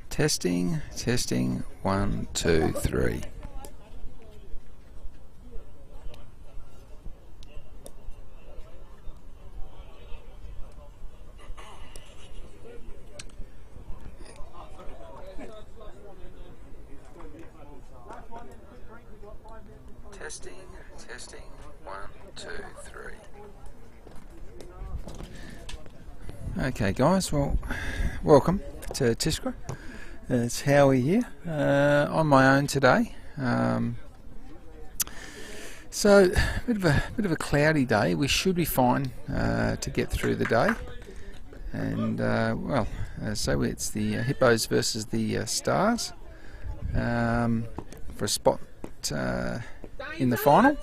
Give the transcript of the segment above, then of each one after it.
Testing, testing, 1, 2, 3. Testing, testing, 1, 2, 3. Okay guys, well, welcome to Tiskra. It's Howie here, on my own today. So bit of a cloudy day. We should be fine to get through the day. And so it's the Hippos versus the Stars for a spot in the final.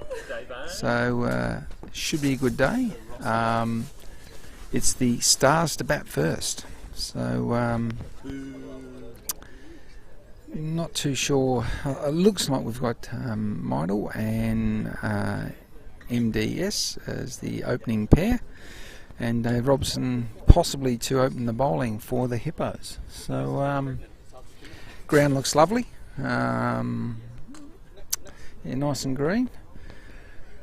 So should be a good day. It's the Stars to bat first. So not too sure. It looks like we've got Midle and MDS as the opening pair, and Dave Robson possibly to open the bowling for the Hippos. So ground looks lovely, yeah, nice and green.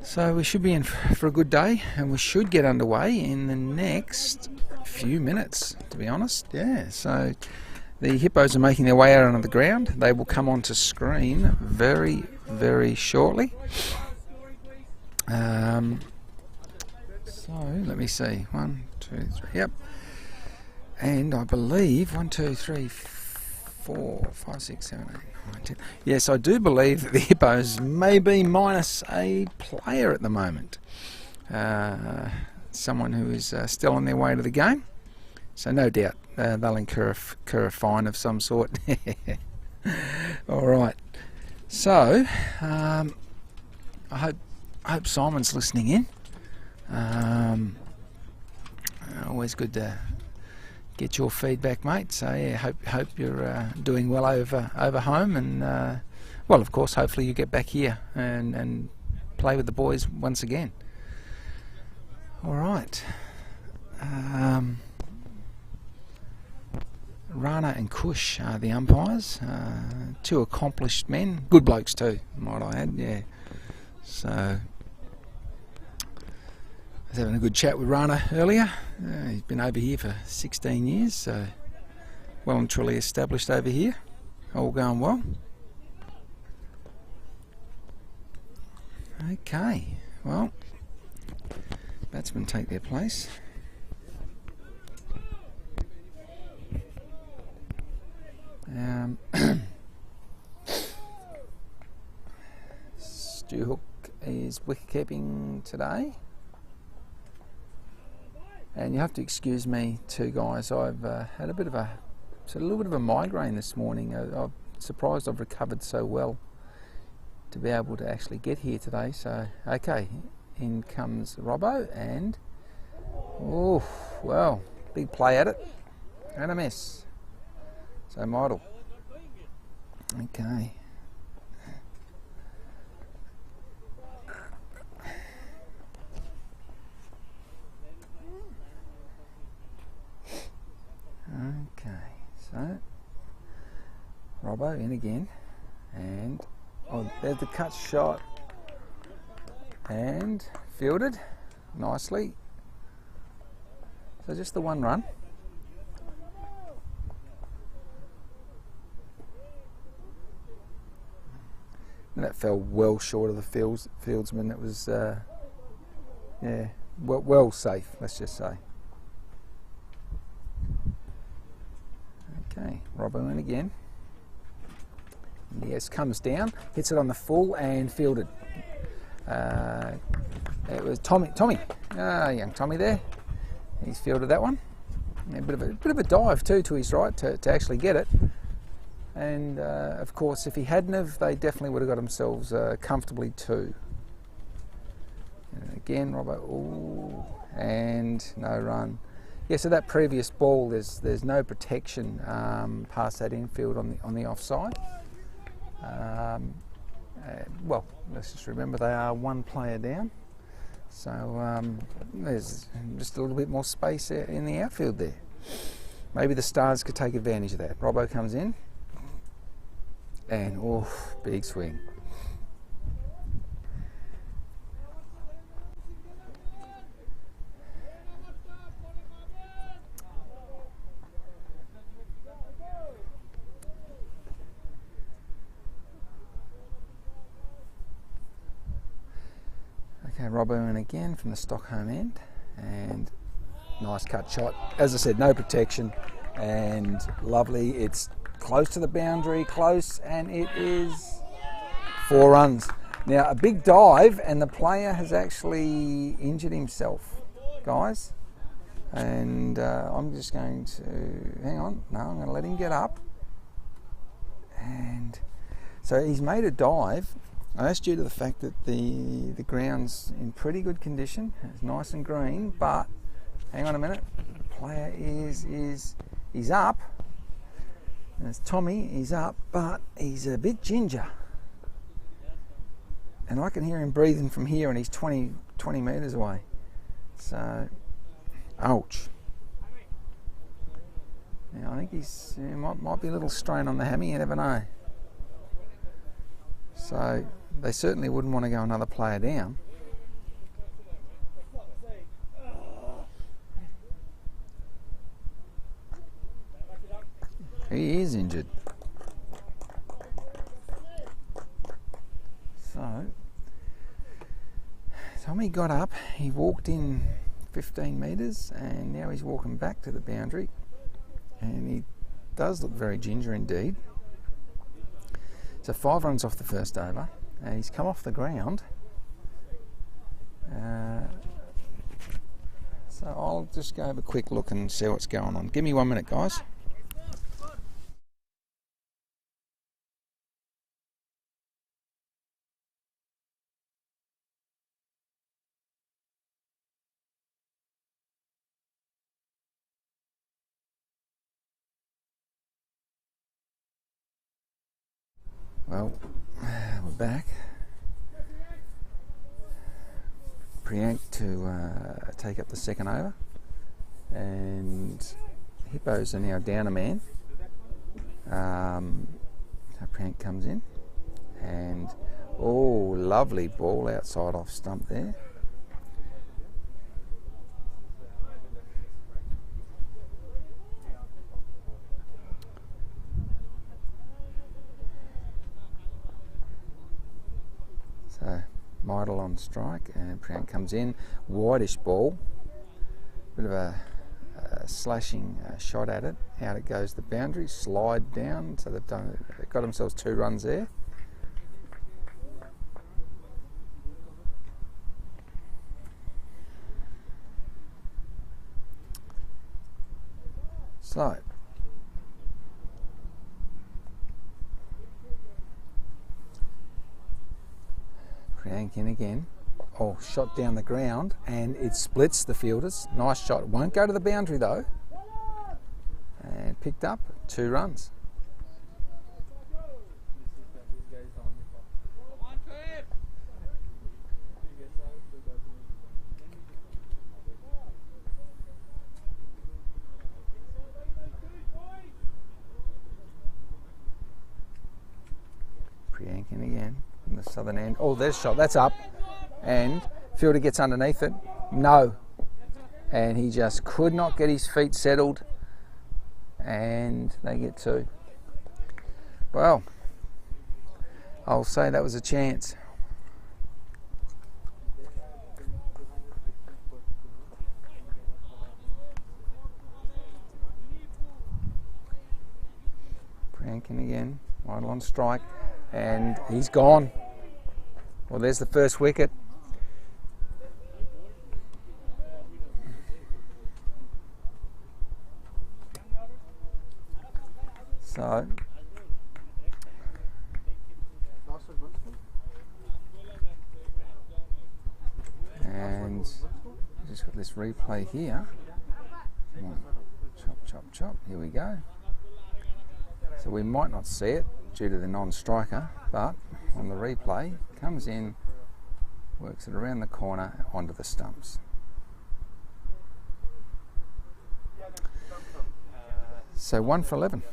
So we should be in for a good day, and we should get underway in the next few minutes, to be honest. Yeah, so the Hippos are making their way out onto the ground. They will come onto screen very, very shortly. So let me see. 1, 2, 3. Yep. And I believe 1, 2, 3, 4, 5, 6, 7, 8, 9, 10. Yes, I do believe that the Hippos may be minus a player at the moment. Someone who is still on their way to the game. So no doubt they'll incur a fine of some sort. All right. So I hope Simon's listening in. Always good to get your feedback, mate. So yeah, hope you're doing well over home, and well, of course, hopefully you get back here and play with the boys once again. All right. Rana and Kush are the umpires. Two accomplished men, good blokes too, might I add. Yeah. So I was having a good chat with Rana earlier. He's been over here for 16 years, so well and truly established over here. All going well. Okay, well, batsmen take their place. Stu Hook is wicket keeping today, and you have to excuse me too, guys. I've had a little bit of a migraine this morning. I'm surprised I've recovered so well to be able to actually get here today. So okay, in comes Robbo, and oh well, big play at it and a miss. So Midle. Okay. Okay, so Robbo in again, and oh, there's the cut shot, and fielded nicely. So just the one run. And that fell well short of the fieldsman. It was, yeah, well safe, let's just say. Okay, Robbo in again. Yes, comes down, hits it on the full and fielded. It was Tommy, young Tommy there. He's fielded that one. A bit of a dive too to his right to actually get it. And of course, if he hadn't have, they definitely would have got themselves comfortably two. And again, Robbo, ooh, and no run. Yeah, so that previous ball, there's no protection past that infield on the offside. Well, let's just remember they are one player down, so there's just a little bit more space in the outfield there. Maybe the Stars could take advantage of that. Robbo comes in, and oh, big swing. Okay, Robbo in again from the Stockholm end, and nice cut shot. As I said, no protection, and lovely. It's close to the boundary, close, and it is 4 runs. Now, a big dive, and the player has actually injured himself, guys. And I'm just going to, hang on, no, I'm going to let him get up. And so he's made a dive. And that's due to the fact that the ground's in pretty good condition. It's nice and green, but hang on a minute. The player he's up. And it's Tommy, he's up, but he's a bit ginger. And I can hear him breathing from here, and he's 20 metres away. So, ouch. Now, I think he might be a little strain on the hammy, you never know. So, they certainly wouldn't want to go another player down. He is injured. So, Tommy got up, he walked in 15 metres, and now he's walking back to the boundary. And he does look very ginger indeed. So 5 runs off the first over. He's come off the ground. So I'll just go have a quick look and see what's going on. Give me 1 minute, guys. Well, we're back. Priyank to take up the second over, and Hippos are now down a man. So Priyank comes in, and oh, lovely ball outside off stump there. So Midle on strike, and Priyank comes in, whitish ball, bit of a slashing shot at it. Out it goes the boundary, slide down. So they've got themselves 2 runs there. So Priyank in again. Oh, shot down the ground, and it splits the fielders. Nice shot. Won't go to the boundary though. And picked up 2 runs. Priyank in again. The southern end. Oh, there's a shot. That's up. And fielder gets underneath it. No. And he just could not get his feet settled. And they get 2. Well, I'll say that was a chance. Priyank in again. Midle on strike. And he's gone. Well, there's the first wicket. So and just got this replay here. Come on. Chop, chop, chop. Here we go. So we might not see it due to the non-striker, but on the replay, comes in, works it around the corner onto the stumps. So 1 for 11.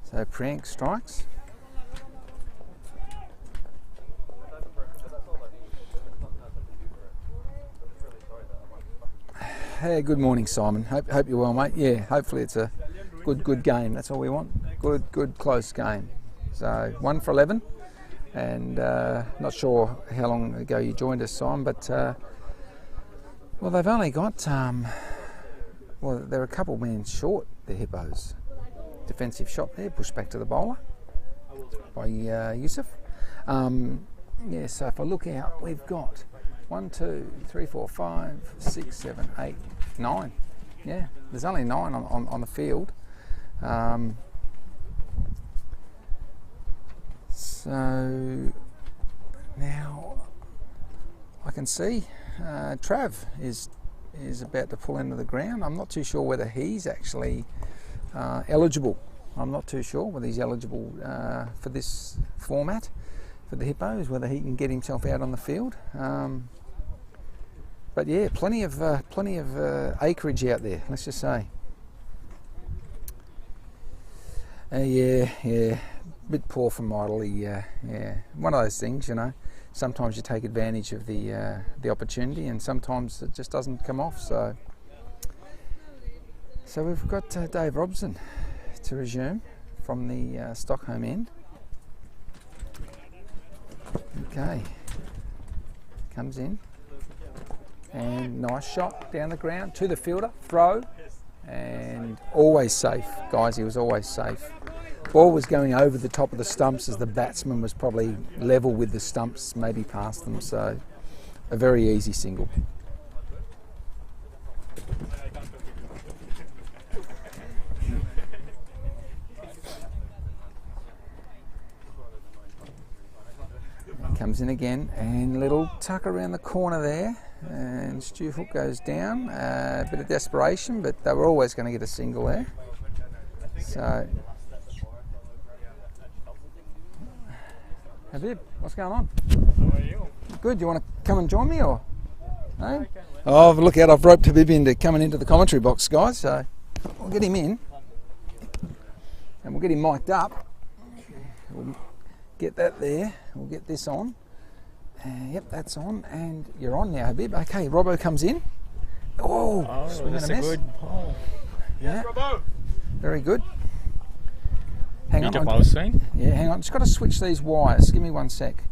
So Priyank strikes. Hey, good morning, Simon. Hope you're well, mate. Yeah, hopefully it's a good game. That's all we want. Good close game. So 1 for 11, and not sure how long ago you joined us, Simon, but well, they've only got well, they're a couple men short, the Hippos. Defensive shot there, pushed back to the bowler by Yusuf. Yeah, so if I look out, we've got 1, 2, 3, 4, 5, 6, 7, 8, 9. Yeah, there's only 9 on the field. So now I can see Trav is about to pull into the ground. I'm not too sure whether he's actually eligible. I'm not too sure whether he's eligible for this format for the Hippos, whether he can get himself out on the field. But yeah, plenty of acreage out there, let's just say. Yeah, bit poor from Idley. Yeah, one of those things, you know. Sometimes you take advantage of the opportunity, and sometimes it just doesn't come off. So we've got Dave Robson to resume from the Stockholm end. Okay, comes in, and nice shot down the ground to the fielder, throw, and always safe, guys. He was always safe. Ball was going over the top of the stumps as the batsman was probably level with the stumps, maybe past them. So a very easy single. Comes in again, and little tuck around the corner there, and Stu Hook goes down. A bit of desperation, but they were always going to get a single there. So, Habib, what's going on? How are you? Good. You want to come and join me, or? No? Oh, look out! I've roped Habib into coming into the commentary box, guys. So we'll get him in, and we'll get him mic'd up. We'll get that there. We'll get this on. Yep, that's on, and you're on now, Habib. Okay, Robbo comes in. Oh, that's a good ball. Yeah, Robbo. Very good. Hang on. Power swing. Yeah, hang on. Just got to switch these wires. Give me 1 sec.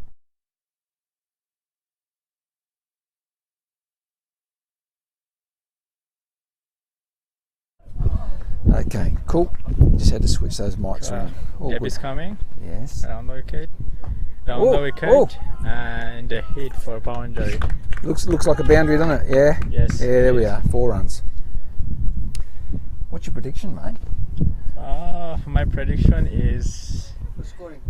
Okay, cool. Just had to switch those mics around. Yep, is coming. Yes. Around the wicket. Down the wicket. And a hit for boundary. Looks like a boundary, doesn't it? Yeah. Yes. Yeah, there we are. 4 runs. What's your prediction, mate? My prediction is The scoring.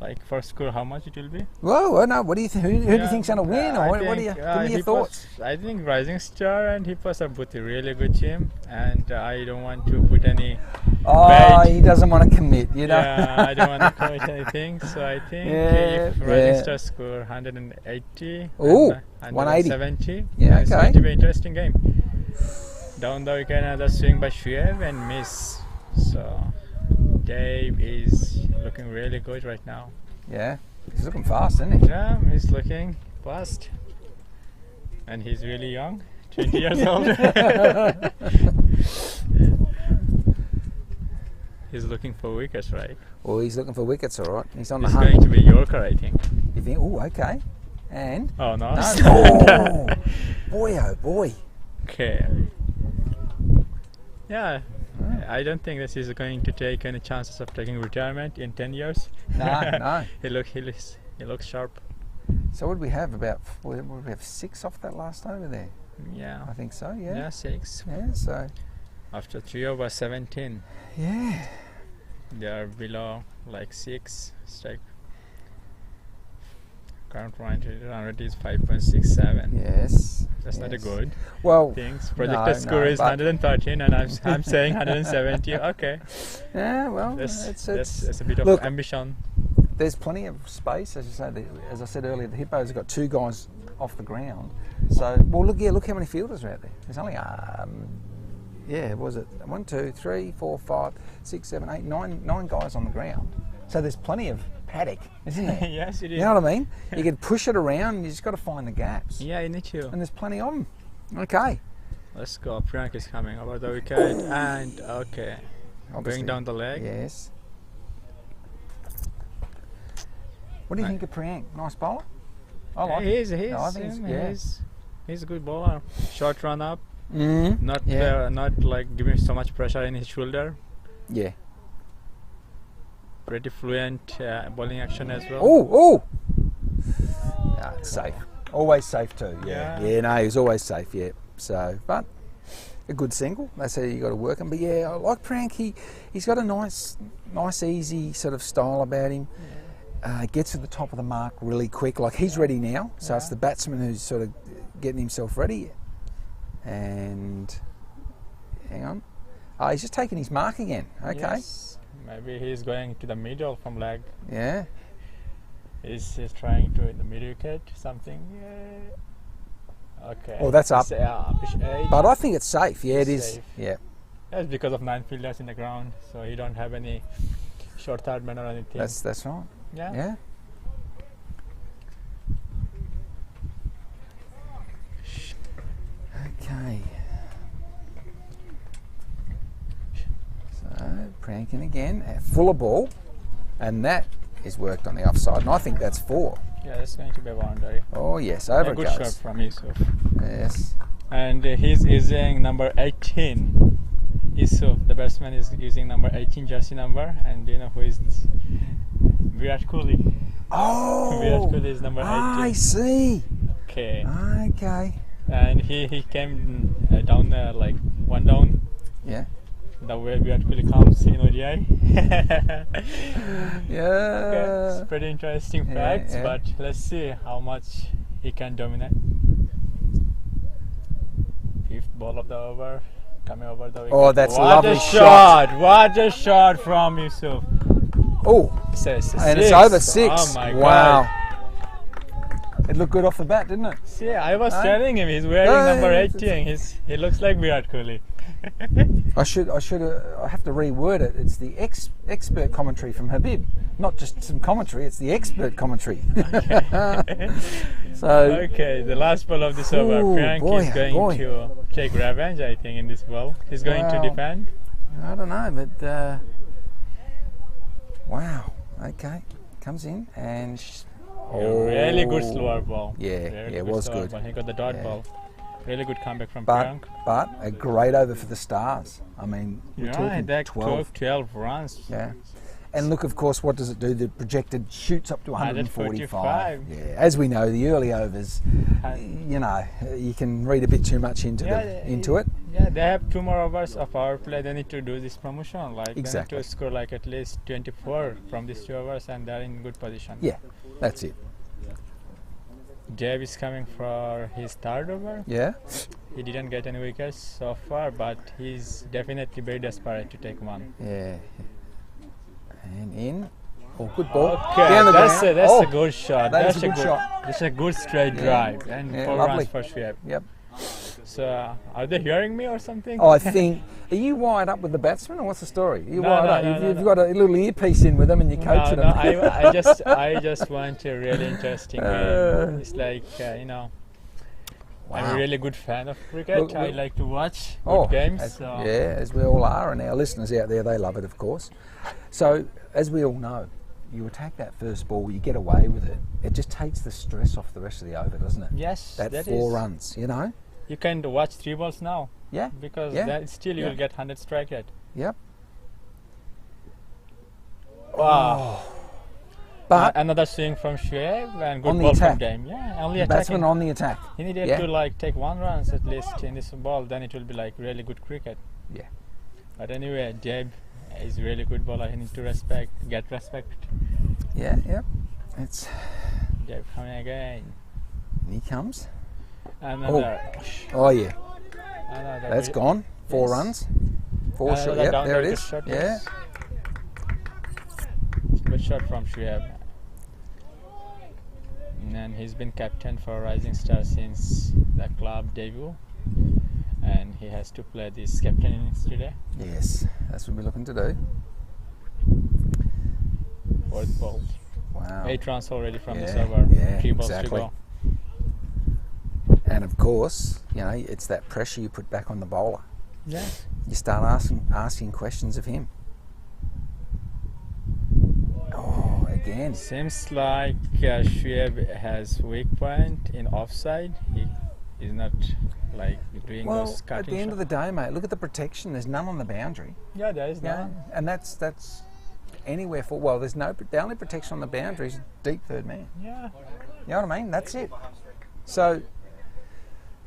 like for score, how much it will be? Whoa, no. What do you think? Who do you think's going to win? Or what do you? Give me your thoughts. I think Rising Star and Hippos are both a really good team, and I don't want to put any. Oh, he doesn't want to commit, you know. Yeah, I don't want to commit anything, so I think if Rising Star score 180, Ooh, 170, yeah, it's okay. going to be an interesting game. Down the wicket, another swing by Shoaib and miss. So Dave is looking really good right now. Yeah, he's looking fast, isn't he? Yeah, he's looking fast, and he's really young, 20 years old. He's looking for wickets, right? Well, he's looking for wickets, all right. He's on He's the hunt. going to be Yorker, I think. You think? Oh, okay. And Oh, nice. oh, boy, oh boy. Okay. Yeah. I don't think this is going to take any chances of taking retirement in 10 years. No. He looks sharp. So what did we have? What did we have 6 off that last over there? Yeah. I think so, yeah. Yeah, 6. Yeah, so. After 3 over 17. Yeah. They are below like 6 strike. Current run rate is 5.67. Yes. That's not a good well things. Projected score is 113 and I'm saying 170. Okay. Yeah, well, that's a bit of ambition. There's plenty of space, as you say. As I said earlier, the Hippos have got 2 guys off the ground. So, well, look how many fielders are out there. There's only, what was it 1, 2, 3, 4, 5, 6, 7, 8, 9 guys on the ground. So there's plenty of paddock, isn't there? Yes, it is. You know what I mean? You can push it around. You just got to find the gaps. Yeah, you need to. And there's plenty of them. Okay. Let's go. Priyank is coming over the wicket and okay, Obviously, going down the leg. Yes. What do you think of Priyank? Nice bowler. I like him. He's a good bowler. Short run up. Mm-hmm. Not like giving so much pressure in his shoulder. Yeah. Pretty fluent bowling action as well. Oh! No, it's safe. Always safe too. Yeah. Yeah. No, he's always safe. Yeah. So, but a good single. That's how you got to work him. But yeah, I like Priyank. He's got a nice, easy sort of style about him. Gets to the top of the mark really quick. Like he's ready now. So it's the batsman who's sort of getting himself ready. And hang on. He's just taking his mark again. Okay. Yes. Maybe he's going to the middle from leg. Yeah. He's trying to in the mid wicket something. Yeah. Okay. Oh, that's up. But I think it's safe. Yeah, it is. Safe. Yeah. That's because of 9 fielders in the ground, so you don't have any short third man or anything. That's right. Yeah. Yeah. Okay. So Priyank again, full of ball, and that is worked on the offside, and I think that's 4. Yeah, that's going to be a boundary. Oh yes, over it good goes. shot from Yusuf. Yes. And he's using number 18. Yusuf, the batsman, is using number 18 jersey number, and do you know who is this? Virat Kohli. Oh. Virat Kohli is number 18. I see. Okay. Okay. And he came down there like 1 down. Yeah. The way Virat Kohli comes in ODI. Yeah. Okay. It's pretty interesting facts, yeah. but let's see how much he can dominate. 5th ball of the over, coming over the wicket. Oh, that's a what lovely a shot. What a shot from Yusuf. Oh, and it's over 6. Oh my wow. God. It looked good off the bat, didn't it? See, I was telling him he's wearing number 18. He looks like Virat Kohli. I have to reword it. It's the expert commentary from Habib, not just some commentary. It's the expert commentary. Okay. So okay, the last ball of this over, Priyank is going to take revenge. I think in this ball, he's going to defend. I don't know, but wow. Okay, comes in and. Really good slower ball. Yeah, it was good. Ball. He got the dot ball. Really good comeback from but, Priyank. But a great over for the Stars. I mean, we're talking 12 runs. Yeah. And look, of course, what does it do? The projected shoots up to 145. Yeah. As we know, the early overs, you know, you can read a bit too much into it. Yeah, they have 2 more overs of power play. They need to do this promotion. Like exactly. They need to score like at least 24 from these 2 overs, and they're in good position. Yeah, that's it. Dave is coming for his 3rd over. Yeah. He didn't get any wickets so far, but he's definitely very desperate to take 1. Yeah. And in. Oh, good ball. Okay, down the that's ground. a good shot. That's a good shot. That's a good straight drive, and 4 runs for Shoaib. Yep. So, are they hearing me or something? Oh, I think. Are you wired up with the batsman, or what's the story? Are you wired up? No, You've got a little earpiece in with them, and you're coaching them. I just want a really interesting game. It's like you know. Wow. I'm a really good fan of cricket. I like to watch good games. As we all are, and our listeners out there, they love it, of course. So, as we all know, you attack that first ball, you get away with it. It just takes the stress off the rest of the over, doesn't it? Yes, that 4 runs, you know. You can watch 3 balls now. Yeah. Because Yeah. that still you Yeah. will get 100 strike rate. Yep. Wow. But Another swing from Shoaib and good On the ball from attack. Dame. Yeah, only the batsman attacking. on the attack. He needed Yeah. to like take 1 runs at least in this ball, then it will be like really good cricket. Yeah. But anyway, Dave is really good bowler. He need to get respect. Yeah. Yep. It's Dave coming again. he comes. Another. Oh yeah. Another That's good- gone. 4 Yes. runs. 4 Another shot. Yep. down There it good is. shot, Yeah. yes. Good shot from Shoaib. And he's been captain for Rising Star since the club debut. And he has to play this captain innings today. Yes. That's what we're looking to do. 4th ball. Wow. 8 runs already from this Yeah, over. yeah, 3 balls exactly. to go. And of course, you know, it's that pressure you put back on the bowler. Yeah. You start asking questions of him. Oh, again. Seems like Shoaib has weak point in offside. He is not like doing Well, those at cutting the end of shots. the day, mate, look at the protection. There's none on the boundary. Yeah, there is Yeah, none. and that's anywhere for. Well, there's no. The only protection on the boundary is deep third man. Yeah. You know what I mean? That's it. So,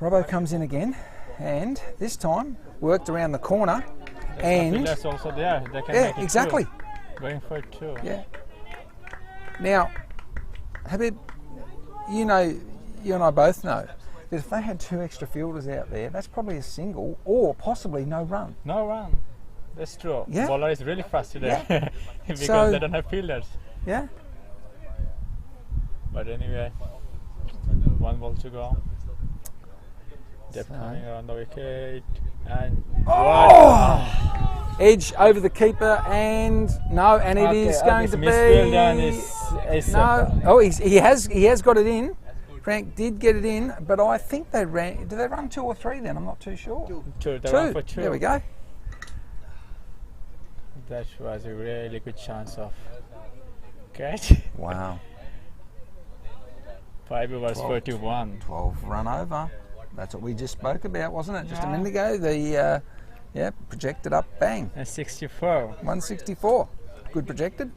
Robbo comes in again, and this time worked around the corner, and Fielders also there. They can yeah, make it exactly. two. Going for it too. Yeah. Now, Habib, you know, you and I both know that if they had 2 extra fielders out there, that's probably a single or possibly no run. No run. That's true. Yeah. Bowler is really fast today because So- they don't have fielders. Yeah. But anyway, 1 ball to go. They're So- coming around the wicket and Edge over the keeper, and no, and it is going to be no. Oh, he has got it in. Frank did get it in, but I think they ran. Did they run 2 or 3 then? I'm not too sure. Two. They run for 2. There we go. That was a really good chance of catch. Wow. 5 overs 41. 12 run over. That's what we just spoke about, wasn't it? Just a Yeah. minute ago. The projected up, bang, And 64. 164. Good projected.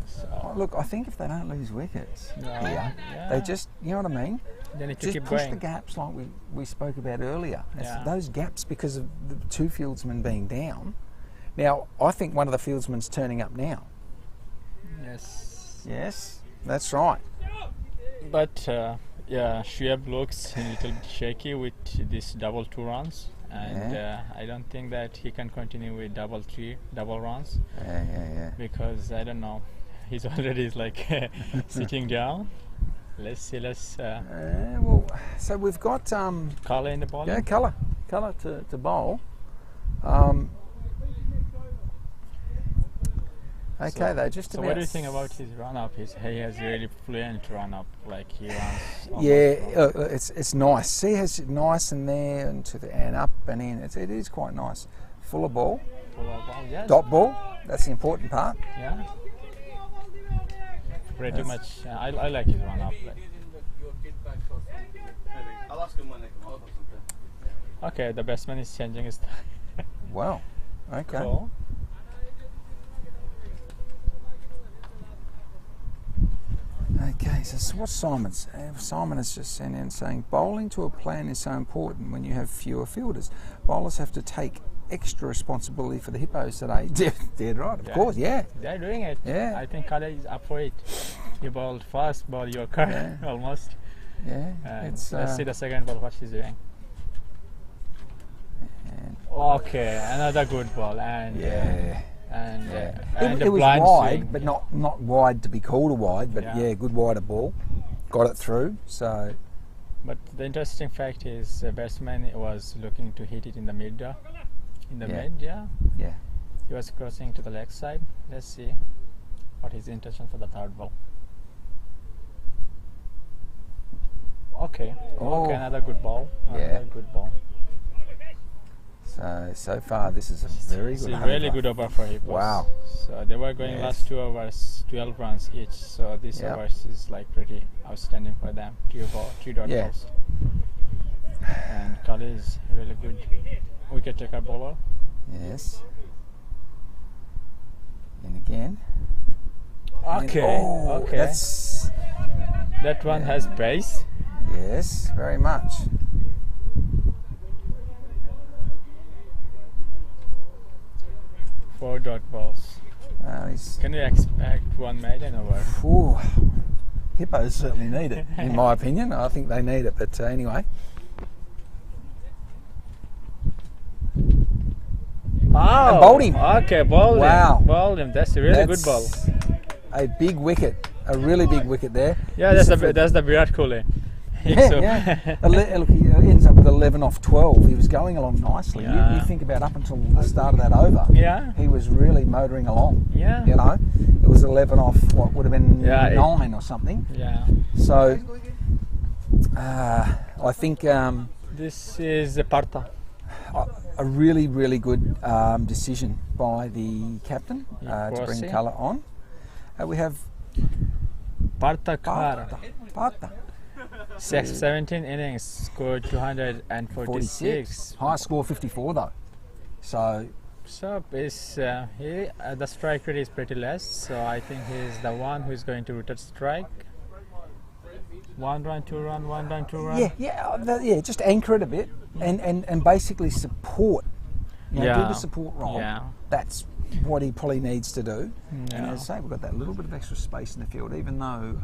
So, Oh, look, I think if they don't lose wickets Yeah. here, Yeah. they just, you know what I mean? they need to Just keep push going. the gaps like we spoke about earlier. It's Yeah. those gaps because of the 2 fieldsmen being down. Now, I think one of the fieldsmen's turning up now. Yes. Yes, that's right. But yeah, Shoaib looks a little bit shaky with this double 2 runs. And I don't think that he can continue with double runs Yeah. because I don't know. He's already like sitting down. Let's see. Well, so we've got Kala in the ball. yeah, colour to bowl. Okay, though, just So about. what do you think about his run up? He has really fluent run up, like he runs. Yeah, it's nice. See, it's nice in there and up and in. It is quite nice. Full of ball, Full of ball. Yes. dot ball. That's the important part. Yeah. Pretty much. I like his run up. Like. Okay, the batsman is changing his. Wow. Okay. Cool. Okay, so what's Simon's? Simon has just sent in saying bowling to a plan is so important when you have fewer fielders. Bowlers have to take extra responsibility for the Hippos today. Dead right, of Yeah. course, yeah. They're doing it. Yeah. I think Kala is up for it. He bowled fast, ball Yorker Yeah. almost. Yeah, And it's let's see the second ball, what she's doing. and- Okay, another good ball, and yeah. and It the was blind wide, swing. but not wide to be called a wide, but Yeah. yeah, good wider ball. Got it through, so But the interesting fact is, the batsman was looking to hit it in the mid. In the Yeah. mid, yeah. yeah. He was crossing to the leg side. Let's see what his intention for the third ball. Okay. Oh. Okay, another good ball. Yeah. Another good ball. So far this is a very It's good a really over. good over for Hippos. Wow. So they were going Yes. last 2 overs, 12 runs each. So this Yep. overs is like pretty outstanding for them. 3 dot Yeah. balls. and Kale is really good wicket taker bowler. Yes. And again. Okay, And, okay. That one has pace. Yes, very much. Four dot balls. He's, Can we expect one maiden over? ooh, Hippos certainly need it, in my opinion. I think they need it, but anyway. Oh, And bowled him. Okay, bowled Wow. him. Bowled him. That's a really good ball. A big wicket, a really big wicket there. Yeah, that's the Virat Kohli. Yeah, So- yeah. Look, he ends up with 11 off 12. He was going along nicely. Yeah. You think about up until the start of that over. Yeah. He was really motoring along. Yeah. You know, it was 11 off what would have been Yeah, 9 or something. Yeah. So, I think This is Partha. a really, really good decision by the captain to bring Crossing. colour on. We have Partha Khara. Partha. 17 innings, scored 246. High score 54 though. So, So the strike rate is pretty less. So I think he's the one who is going to rotate strike. 1 run, 2 run, 1 run, 2 run. yeah, just anchor it a bit and basically support. You know, do the support role. Yeah. That's what he probably needs to do. And Yeah. as I say, we've got that little bit of extra space in the field, even though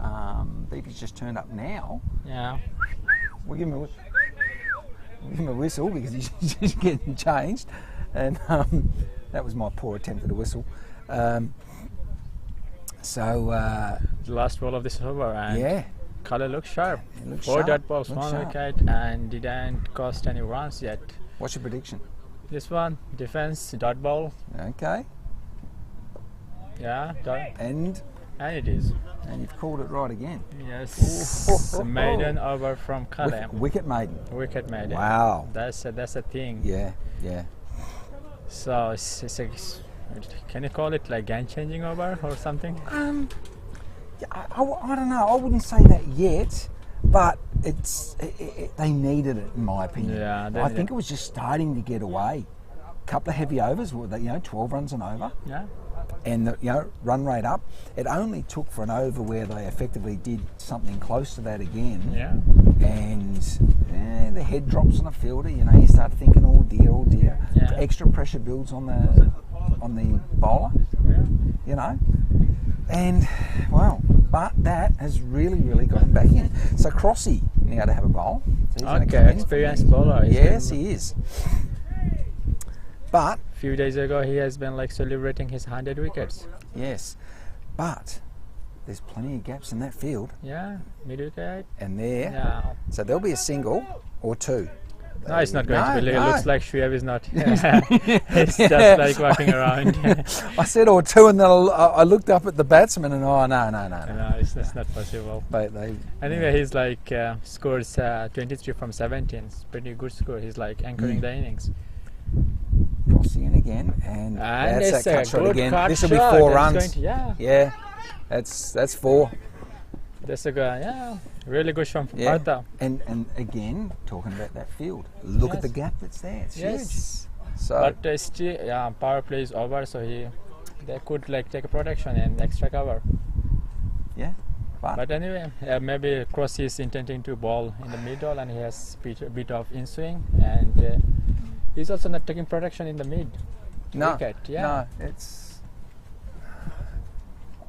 BP's just turned up now. Yeah. We'll give him a whistle because he's just getting changed. And that was my poor attempt at a whistle. The last ball of this over, and Yeah, Kale looks sharp. He looks 4 sharp, dot balls, looks 1 sharp. wicket, and didn't cost any runs yet. what's your prediction? This one, defense, dot ball. Okay, Yeah, dot, and and it is. you've called it right again. Yes. Maiden over from Kale. Wicket maiden. Wicket maiden. Wow. That's a thing. Yeah, yeah. So can you call it like game changing over or something? Yeah, I don't know. I wouldn't say that yet, but they needed it in my opinion. Yeah, they I need think it. it was just starting to get away. A couple of heavy overs, 12 runs and over, Yeah. and the run rate up. It only took for an over where they effectively did something close to that again. Yeah. And the head drops on a fielder. You start thinking, oh dear. Yeah. Extra pressure builds on the bowler. Yeah. And but that has really got him back in. So Crossy now to have a bowl. So he's gonna come Okay, in. experienced bowler. Yes, he is. But Few days ago, he has been like celebrating his 100 wickets. yes, but there's plenty of gaps in that field, Yeah, mid wicket. and there. Yeah. So there'll be a single or two. No, it's not going to be. It No. looks like Shoaib is not. It's just like walking around. I said or two, and then I looked up at the batsman, and no. No, that's not possible. They Anyway, he's like scores 23 from 17. It's pretty good score. He's like anchoring the innings. Crossing in again, and that's it's that a cut shot good again. cut This will be shot. 4 That's runs. going to- yeah, Yeah, that's 4. that's a good. Yeah, really good shot from Yeah. Partha. And again, talking about that field, look at Yes. the gap that's there. It's Yes, huge. So but still, power play is over, so they could like take a protection and extra cover. yeah, But anyway, maybe Cross is intending to bowl in the middle, and he has a bit of in swing, and he's also not taking protection in the mid wicket. Yeah. no, it's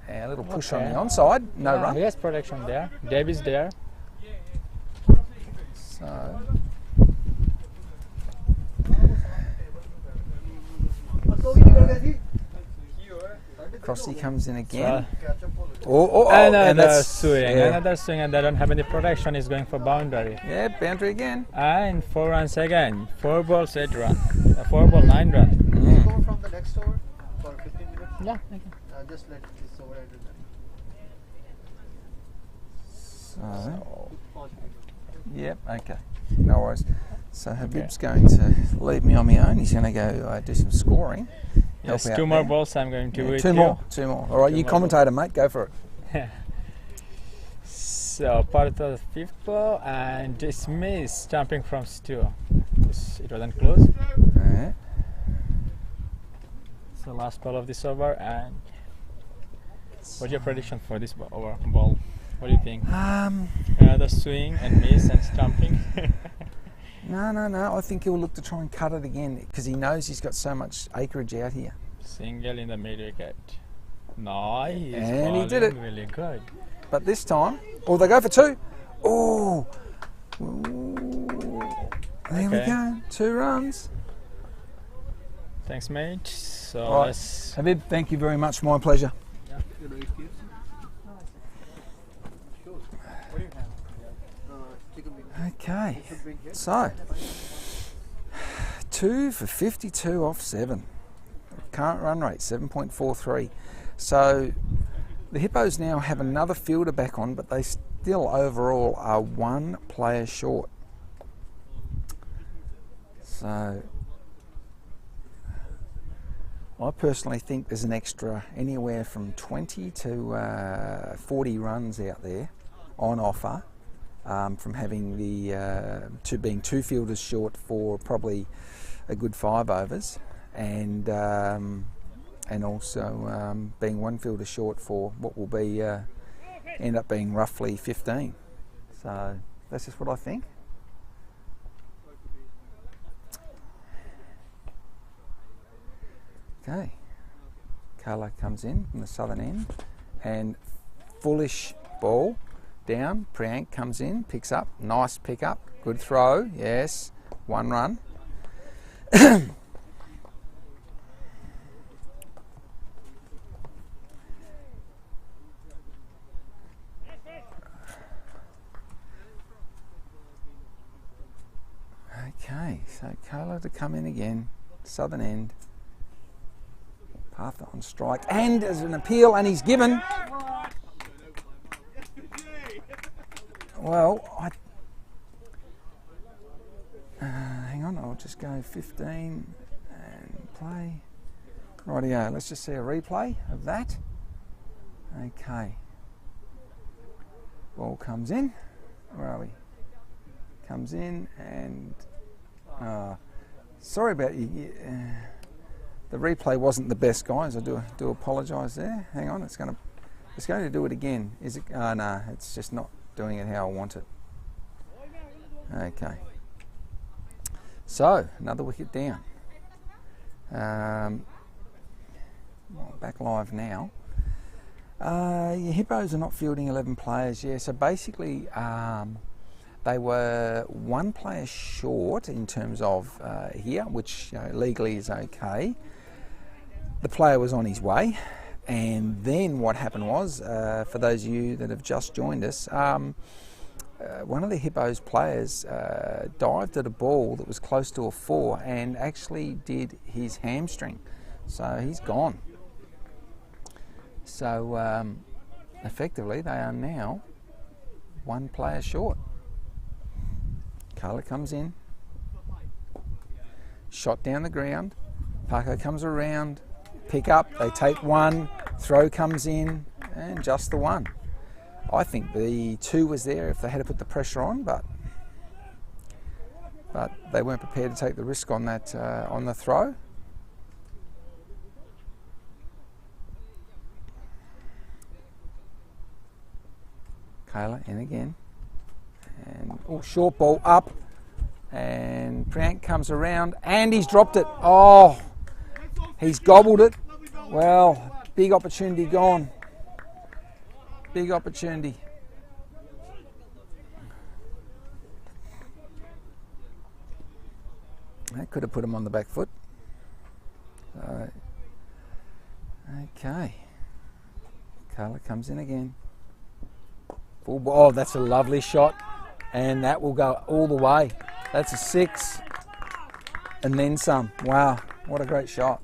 a little push on Okay. the onside. No Yeah, run. He has protection there. Dave is there. So Crossy comes in again. Another that's swing, yeah. another swing, and they don't have any protection. He's going for boundary. Yeah, boundary again. And 4 runs again. 4 balls, 8 run. 4 ball, 9 run. Go from the next over for 15 minutes. Yeah. Okay. Just let this over ended then. So, yep, okay, no worries. So Habib's going to leave me on my own. He's going to go do some scoring. Yes, Help out 2 more there. balls. I'm going to Yeah, with two you. more. All right, Two you more commentator, mate. Go for it. is part of the fifth ball, and it's missed jumping from Stu. It wasn't close. Alright. It's the last ball of this over, and what's your prediction for this ball? What do you think? Another swing and miss and stumping. No. I think he'll look to try and cut it again because he knows he's got so much acreage out here. Single in the mid wicket. Nice. And he did it. Really good. But this time, they go for two. Oh, there we go. 2 runs. Thanks, mate. So All right. let's. Habib, thank you very much. My pleasure. Okay, so 2 for 52 off 7. Current run rate 7.43. So the Hippos now have another fielder back on, but they still overall are 1 player short. So I personally think there's an extra anywhere from 20 to 40 runs out there on offer. From having the being 2 fielders short for probably a good 5 overs, and also being 1 fielder short for what will be end up being roughly 15. So that's just what I think. Okay, Carla comes in from the southern end, and foolish ball. Down, Priyank comes in, picks up, nice pick up, good throw, yes, 1 run. Okay, so Carla to come in again, southern end, Partha on strike, and there's an appeal, and he's given. Well, hang on, I'll just go 15 and play. Rightio, let's just see a replay of that. Okay. Ball comes in. Where are we? Comes in and... sorry about you. The replay wasn't the best, guys. I do apologise there. Hang on, it's going to do it again. Is it? No, it's just not doing it how I want it. Okay. So, another wicket down. Back live now. Your Hippos are not fielding 11 players, yeah. So basically, they were 1 player short in terms of here, which legally is okay. The player was on his way. And then what happened was, for those of you that have just joined us, one of the Hippos players dived at a ball that was close to a 4 and actually did his hamstring. So he's gone. So effectively they are now 1 player short. Carla comes in, shot down the ground, Paco comes around, pick up, they take 1, throw comes in, and just the 1. I think the 2 was there if they had to put the pressure on, but they weren't prepared to take the risk on that on the throw. Kayla in again, and short ball up, and Priyank comes around, and he's dropped it. Oh, he's gobbled it. Well, big opportunity gone. Big opportunity. That could have put him on the back foot. Okay. Carla comes in again. Full ball. Oh, that's a lovely shot. And that will go all the way. That's a 6. And then some. Wow, what a great shot.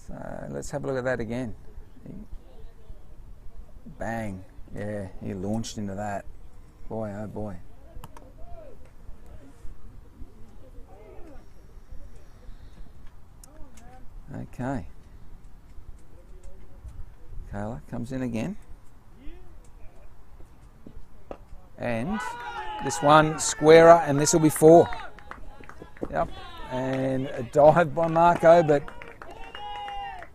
So let's have a look at that again. Bang. Yeah, he launched into that. Boy, oh boy. Okay. Kayla comes in again. And this one squarer, and this will be 4. Yep. And a dive by Marco, but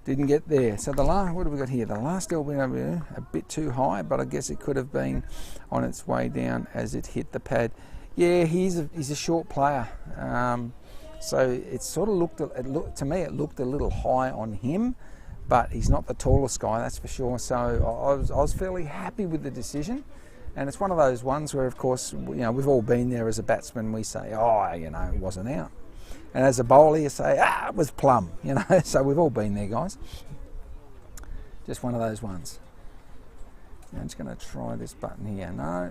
didn't get there. So the last, what have we got here? The last LBW, a bit too high, but I guess it could have been on its way down as it hit the pad. Yeah, he's a short player. So it sort of looked to me, it looked a little high on him, but he's not the tallest guy, that's for sure. So I was fairly happy with the decision. And it's one of those ones where, of course, we've all been there as a batsman. We say, oh, it wasn't out. And as a bowler, you say, it was plum, So we've all been there, guys. Just one of those ones. I'm just going to try this button here. No.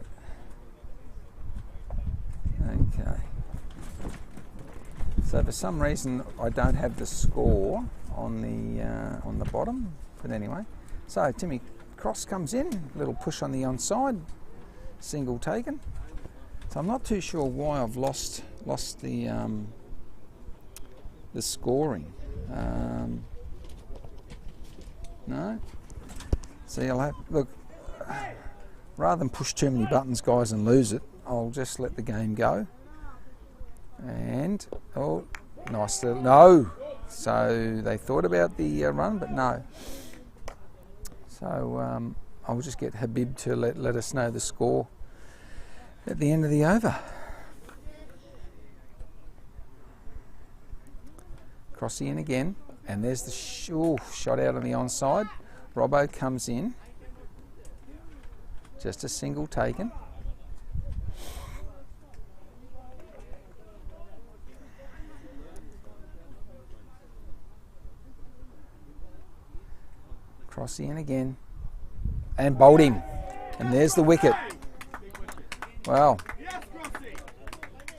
Okay. So for some reason, I don't have the score on the bottom. But anyway, so Timmy Cross comes in, little push on the onside, single taken. So I'm not too sure why I've lost the scoring. No. So you'll have, look, rather than push too many buttons, guys, and lose it, I'll just let the game go. And, oh, nice. No. So they thought about the run, but no. So I'll just get Habib to let us know the score at the end of the over. Crossy in again, and there's the shot out on the onside. Robbo comes in, just a single taken. Crossy in again, and bowled him, and there's the wicket. Wow.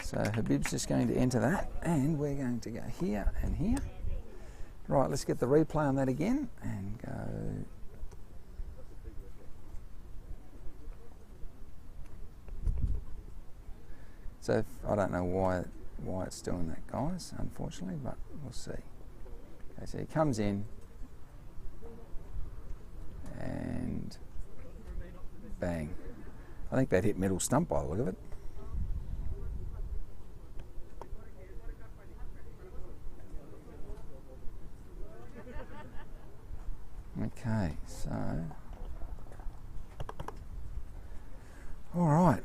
So Habib's just going to enter that, and we're going to go here and here. Right, let's get the replay on that again and go. So I don't know why it's doing that, guys, unfortunately, but we'll see. Okay, so he comes in and bang. I think that hit middle stump by the look of it. Okay, so all right.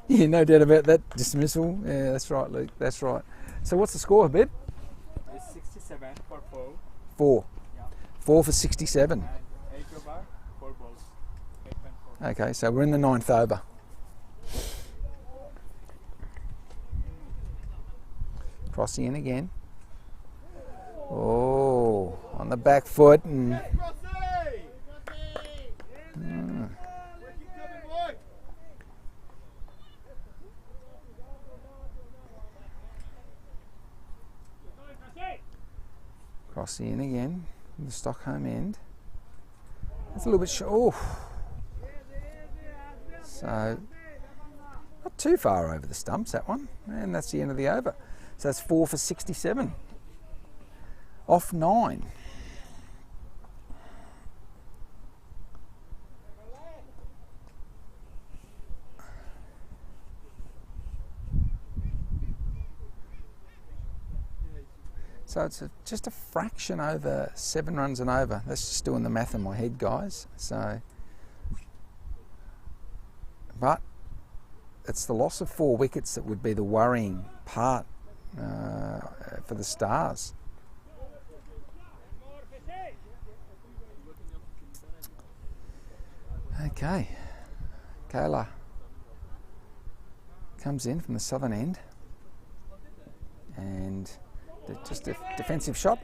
Yeah, no doubt about that dismissal. Yeah, that's right, Luke. That's right. So what's the score, Habib? It's 67 for 4. 4. Yeah. 4 for 67. And 8 over 4 balls. 8.4. Okay, so we're in the 9th over. Crossing in again. Oh, on the back foot and. Crossing in again, the Stockholm end. That's a little bit short. Oh. So, not too far over the stumps, that one. And that's the end of the over. So that's 4 for 67. Off 9. So it's just a fraction over 7 runs and over. That's just doing the math in my head, guys. So, but it's the loss of 4 wickets that would be the worrying part for the Stars. Okay, Kayla comes in from the southern end and just a defensive shot.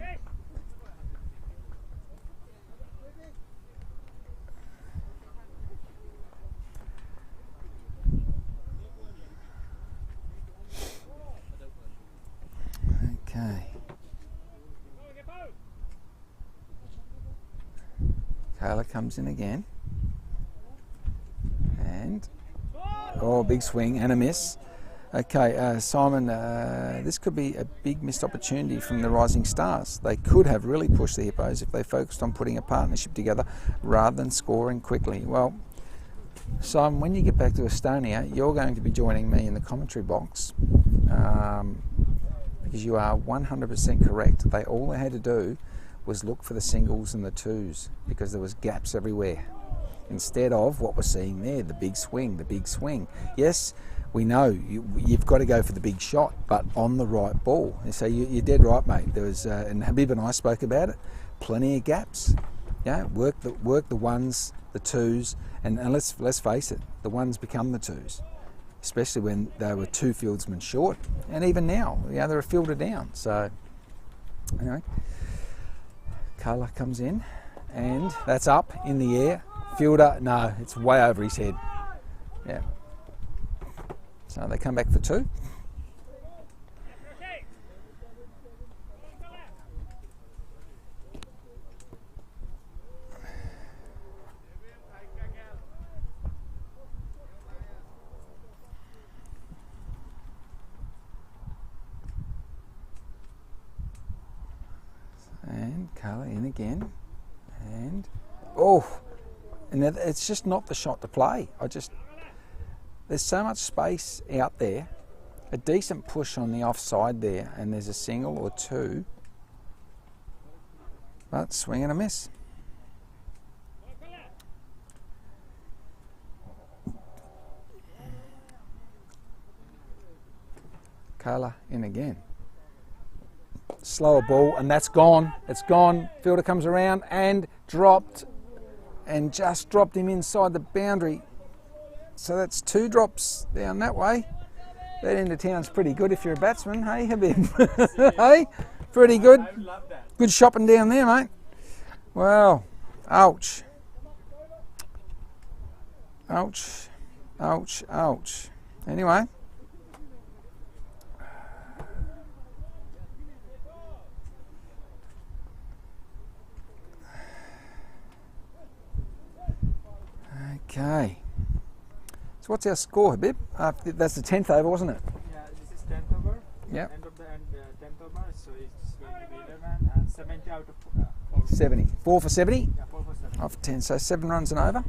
Okay. Kayla comes in again. And Oh, big swing and a miss. Okay, Simon, this could be a big missed opportunity from the Rising Stars. They could have really pushed the Hippos if they focused on putting a partnership together rather than scoring quickly. Well, Simon, when you get back to Estonia, you're going to be joining me in the commentary box because you are 100% correct. All they had to do was look for the singles and the twos because there was gaps everywhere. Instead of what we're seeing there, the big swing, the big swing. Yes, we know you've got to go for the big shot, but on the right ball. So you're dead right, mate. There was, and Habib and I spoke about it, plenty of gaps. Yeah, work the ones, the twos, and let's face it, the ones become the twos, especially when they were 2 fieldsmen short, and even now, they're a fielder down. So anyway, Carla comes in, and that's up in the air. Fielder, no, it's way over his head. Yeah. So they come back for 2. And Carla in again. And, and it's just not the shot to play. There's so much space out there, a decent push on the offside there, and there's a single or 2, but swing and a miss. Carla in again. Slower ball, and that's gone. It's gone. Fielder comes around and just dropped him inside the boundary. So that's 2 drops down that way. That end of town's pretty good if you're a batsman, hey Habib? Hey, pretty good. I love that. Good shopping down there, mate. Well, ouch. Ouch, ouch, ouch. Anyway. Okay. So what's our score, Habib? That's the 10th over, wasn't it? Yeah, this is 10th over. Yep. End of the 10th over, so it's going to be 11 and 70 out of 4. 70. 4 for 70? Yeah, 4 for 7. Off 10, so 7 runs and over.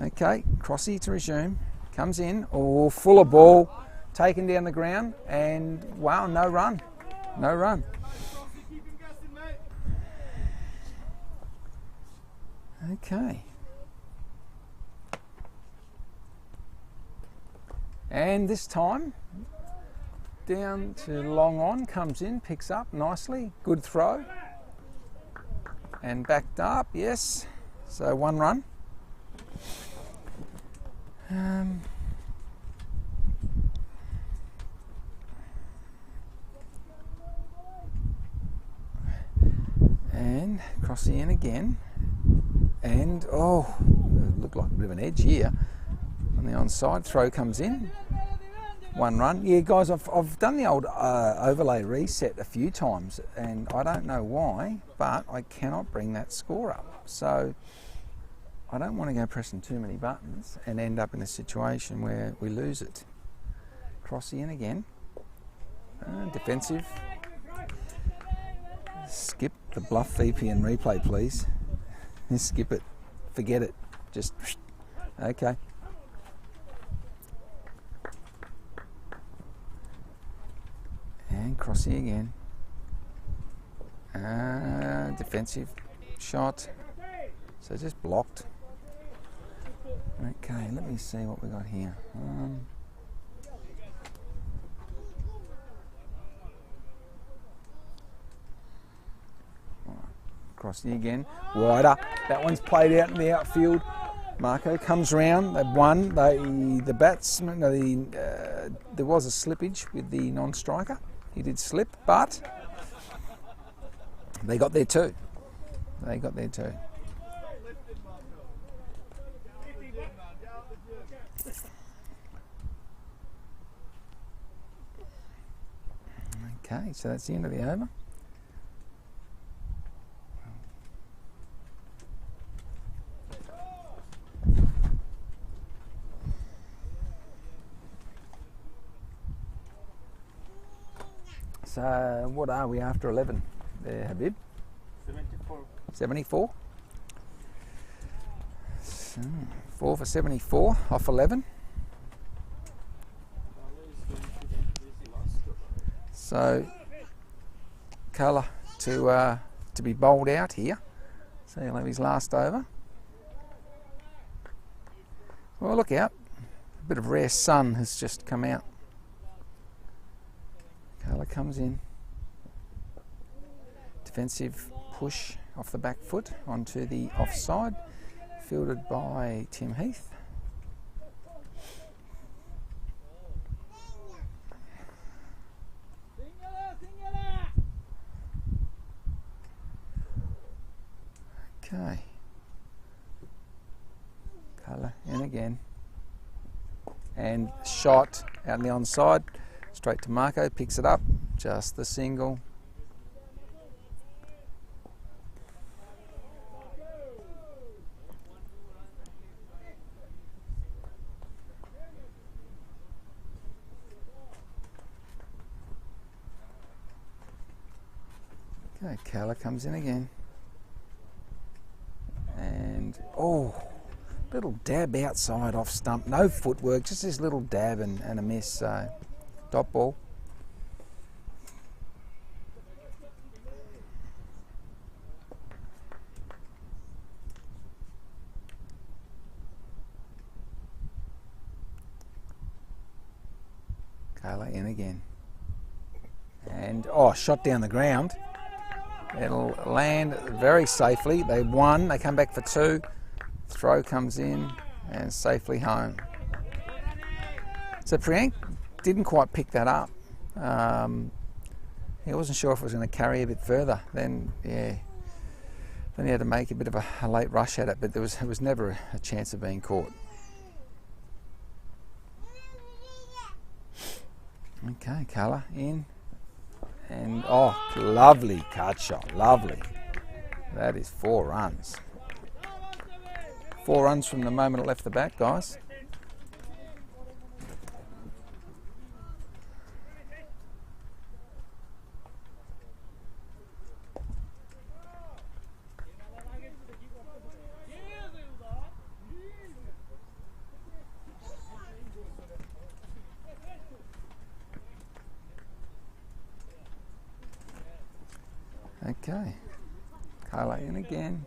Okay, Crossy to resume. Comes in, full of ball, taken down the ground, and wow, no run. No run. Okay. And this time, down to long on, comes in, picks up nicely, good throw. And backed up, yes. So 1 run. And Crossy in again. And, it looked like a bit of an edge here. On the onside, throw comes in. 1 run. Yeah, guys, I've done the old overlay reset a few times, and I don't know why, but I cannot bring that score up. So I don't want to go pressing too many buttons and end up in a situation where we lose it. Crossy in again. Defensive. Skip the BlufVPN replay, please. Skip it. Forget it. Just okay. And Crossy again. Defensive shot. So just blocked. Okay, let me see what we got here. Crossy again. Wider. That one's played out in the outfield. Marco comes round. They've won. The batsman. There was a slippage with the non-striker. He did slip, but they got there too. They got there too. Okay, so that's the end of the over. So what are we after 11 there, Habib? 74. 74. So, 4 for 74 off 11. So Colour to be bowled out here. So he'll have his last over. Well, look out. A bit of rare sun has just come out. Colour comes in. Defensive push off the back foot onto the offside. Fielded by Tim Heath. Okay. Colour in again. And shot out on the onside. Straight to Marco, picks it up. Just the single. Okay, Colour comes in again. And, oh, little dab outside off stump. No footwork, just this little dab and a miss. So, dot ball. Colour in again. And, oh, shot down the ground. It'll land very safely. They won. They come back for 2. Throw comes in and safely home. So Priyank didn't quite pick that up. He wasn't sure if it was going to carry a bit further. Then, yeah, then he had to make a bit of a late rush at it, but it was never a chance of being caught. Okay, Colour in. And, oh, lovely cut shot, lovely. That is 4 runs. 4 runs from the moment it left the bat, guys. Okay, Colour in again.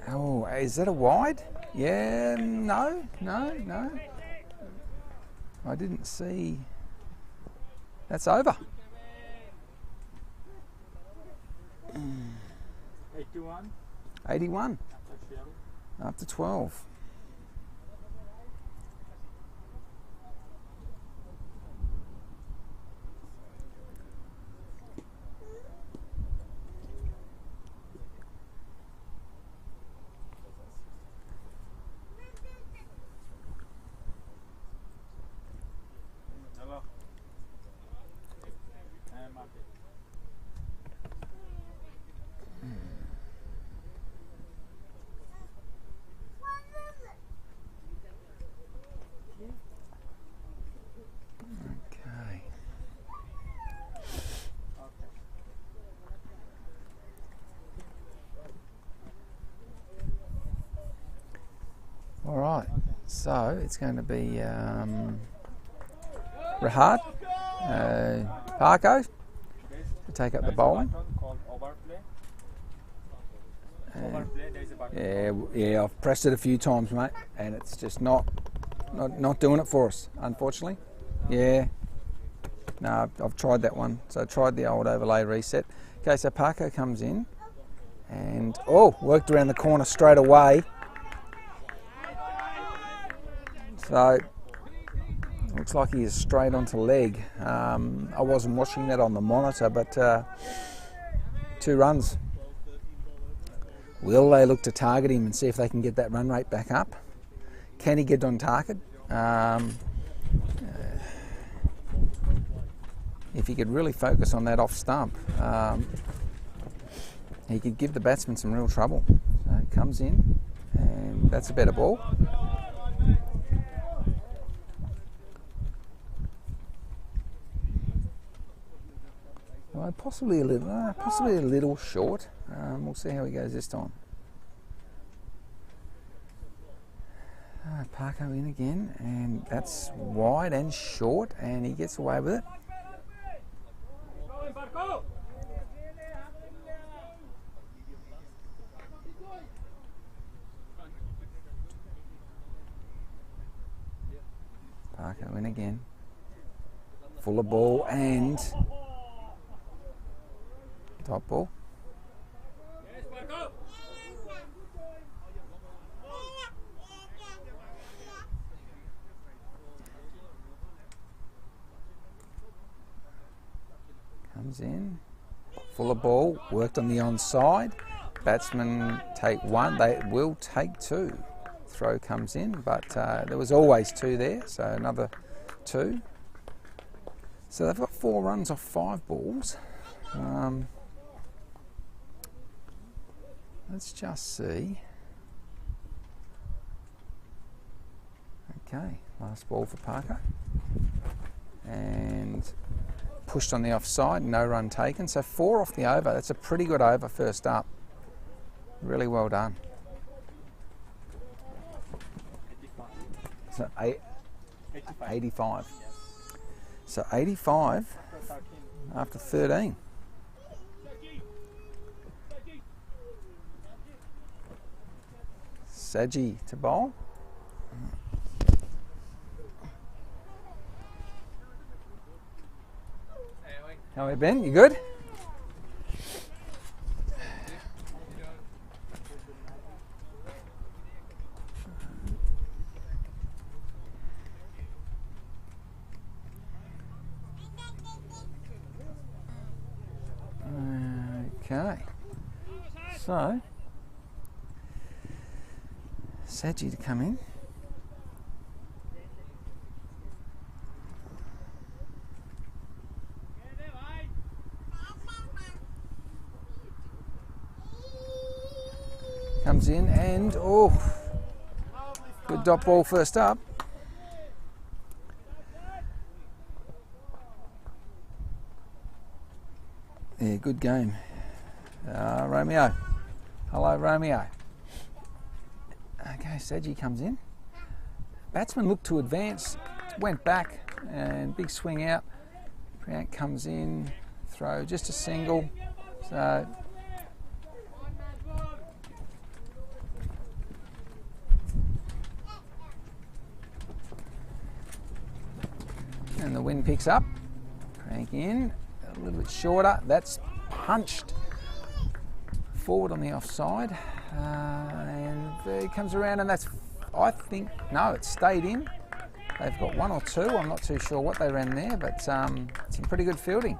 Oh, is that a wide? Yeah, no. I didn't see. That's over. 81. 81. Up to 12. Alright, so it's going to be Rahad, Parko to take up the bowling. Yeah, I've pressed it a few times, mate, and it's just not doing it for us, unfortunately. Yeah, no, I've tried that one. So I tried the old overlay reset. Okay, so Parko comes in and, oh, worked around the corner straight away. So, looks like he is straight onto leg. I wasn't watching that on the monitor, but 2 runs. Will they look to target him and see if they can get that run rate back up? Can he get on target? If he could really focus on that off stump, he could give the batsman some real trouble. So it comes in, and that's a better ball. possibly a little short. We'll see how he goes this time. Parko in again, and that's wide and short, and he gets away with it. Parko in again. Full of ball and top ball. Comes in, full of ball, worked on the onside. Batsmen take one, they will take two. Throw comes in, but there was always two there, so another two. So they've got 4 runs off 5 balls. Let's just see. Okay, last ball for Parker. And pushed on the offside, no run taken. So 4 off the over. That's a pretty good over first up. Really well done. So 85. So 85 after 13. Saji to bowl. How are you, Ben? You good? Okay. So, Saji to come in. Comes in and, oh, good dot ball first up. Yeah, good game. Romeo. Hello, Romeo. Okay, Saji comes in. Batsman looked to advance, went back, and big swing out. Priyank comes in, throw just a single. So, and the wind picks up. Crank in, a little bit shorter. That's punched forward on the offside. And it comes around, and that's, I think, no, it stayed in. They've got 1 or 2. I'm not too sure what they ran there, but some pretty good fielding.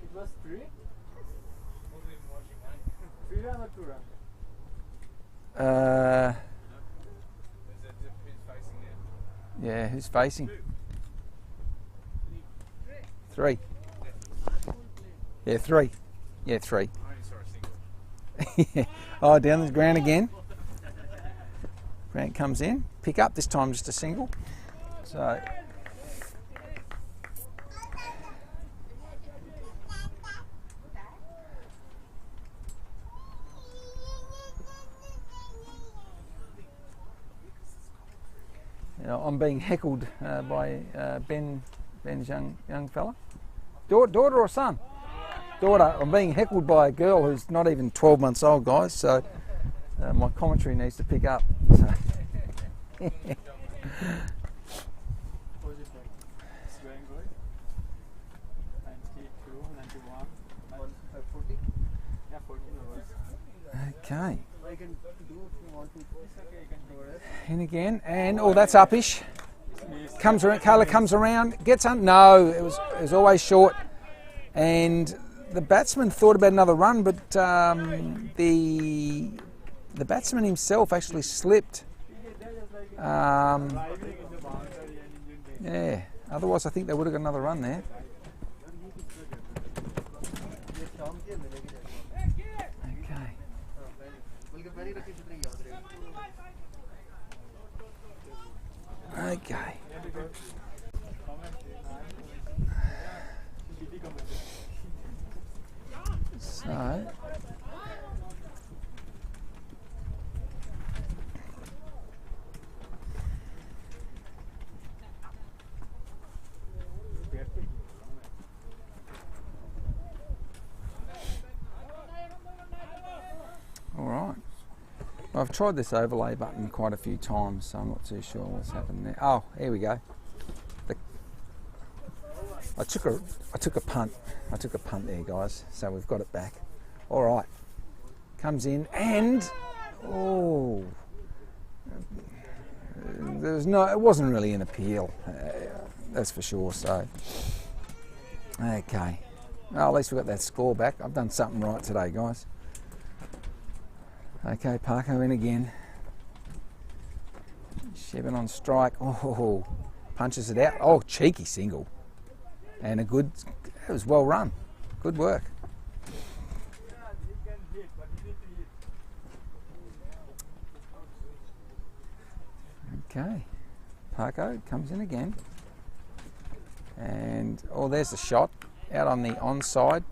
It was 3? 3 run or 2 run? Yeah, who's facing? 3. Yeah, 3. Yeah, 3. Oh, down the ground again. Grant comes in, pick up, this time just a single. So, you know, I'm being heckled by Ben's young fella. Daughter or son? Daughter. I'm being heckled by a girl who's not even 12 months old, guys, so my commentary needs to pick up. So. Okay. In again, and oh, that's uppish. Comes around, Carla comes around, gets on. No, it was always short, and the batsman thought about another run, but the batsman himself actually slipped. Yeah, otherwise I think they would have got another run there. Okay. So, all right. I've tried this overlay button quite a few times, so I'm not too sure what's happened there. Oh, here we go. I took a punt. I took a punt there, guys. So we've got it back. All right. Comes in and oh, it wasn't really an appeal. That's for sure. So okay. Well, at least we got that score back. I've done something right today, guys. Okay, Parko in again. Shevin on strike. Oh, punches it out. Oh, cheeky single. And it was well run. Good work. Okay, Parko comes in again. And, oh, there's the shot out on the onside.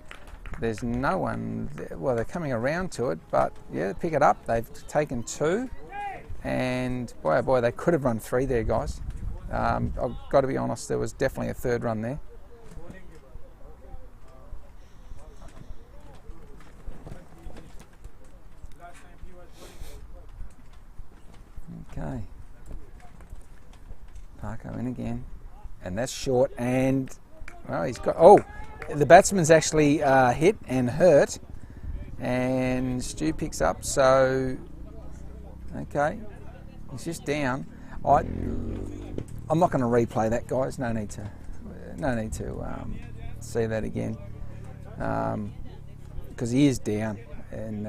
There's no one, well, they're coming around to it, but yeah, pick it up. They've taken 2. And boy, oh boy, they could have run 3 there, guys. I've got to be honest, there was definitely a 3rd run there. Okay, Parko in again, and that's short, and well, he's got, oh, the batsman's actually hit and hurt, and Stu picks up, so okay, he's just down. I'm not going to replay that, guys. No need to see that again, because he is down, and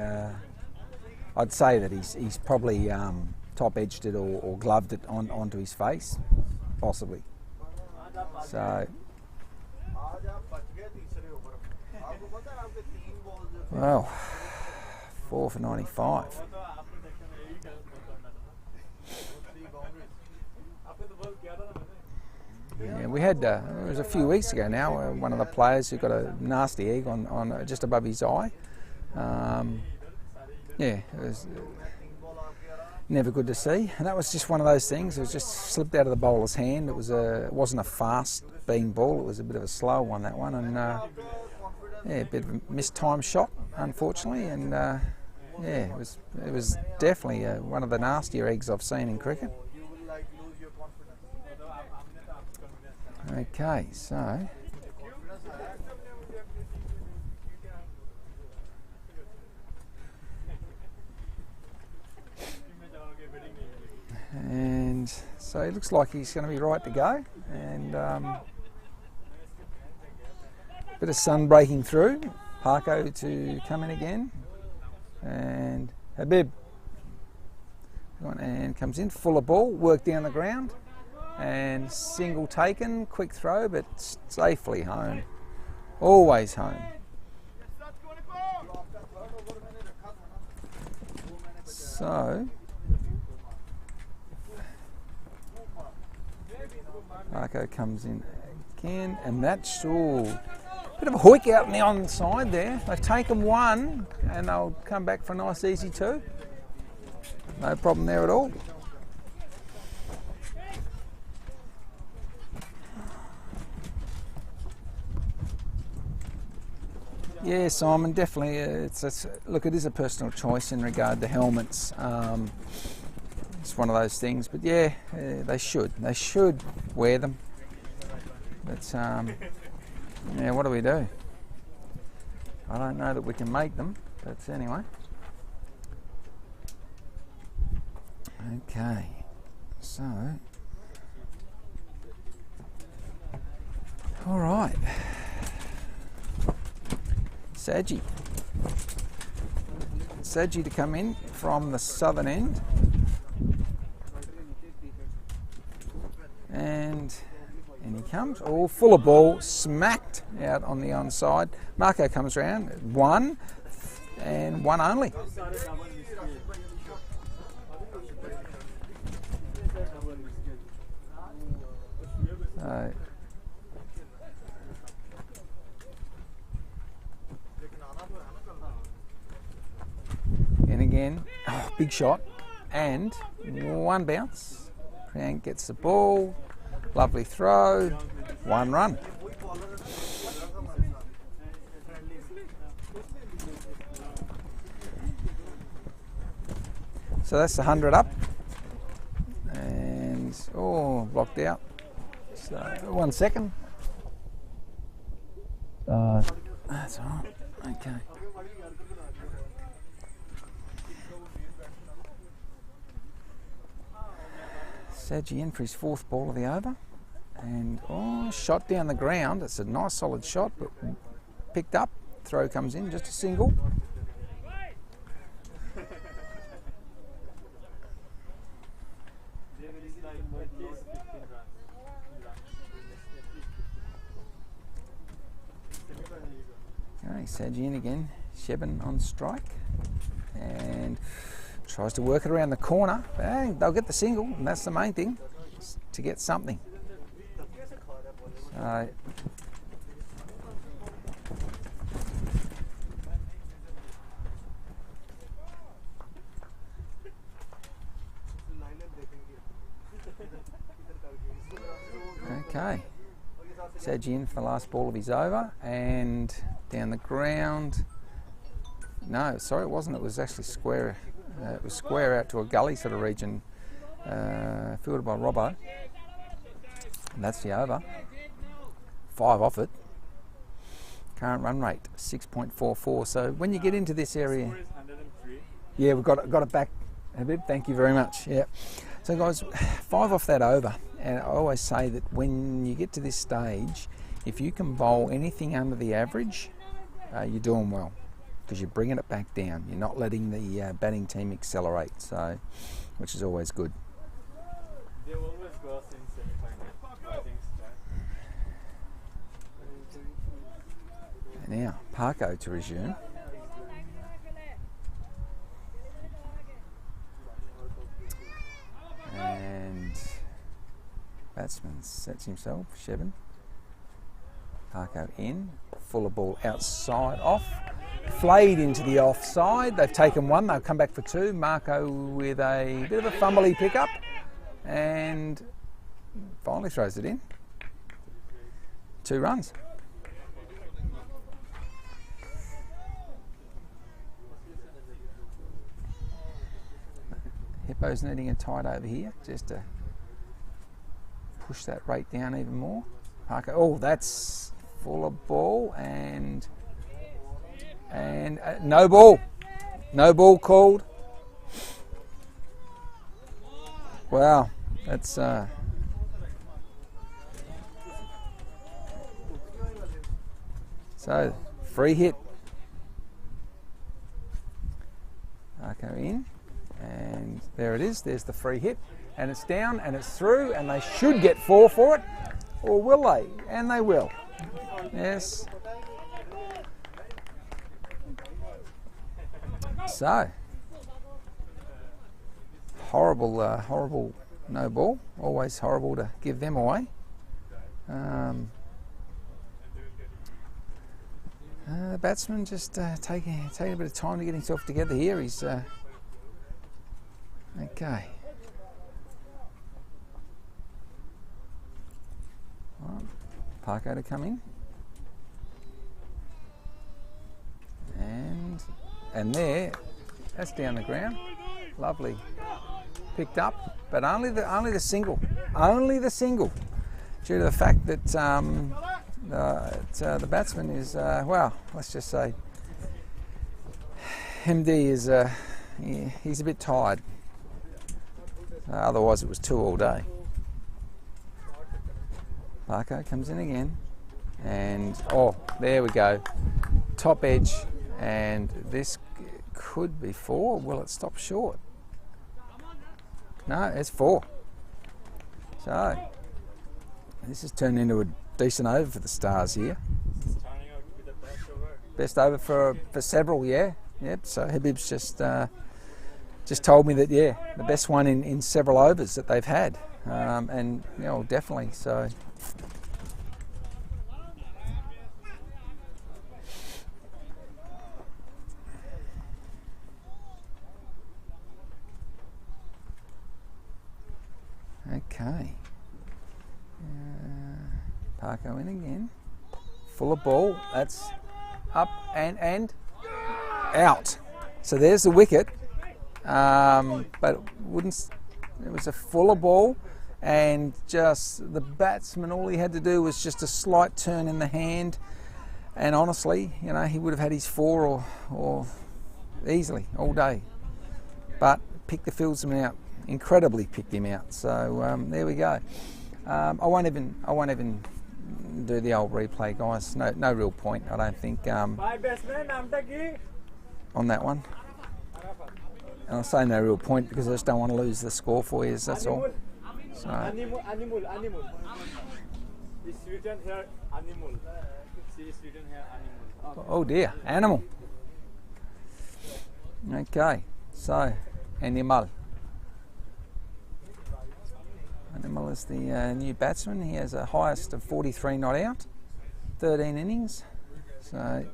I'd say that he's probably top edged it or gloved it onto his face, possibly. So, well, 4 for 95. Yeah, we had, it was a few weeks ago now, one of the players who got a nasty egg on just above his eye. Yeah, it was never good to see, and that was just one of those things. It was just slipped out of the bowler's hand. It wasn't a fast beam ball. It was a bit of a slow one, that one, and yeah, a bit of a mistimed shot, unfortunately, and yeah, it was definitely one of the nastier eggs I've seen in cricket. Okay, so and so it looks like he's going to be right to go, and bit of sun breaking through. Parko to come in again, and Habib, and comes in, full of ball, work down the ground, and single taken, quick throw, but safely home. Always home. So Parko comes in again, and that's all. Bit of a hoik out on the onside there. They've taken 1, and they'll come back for a nice easy 2. No problem there at all. Yeah, Simon, definitely. Look, it is a personal choice in regard to helmets. It's one of those things, but yeah, they should wear them. But yeah, what do we do? I don't know that we can make them, but anyway. Okay, so all right. Saji to come in from the southern end, and he comes, all full of ball, smacked out on the onside. Marco comes round, 1 and 1 only. again. Oh, big shot. And one bounce. Priyank gets the ball. Lovely throw. One run. So that's the 100 up. And, oh, blocked out. So 1 second. That's all right. Okay. Saji in for his 4th ball of the over. And, oh, shot down the ground. It's a nice solid shot, but picked up. Throw comes in, just a single. Okay, Saji in again. Sheben on strike. And tries to work it around the corner. Hey, they'll get the single, and that's the main thing, to get something. So, okay. Saji in for the last ball of his over, and down the ground. No, sorry, it wasn't. It was actually square. It was square out to a gully sort of region, fielded by Robbo. And that's the over. 5 off it. Current run rate 6.44. So when you get into this area, yeah, we've got it back, Habib. Thank you very much. Yeah. So guys, 5 off that over. And I always say that when you get to this stage, if you can bowl anything under the average, you're doing well, because you're bringing it back down. You're not letting the batting team accelerate, so which is always good. They always go in semi-final, I think so. Now, Parko to resume. And batsman sets himself, Sheben. Parko in, fuller ball outside, off. Flayed into the offside. They've taken 1, they'll come back for 2. Marco with a bit of a fumbly pickup and finally throws it in. 2 runs. Hippos needing a tight over here just to push that rate down even more. Parker, oh, that's full of ball and no ball. No ball called. Wow, that's so free hit. Parker in. And there it is, there's the free hit, and it's down and it's through, and they should get 4 for it, or will they? And they will. Yes. So, horrible no ball, always horrible to give them away. The batsman just taking a bit of time to get himself together here. He's okay. Right. Parko to come in. And there, that's down the ground. Lovely. Picked up, but only the single. Only the single. Due to the fact that the batsman is, well, let's just say, MD is, he's a bit tired. Otherwise it was 2 all day. Parko comes in again, and oh, there we go, top edge, and this could be 4. Will it stop short? No, it's 4. So this has turned into a decent over for the Stars here. Turning out to be the best over. Best over for several, yeah. Yep. So Habib's just told me that, yeah, the best one in several overs that they've had, and you know, definitely so. Marco in again. Full of ball. That's up and out. So there's the wicket. But it was a fuller ball, and just the batsman, all he had to do was just a slight turn in the hand, and honestly, you know, he would have had his 4 or easily all day. But picked the fieldsman out, incredibly picked him out. So there we go. I won't even do the old replay, guys. No real point, I don't think, on that one. And I'll say no real point because I just don't want to lose the score for you, that's all. So. Animal. It's written here, animal. See, it's written here, animal. Oh dear, animal. Okay, so, animal. Animal is the new batsman. He has a highest of 43 not out, 13 innings. So,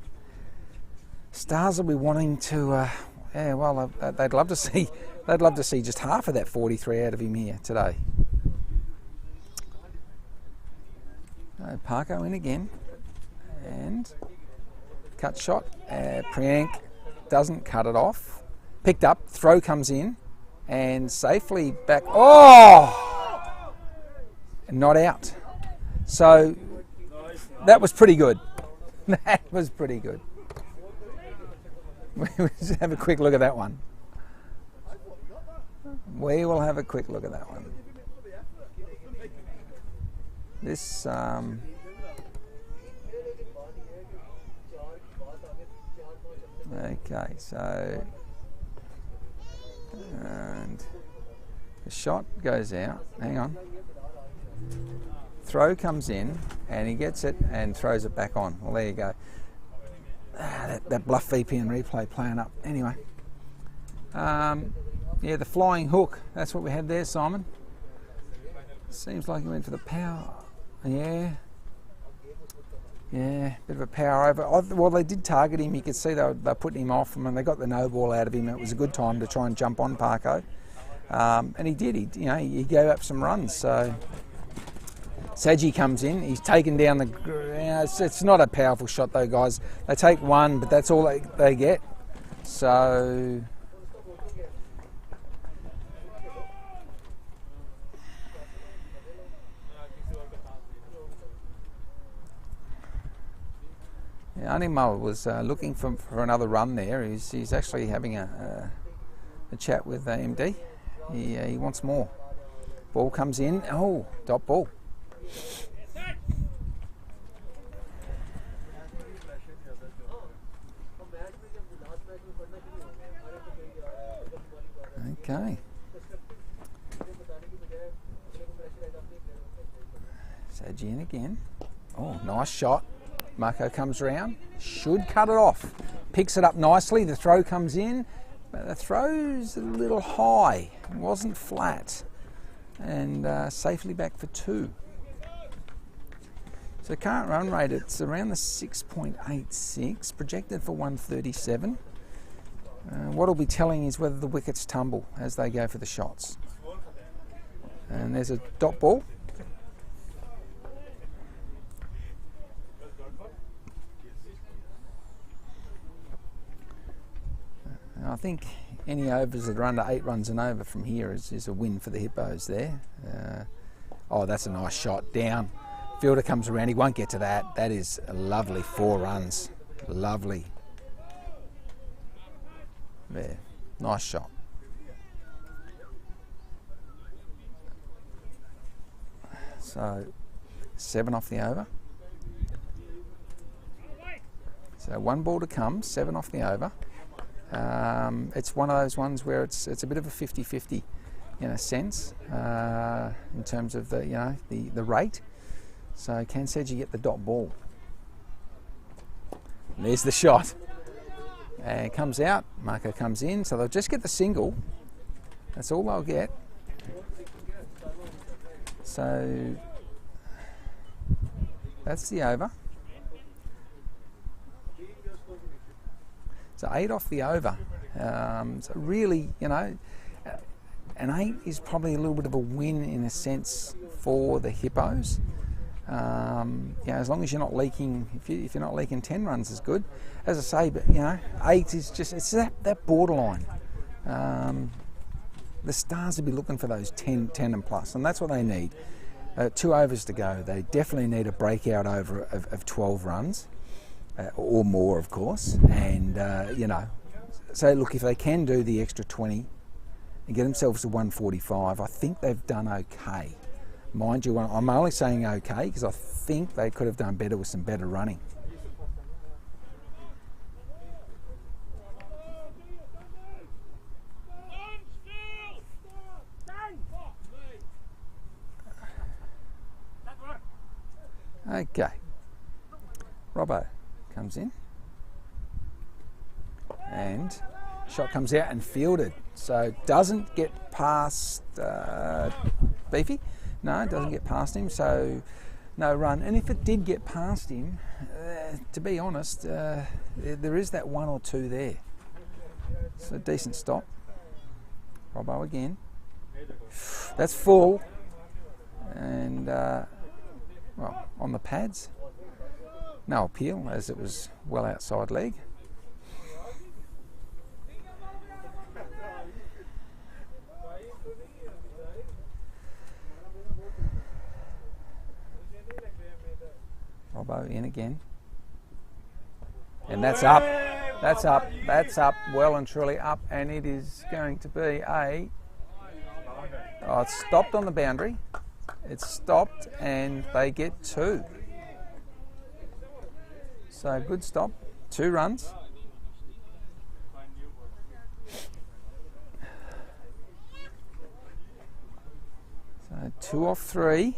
Stars will be wanting to... yeah, well, they'd love to see just half of that 43 out of him here today. Parko in again, and cut shot. Priyank doesn't cut it off. Picked up, throw comes in, and safely back. Oh, not out. So that was pretty good. That was pretty good. We'll just have a quick look at that one. We will have a quick look at that one. This, okay, so, and the shot goes out, hang on. Throw comes in, and he gets it and throws it back on. Well, there you go. That BlufVPN replay playing up. Anyway, yeah, the flying hook. That's what we had there, Simon. Seems like he went for the power. Yeah, bit of a power over. Well, they did target him. You could see they were putting him off, and they got the no ball out of him. It was a good time to try and jump on Parko, and he did. He gave up some runs. So Saji comes in. He's taken down the. It's not a powerful shot though, guys. They take one, but that's all they get. So. Yeah, Animal was looking for another run there. He's actually having a chat with MD. He wants more. Ball comes in. Oh, dot ball. Okay. Saji in again. Oh, nice shot. Marco comes round, should cut it off. Picks it up nicely, the throw comes in, but the throw's a little high, it wasn't flat. And safely back for 2. So current run rate, it's around the 6.86, projected for 137. What will be telling is whether the wickets tumble as they go for the shots. And there's a dot ball. I think any overs that are under 8 runs and over from here is a win for the Hippos there. Oh, that's a nice shot down. Fielder comes around, he won't get to that. That is a lovely 4 runs. Lovely. There, nice shot. So 7 off the over. So 1 ball to come, 7 off the over. It's one of those ones where it's a bit of a 50-50 in a sense in terms of the rate. So can Saji get the dot ball? And there's the shot. And it comes out. Marco comes in, so they'll just get the single. That's all they'll get. So that's the over. So 8 off the over. So really, an 8 is probably a little bit of a win in a sense for the Hippos. You know, as long as you're not leaking, if you're not leaking 10 runs is good. As I say, but you know, 8 is just, it's that borderline. The Stars will be looking for those 10 and plus, and that's what they need. 2 overs to go. They definitely need a breakout over of 12 runs, or more, of course. And you know, so look, if they can do the extra 20 and get themselves to 145, I think they've done okay. Mind you, I'm only saying okay because I think they could have done better with some better running. Okay, Robbo comes in and shot comes out and fielded, so doesn't get past Beefy. No, it doesn't get past him, so no run. And if it did get past him, to be honest, there is that 1 or 2 there. So decent stop. Robbo again. That's full. And well, on the pads. No appeal, as it was well outside leg. Robbo in again. And that's up. That's up. That's up. Well and truly up. And it is going to be a... Oh, it's stopped on the boundary. It's stopped and they get 2. So good stop. 2 runs. So 2 off 3.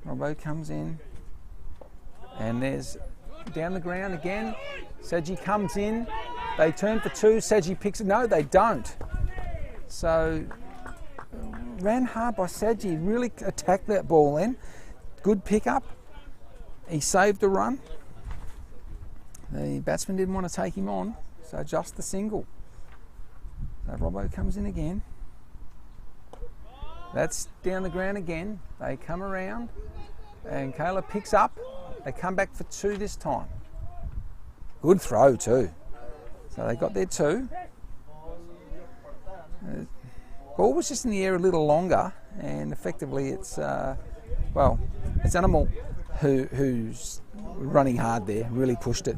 Robbo comes in. And there's down the ground again. Saji comes in. They turn for 2. Saji picks it. No, they don't. So ran hard by Saji. Really attacked that ball then. Good pickup. He saved a run. The batsman didn't want to take him on, so just the single. So Robbo comes in again. That's down the ground again. They come around and Kayla picks up. They come back for 2 this time. Good throw too. So they got their 2. Ball was just in the air a little longer, and effectively it's well, it's Animal who's running hard there. Really pushed it,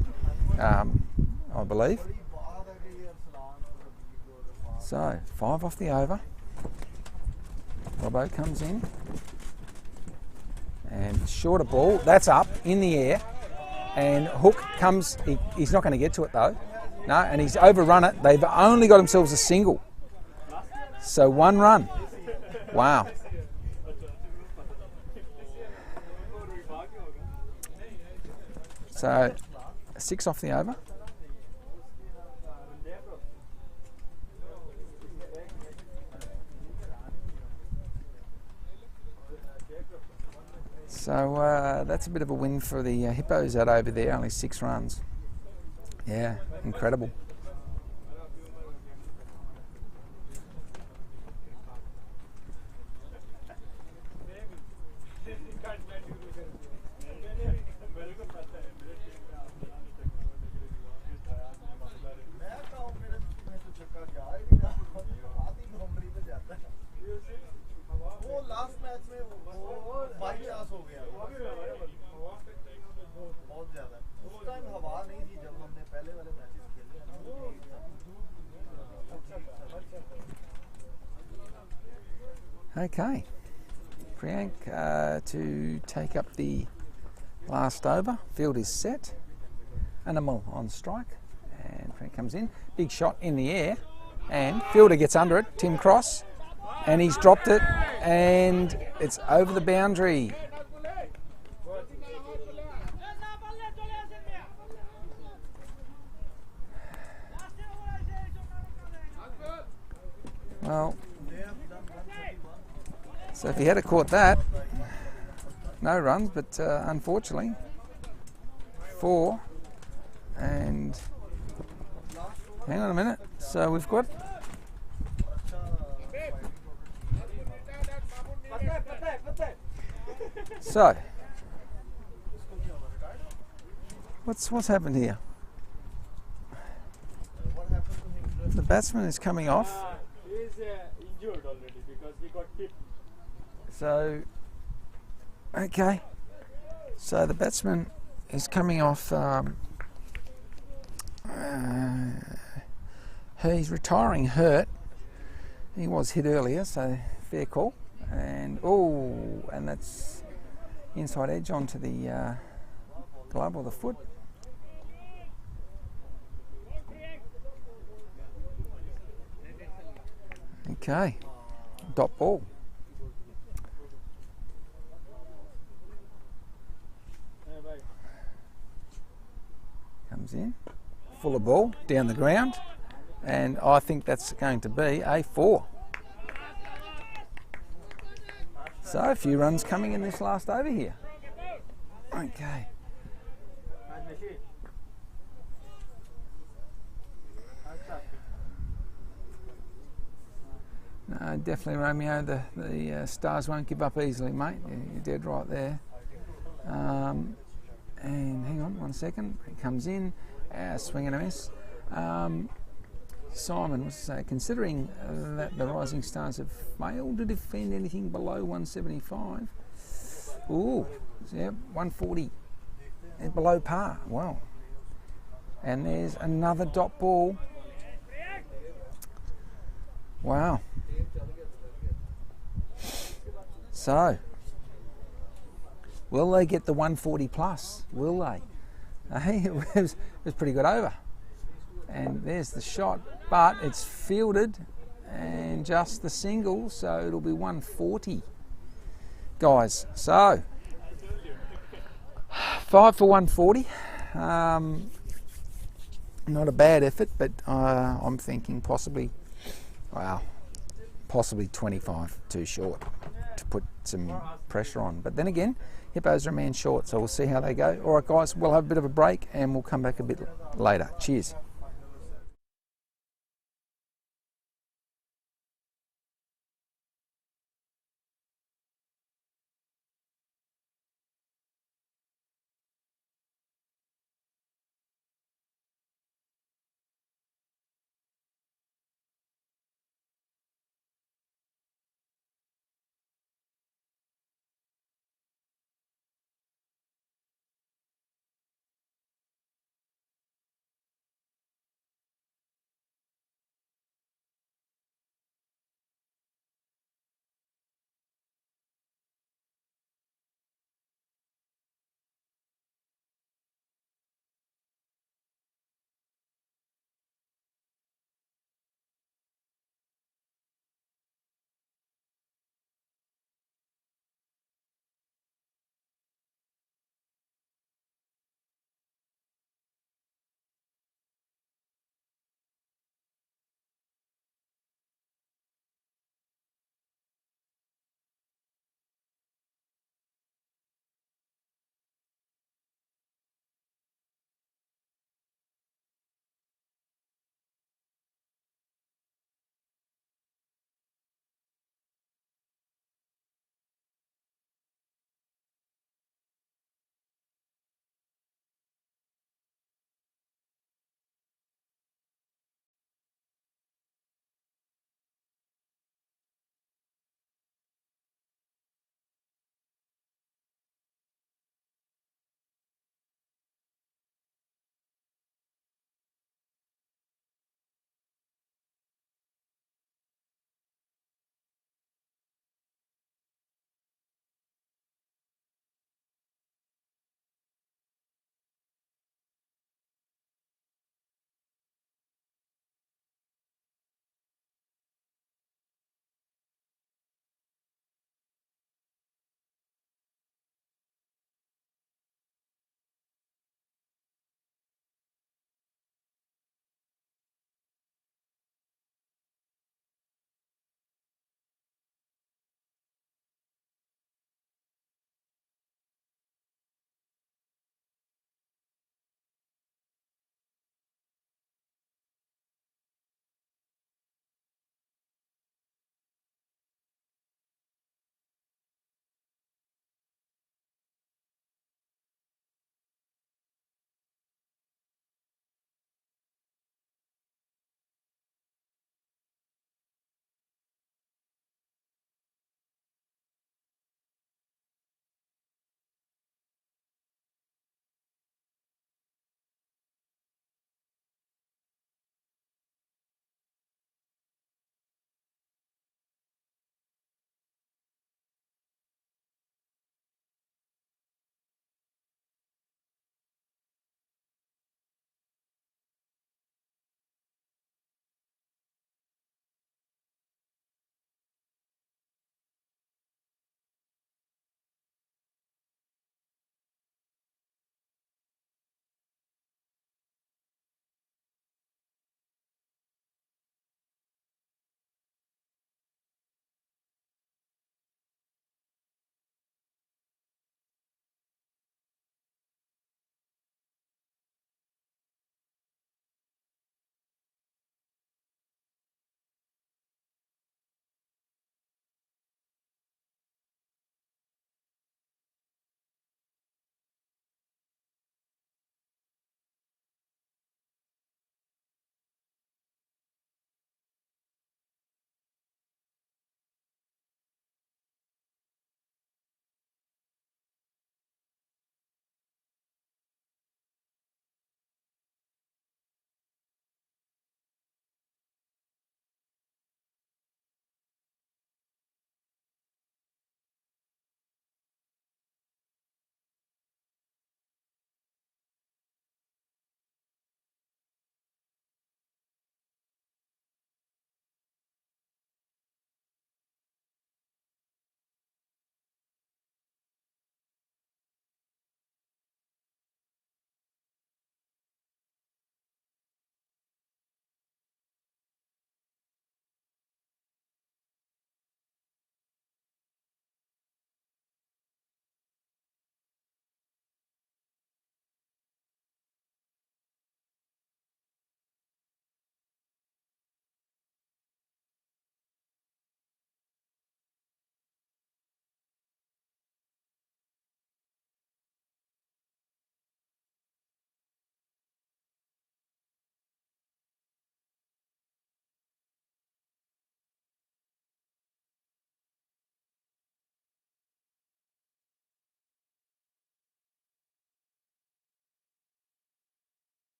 I believe. So 5 off the over. Robbo comes in. And shorter ball, that's up in the air, and Hook comes, he's not going to get to it though, no, and he's overrun it. They've only got themselves a single, so 1 run. Wow. So 6 off the over. So that's a bit of a win for the Hippos out over there, only 6 runs. Yeah, incredible. Okay, Priyank to take up the last over. Field is set. Animal on strike, and Priyank comes in. Big shot in the air, and fielder gets under it. Tim Cross, and he's dropped it, and it's over the boundary. Well. So if he had caught that, no runs, but unfortunately 4, and hang on a minute, so we've got So, what's happened here? The batsman is coming off. He is injured already because he got hit. So, okay. So the batsman is coming off. He's retiring hurt. He was hit earlier, so fair call. And and that's inside edge onto the glove or the foot. Okay, dot ball. Comes in, full of ball, down the ground, and I think that's going to be a 4. So a few runs coming in this last over here. Okay. No, definitely, Romeo. The Stars won't give up easily, mate. You're dead right there. And hang on 1 second. It comes in. Swing and a miss. Simon was considering that the Rising Stars have failed to defend anything below 175. Ooh, yeah, 140. They're below par. Wow. And there's another dot ball. Wow. So, will they get the 140 plus? Will they? Hey, it was pretty good over. And there's the shot, but it's fielded and just the single, so it'll be 140. Guys, so 5 for 140. Not a bad effort, but I'm thinking possibly 25 too short to put some pressure on. But then again, Hippos are a man short, so we'll see how they go. All right, guys, we'll have a bit of a break and we'll come back a bit later. Cheers.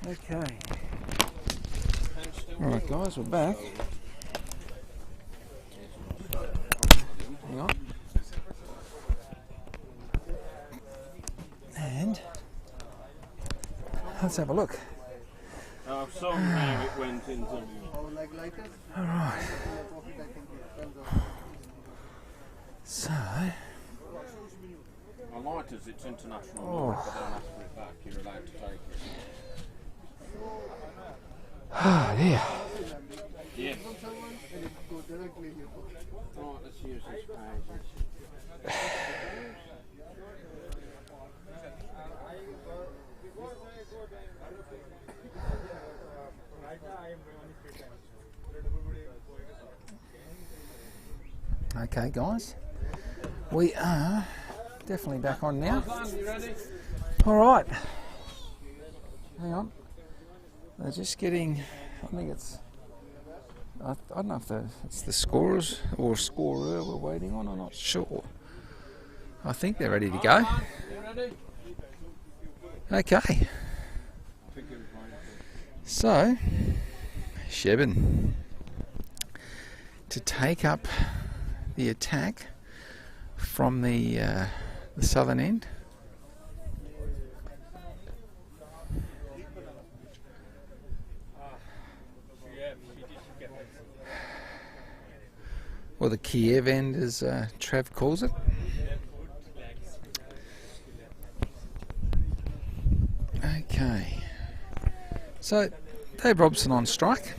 Okay. Alright guys, we're back. Hang on. And let's have a look. Somehow it went into. Like us? Alright. Profit, I think it comes out. So, I like it, it's international. Oh. But don't ask for it back, you're allowed to take it. oh dear. Yes. Someone and it go directly here. Right, let's use this page. Okay guys, we are definitely back on now. You ready? Alright, hang on, they're just getting, I think it's, I don't know if it's the scorers or scorer we're waiting on, I'm not sure. I think they're ready to go. You ready? Okay, so Sheben to take up the attack from the southern end. Or the Kiev end, as Trav calls it. Okay, so Dave Robson on strike,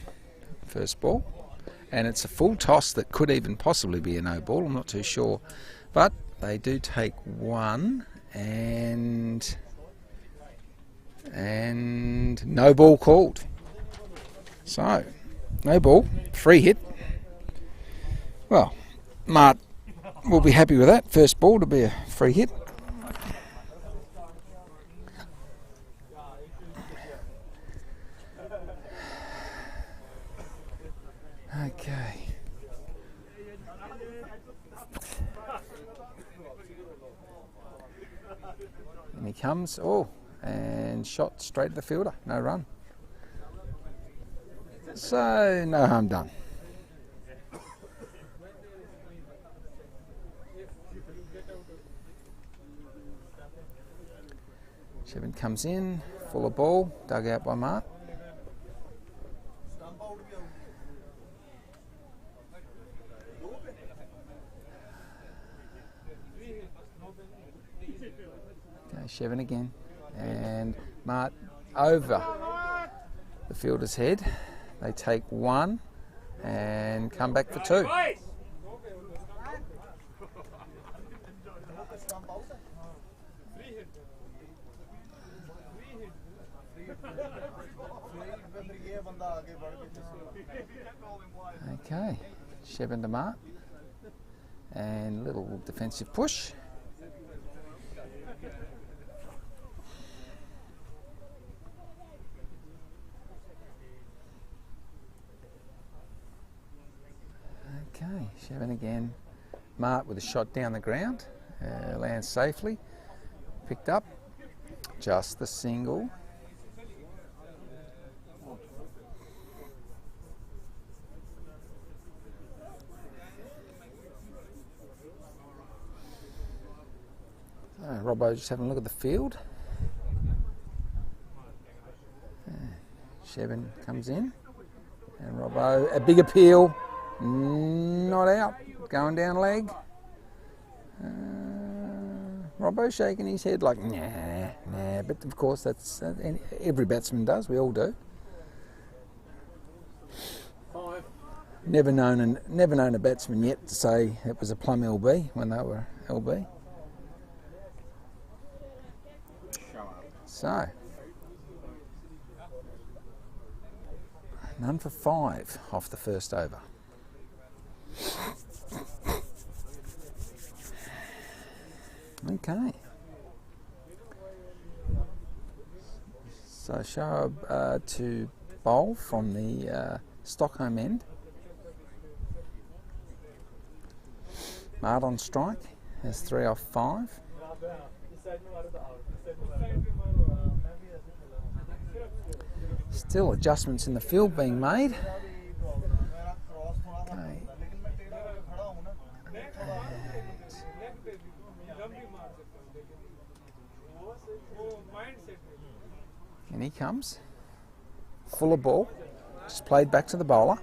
first ball, and it's a full toss that could even possibly be a no ball, I'm not too sure, but they do take one, and no ball called. So, no ball, free hit. Well, Mart will be happy with that, first ball to be a free hit. Okay. And he comes, and shot straight to the fielder, no run. So, no harm done. Sheben comes in, full of ball, dug out by Mart. Shevin again, and Mart over the fielder's head. They take one and come back for two. Okay, Shevin to Mart, and little defensive push. Okay, Shevin again. Mart with a shot down the ground, lands safely, picked up, just the single. So Robbo just having a look at the field. Shevin comes in, and Robbo, a big appeal. Not out, going down leg. Robbo shaking his head like nah, but of course that's every batsman does. We all do. Never known a batsman yet to say it was a plum LB when they were LB. So none for 5 off the first over. Okay. So Shoaib to bowl from the Stockholm end. Mart on strike has 3 off 5. Still adjustments in the field being made. Okay. And he comes. Full of ball. Just played back to the bowler.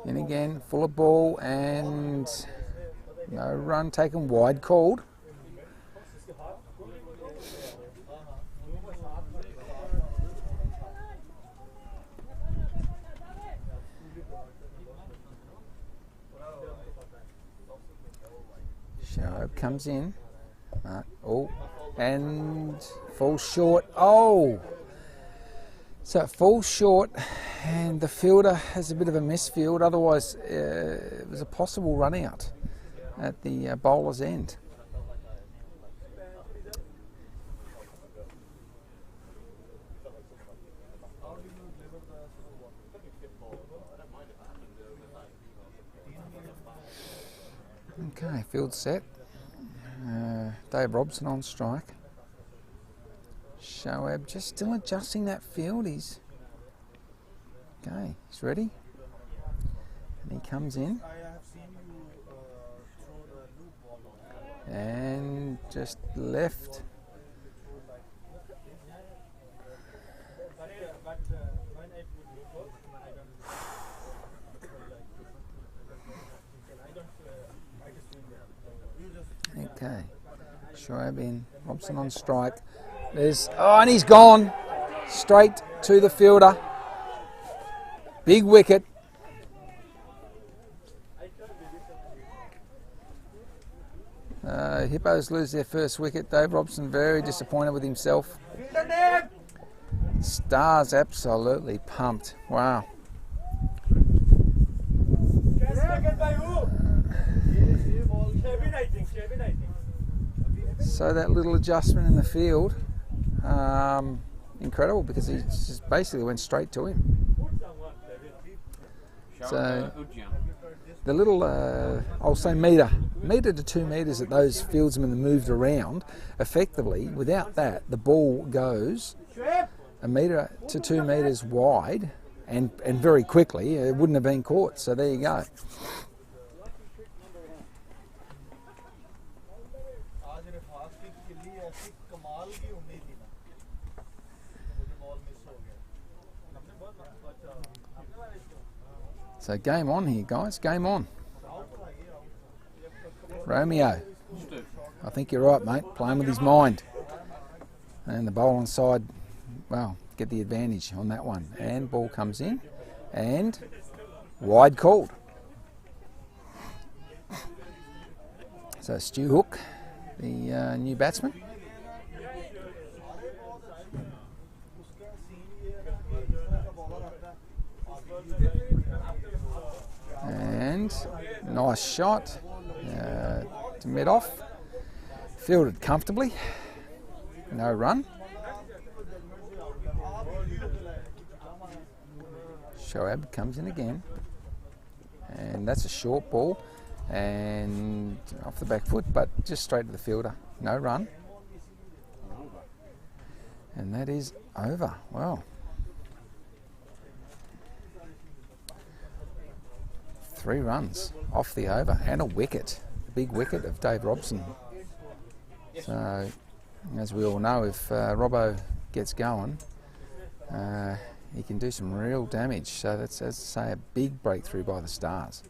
And again, full of ball and no run taken, wide called. Shoaib comes in. Oh, and falls short. Oh! So it falls short, and the fielder has a bit of a misfield. Otherwise, it was a possible run out at the bowler's end. Okay, field set. Dave Robson on strike. Shoaib just still adjusting that field. He's ready. And he comes in. And just left. Okay, Shoaib in, Robson on strike. And he's gone straight to the fielder. Big wicket. Hippos lose their first wicket. Dave Robson very disappointed with himself. Stars absolutely pumped. Wow. So that little adjustment in the field, incredible, because he just basically went straight to him. So the little, I'll say metre to 2 metres that those fieldsmen moved around, effectively, without that, the ball goes a metre to 2 metres wide, and very quickly, it wouldn't have been caught. So there you go. So game on here, guys. Game on. Romeo, I think you're right, mate. Playing with his mind. And the bowl on side, well, get the advantage on that one. And ball comes in. And wide called. So Stu Hook, the new batsman. And nice shot to mid off. Fielded comfortably. No run. Shoaib comes in again. And that's a short ball. And off the back foot, but just straight to the fielder. No run. And that is over. Wow. 3 runs off the over and a wicket, the big wicket of Dave Robson. So, as we all know, if Robbo gets going, he can do some real damage. So that's, as I say, a big breakthrough by the Stars.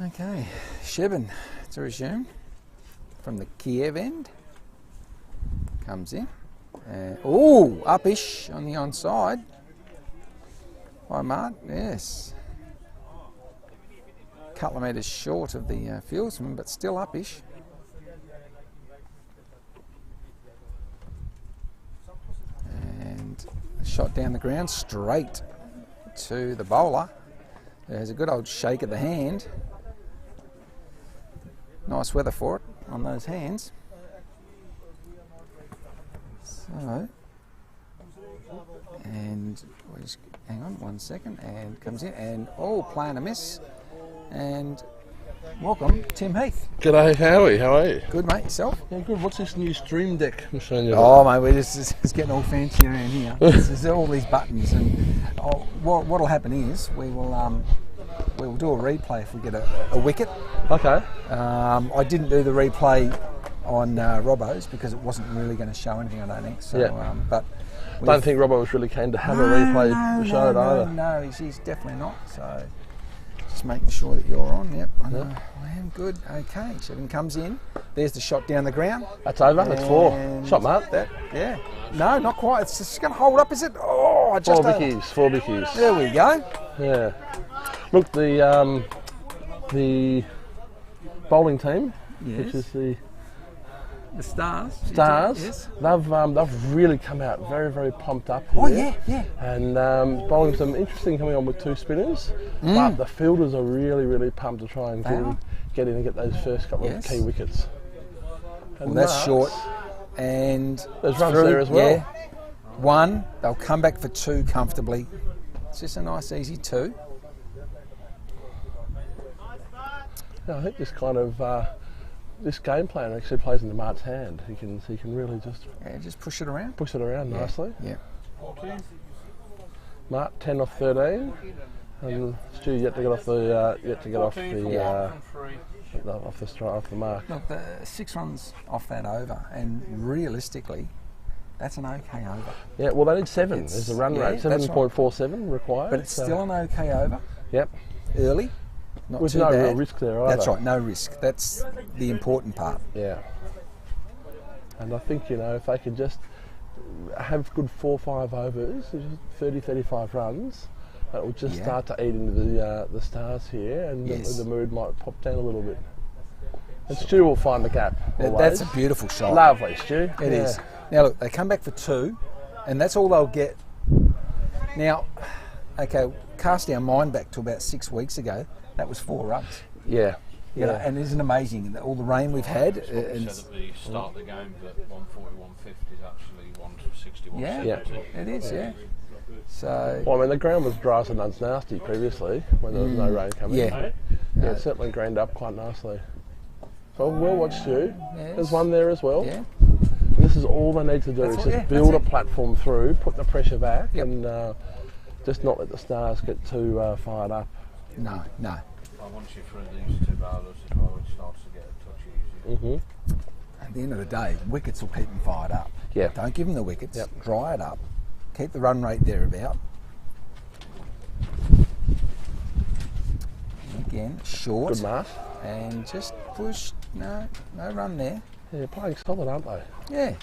Okay, Shebin to resume from the Kiev end. Comes in. Oh, upish on the onside. By Mart, yes. Couple of metres short of the fieldsman, but still upish. shot down the ground straight to the bowler. There's a good old shake of the hand. Nice weather for it on those hands. So, and we just hang on 1 second, and comes in, and playing a miss. And welcome, Tim Heath. G'day Howie, how are you? Good, mate. Yourself? Yeah, good. What's this new Stream Deck machine you've Oh, mate, we're just it's getting all fancy around here. There's all these buttons, and what'll happen is we will do a replay if we get a wicket. Okay. I didn't do the replay on Robbo's because it wasn't really going to show anything, I don't think. So, Yeah. But Don't think Robbo was really keen to have a replay showed either. No, he's definitely not. So just making sure that you're on. Yep, I know. I am good. Okay, so when comes in, there's the shot down the ground. That's over. That's 4. And Shot mark. Yeah. No, not quite. It's just going to hold up, is it? Oh, I just 4 bickies. 4 bickies. There we go. Yeah. Look, the bowling team, Yes. which is the The Stars. Stars, Yes. they've really come out very, very pumped up Oh here. yeah. And bowling some interesting coming on with 2 spinners, but the fielders are really, really pumped to try and get in and get those first couple of key wickets. And Well, that's marks, short. And There's runs through, there as well. Yeah. 1, they'll come back for 2 comfortably. It's just a nice, easy 2. Yeah, I think this kind of this game plan actually plays into Mark's hand. He can really just Push it around. push it around nicely. Yeah. Mark 10 off 13, and Stu yet to get off the off the mark. Look, the 6 runs off that over, and realistically, that's an okay over. Yeah, well they need 7. There's a run rate, that's 7.47 required. But it's still an okay over. Yep. Early. Not With too no bad. real risk there either. That's right, no risk. That's the important part. Yeah. And I think, if they could just have good 4 or 5 overs, 30, 35 runs, that will just start to eat into the Stars here, and the mood might pop down a little bit. And Stu will find the gap. That's a beautiful shot. Lovely, Stu. It is. Now look, they come back for 2, and that's all they'll get. Now, okay, cast our mind back to about 6 weeks ago. That was 4 runs. Yeah. You know, and isn't it amazing that all the rain we've had? Said at the start of the game that 140, 150 is actually 160, 170. It is, yeah. So, Well, I mean, the ground was dry as and nasty previously when there was no rain coming. yeah. Yeah, it certainly grained up quite nicely. So well watched, Stu. Yes. There's one there as well. Yeah. And this is all they need to do is just build a platform through, put the pressure back, and just not let the Stars get too fired up. No. I want you through these 2 bowlers as well, it starts to get a touch easier. At the end of the day, wickets will keep them fired up. Yeah. Don't give them the wickets. Yep. Dry it up. Keep the run rate thereabout. Again, short. Good mark. And just push. No run there. Yeah, playing solid, aren't they? Yeah.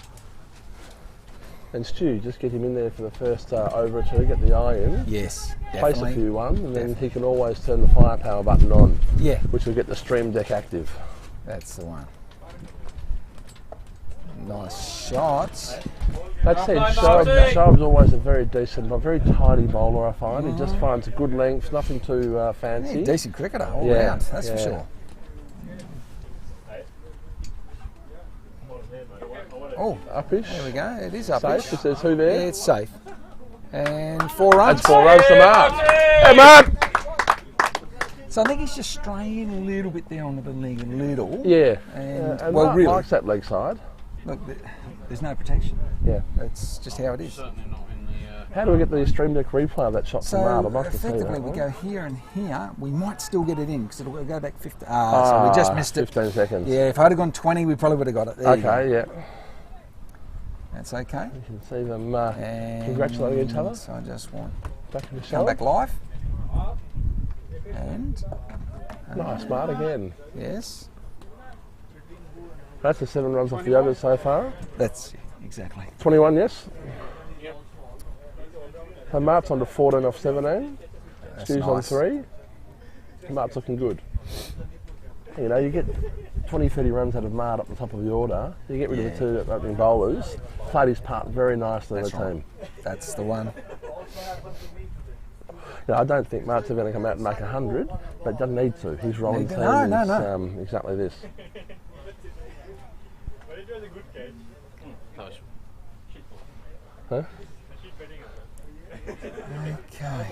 And Stu, just get him in there for the first over or 2, get the eye in, Yes. place Definitely. a few ones, and then he can always turn the firepower button on, Yeah. which will get the Stream Deck active. That's the one. Nice shots. That said, Shoaib's always a very decent, a very tidy bowler, I find. He just finds a good length, nothing too fancy. Yeah, decent cricketer all Yeah, round, that's for yeah. sure. Oh, Uppish. there we go. It is up. Safe. It says who Yeah, there? it's safe. And 4 runs. That's 4 runs to Mark. Hey, Mark! So I think he's just straying a little bit there on the leg, a little. Yeah. And, Mark really, likes that leg side. look, there's no protection. Yeah. That's just how it is. Certainly not in the... How do we get the Stream Deck replay of that shot from Mark? So I'd like to see effectively, that we one. go here and here. We might still get it in because it'll go back 50. So we just missed it. 15 seconds. Yeah, if I'd have gone 20, we probably would have got it. There you go. Okay, yeah. That's okay. You can see them And congratulating each other. So I just want Back in the come show. back live. And Nice, Mark, again. yes, That's the 7 runs off the overs so far. that's exactly. 21, yes? So Mark's on to 14 off 17. That's Stu's on nice. 3. Mark's looking good. You know, you get 20, 30 runs out of Mart up the top of the order. You get rid of the two opening bowlers. Played his part very nicely in the team. That's the one. You know, I don't think Mart's ever going to come out and make 100, but doesn't need to. His role in the team is exactly this. But it was a good catch. Nice. Huh? Okay.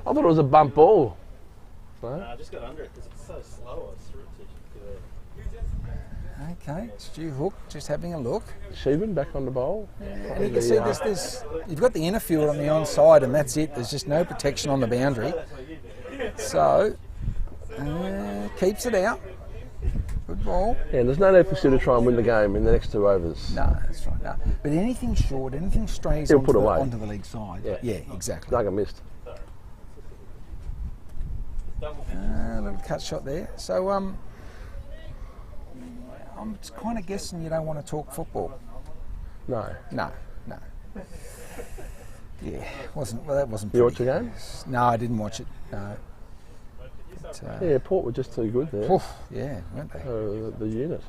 I thought it was a bump ball. No? I just got under it because it's so slow. Okay, Stu Hook just having a look. Sheehan back on the bowl. And you can see this. You've got the inner field on the onside, and that's it. There's just no protection on the boundary. So keeps it out. Good ball. Yeah, and there's no need for Stu to try and win the game in the next 2 overs. No, that's right. No. But anything short, anything strays He'll put away. onto the leg side. Yeah, exactly. Nugget missed. A little cut shot there. So I'm kind of guessing you don't want to talk football. No. No. Yeah, that wasn't. You watch the game? No, I didn't watch it. No. But, Yeah, Port were just too good there. Yeah, weren't they? The unit.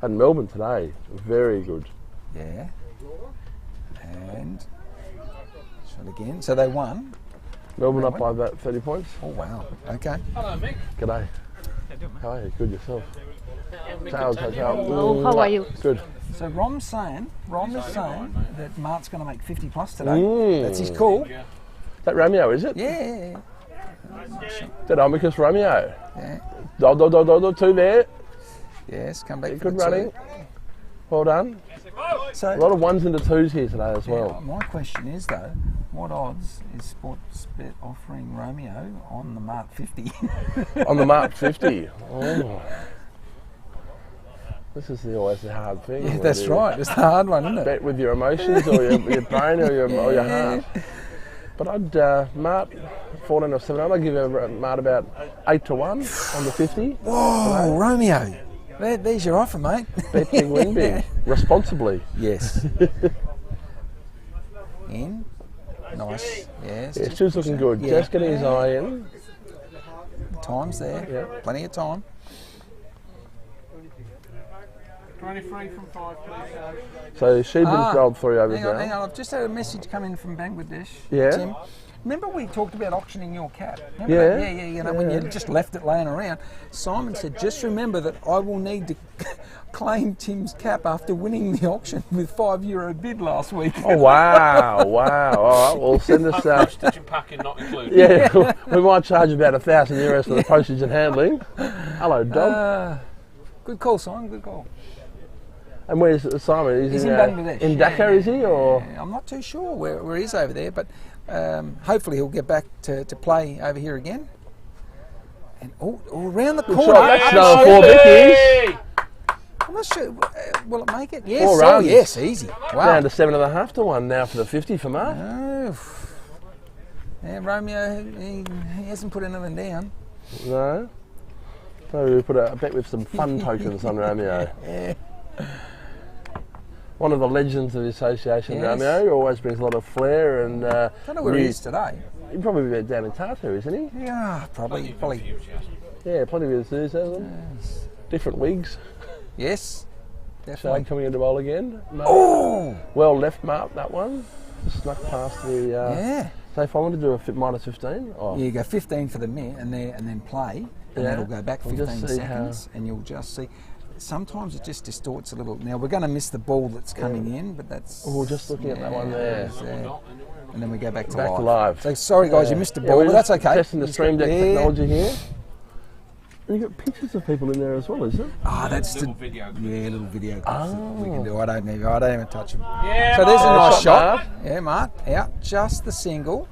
And Melbourne today, very good. Yeah. And shot again. So they won. Melbourne up by about 30 points. Oh wow. Okay. Hello, Mick. G'day. How are you? Good yourself. Tails. Hello, how are you? Good. So Rom is saying that Mart's going to make 50 plus today. That's his call. Is that Romeo, is it? Yeah. That Amicus Romeo. Yeah. Two there. Yes, come back. Good running. Well done. So A lot of ones into twos here today as yeah, well. my question is though, what odds is Sportsbet offering Romeo on the Mark 50? On the Mark 50. Oh. This is always the hard thing. Yeah, that's right. It's the hard one, isn't it? Bet with your emotions or your brain or your heart. But I'd Mart 14 or 17. I'd give Mart about 8 to 1 on the 50. Whoa, Romeo. There's your offer, mate. Bet big, win big, responsibly. Yes. In. Nice. Yes. Yeah, Stu's looking good. Yeah. Just getting his eye in. Time's there. Yeah. Plenty of time. 23 from 5, please. So Sheehan's rolled 3 overs Hang on, now. I've just had a message come in from Bangladesh. Yeah. Tim, remember we talked about auctioning your cap? Remember Yeah. that? Yeah. You know, when you just left it laying around. Simon said, just remember that I will need to claim Tim's cap after winning the auction with €5 bid last week. Oh, wow. All right, well, send us... Postage and packing not included. yeah, we might charge about €1,000 for the postage and handling. Hello, Dom. Good call, Simon, good call. And where's Simon? He's in Bangladesh. In Dhaka, is he? Or Yeah, I'm not too sure where he's over there, but hopefully he'll get back to play over here again. And around the corner. shot. That's another 4 Vickies. I'm not sure. Will it make it? Yes. 4 Oh, runs. yes. Easy. Wow. Down to 7.5 to 1 now for the 50 for Mark. Oh. Yeah, Romeo, he hasn't put anything down. No. So we put a bet with some fun tokens on Romeo. Yeah. One of the legends of the association, Yes. Romeo, always brings a lot of flair and. Don't know where he is today. He'd probably be down in Tartu, isn't he? Yeah, probably. Yeah, plenty of enthusiasm. Yes. Different wigs. Yes. Shade Definitely. coming into bowl again. Mark. Oh. Well left, Mark, that one. Just snuck past the. Yeah. So if I want to do a minus 15, You go 15 for the net and then play, and Yeah. that'll go back We'll 15 just see seconds, and you'll just see. Sometimes it just distorts a little. Now we're going to miss the ball that's coming in, but that's. Oh, just looking at that one there. yeah. And then we go back to Back live. to live. So sorry guys, you missed the ball, we're but that's just okay. Testing the Just stream deck yeah. technology here. And you've got pictures of people in there as well, is it? Ah, that's Little the video. little video clips that we can do. I don't even touch them. Yeah, So there's a Mark. nice Shot, shot. Yeah, Mark, out just the single.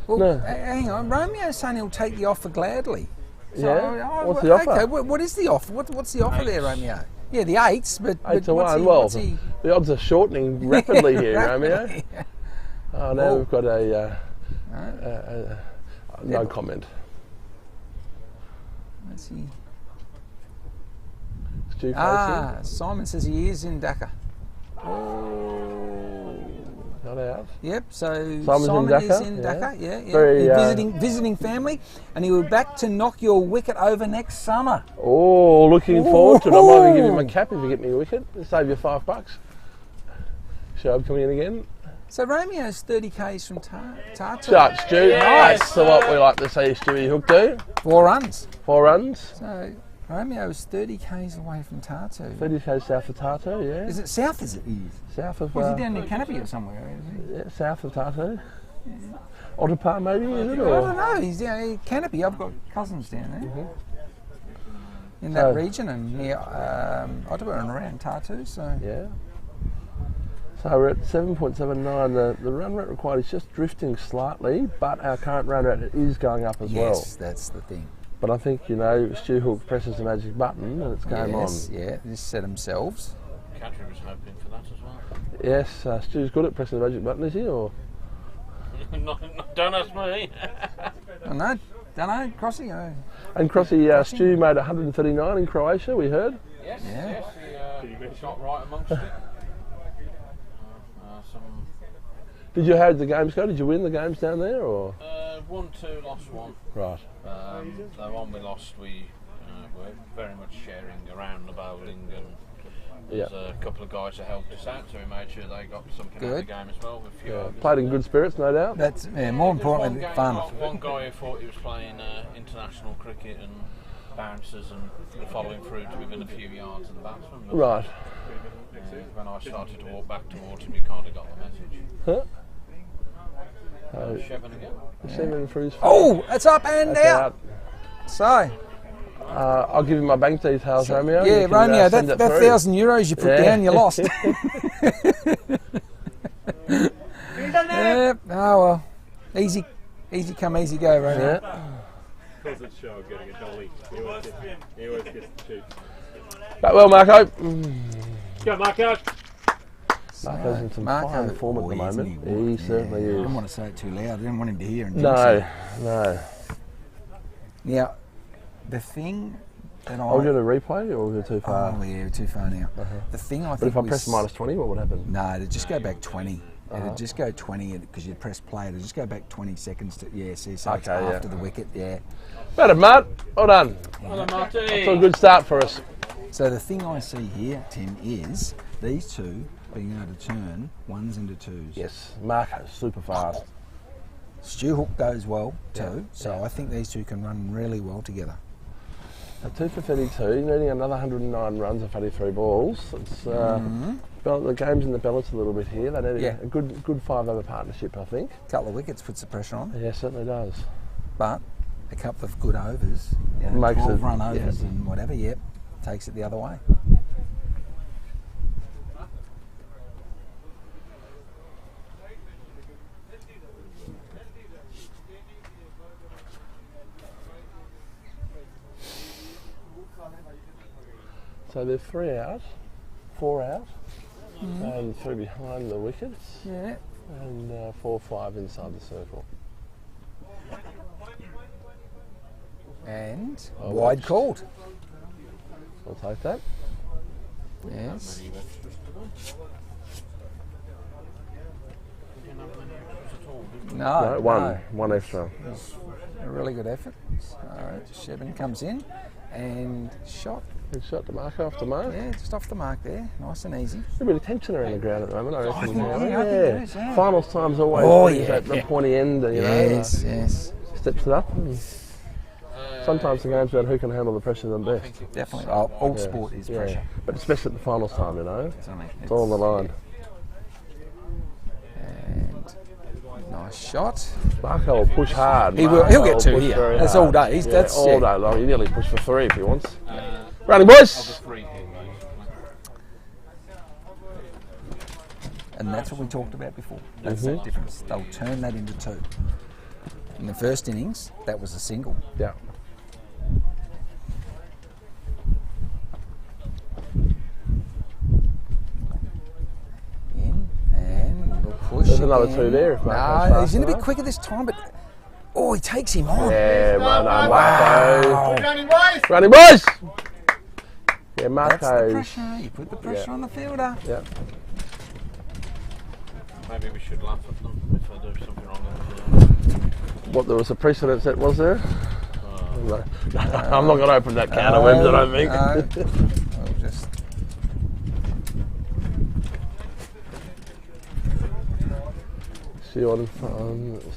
Well, No. hang on, Romeo's saying he'll take the offer gladly. Yeah? What's the offer? Okay, what's the offer? What's the offer there, Romeo? Yeah, the 8s, but 8 to what's 1. he- Well, what's he- the odds are shortening rapidly here, Romeo. Rapidly. Oh, now Oh. we've got no comment. Let's see. Stu Simon says he is in Dhaka. facing. not out. Yep. So Simon's in Simon is Dhaka, in yeah. Dhaka. Yeah. Very, He's visiting family, and he will be back to knock your wicket over next summer. Oh, looking forward to it. I might even give you my cap if you get me a wicket. Save you $5. Shoaib coming in again. So Romeo's 30 k's from Tartu. Shot, Stu. Nice. So what we like to see Stewie Hook do. 4 runs. 4 runs. So Romeo is 30 k's away from Tartu. 30 k's south of Tartu, yeah. Is it south? Is it? South of. Or is he down near Canopy or somewhere? Is he? Yeah, south of Tartu. Otterpar maybe, is it? I Or? don't know. He's down near Canopy. I've got cousins down there in that So- region and near Ottawa and around Tartu. So Yeah. So we're at 7.79. The run rate required is just drifting slightly, but our current run rate is going up as well. yes, that's the thing. But I think, Stu Hook presses the magic button and it's game Yes, on. yeah. They set themselves. Kadri was hoping for that as well. Yes, Stu's good at pressing the magic button, is he? Or Don't ask me. I know. Don't know. Crossy. And Crossy, Stu made 139 in Croatia. We heard. Yes, Yeah. yes, he shot right amongst it. Did you have the games go? Did you win the games down there, or 1-2, lost 1. right? The one we lost, we were very much sharing around the bowling, and there's a couple of guys that helped us out, so we made sure they got something out of the Good. game as well. With a few overs. Played in good spirits, no doubt. That's more importantly One fun. game, one guy who thought he was playing international cricket and bouncers and following through to within a few yards of the batsman. But, Right. when I started to walk back towards him, he kind of got the message. Huh? Shevin again. 7 for his. Oh, it's up and That's out. out. So I'll give you my bank details, Romeo. yeah, You can, Romeo, send that it through. €1,000 you put Yeah. down, you lost. Yeah. Oh well, easy come, easy go, Romeo. Yeah. Because it's show getting a dolly. He always gets the shoot. But well, Marco. Go, Marco. Marco's in some fine form at the moment. He certainly I is. didn't want to say it too loud. I didn't want him to hear. And No, no. Now, the thing that Are we going to replay or we're too far? Oh yeah, we're too far now. The thing I But think if I we press minus 20, what would happen? No, it'd just go back 20. It'd just go 20 because you'd press play. It'd just go back 20 seconds to see. So it's Okay, yeah. after the wicket. Yeah. Better, Matt. Well done. Hello, Marty. That's a good start for us. So the thing I see here, Tim, is these two being able to turn ones into twos. Yes, Marco's super fast. Stu Hook goes well too. So I think these two can run really well together. So 2 for 32, needing another 109 runs of 83 balls. It's the game's in the balance a little bit here. They need a good 5-over partnership, I think. A couple of wickets puts the pressure on, Yeah, certainly does. but a couple of good overs, Makes 12 it- run overs yeah. and whatever, takes it the other way. So they're 3 out, 4 out, and 3 behind the wickets, Yeah. and 4-5 inside the circle. And Oh, wide watched. called. I'll take that. Yes. No, One extra. A really good effort. So Shevin comes in and shot. Good shot to Marco off the mark. Yeah, just off the mark there. Nice and easy. A bit of tension around the ground at the moment, I reckon. think there is, yeah. Finals time's always Oh, brings yeah, that yeah. pointy end, Yes, yes. steps it up. And sometimes the game's about who can handle the pressure the best. Definitely. All sport is pressure. But especially at the finals time, Certainly. It's all on the line. And nice shot. Marco will push hard. He'll Marco get will 2 push here. very That's hard. all day. That's all yeah. day long. He nearly push for 3 if he wants. Running, boys! Free hit, basically. And that's what we talked about before. That's the difference. They'll turn that into 2. In the first innings, that was a single. Yeah. In and little push. There's another again. 2 there if Marco's No, fast he's in a bit enough. quicker this time, but oh, he takes him on. Yeah, well done, Marco. Wow. Running boys! Running, boys! Yeah, That's the Marco's. pressure. You put the pressure on the fielder. Yeah. Maybe we should laugh at them if I do something wrong in the field. What, there was a precedent set, was there? No. I'm not going to open that can of worms, I don't think. No. I'll just... See on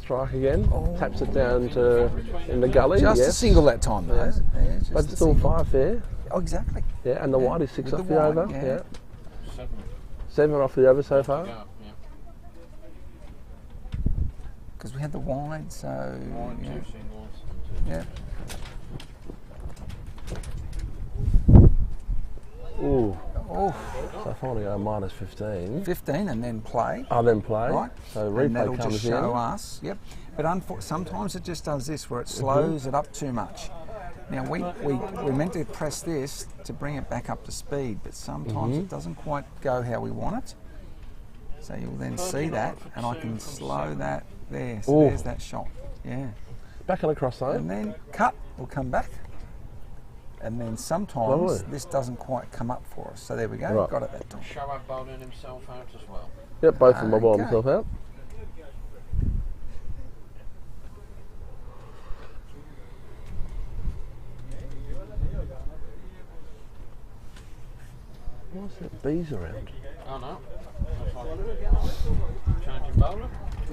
strike again. Taps it down to in the gully. Just yes. a single that time, though. Yeah. Yeah, just But a still single. 5 there. Oh, exactly. Yeah, and the Yeah, wide is 6 with off the the wide, over. yeah. Yeah. 7. 7 off the over so far. Yeah, yeah. Because we had the wide, so... One, yeah. 2 singles and 2. Yeah. Ooh. Oh, So I finally go minus 15. 15 and then play. I then play. Right. So And replay that'll comes just in. show us. Yep. But sometimes it just does this where it slows it up too much. Now we're meant to press this to bring it back up to speed, but sometimes it doesn't quite go how we want it. So you'll then see that, and I can slow that there. So Ooh. there's that shot. Yeah. Back on the cross And zone. then cut will come back. And then sometimes Lovely. this doesn't quite come up for us. So there we go. Right. Got it that time. Show bowling himself out as well. Yep, both of them bobble Okay. themselves out. What's that? Bees around. Oh no. Changing bowler?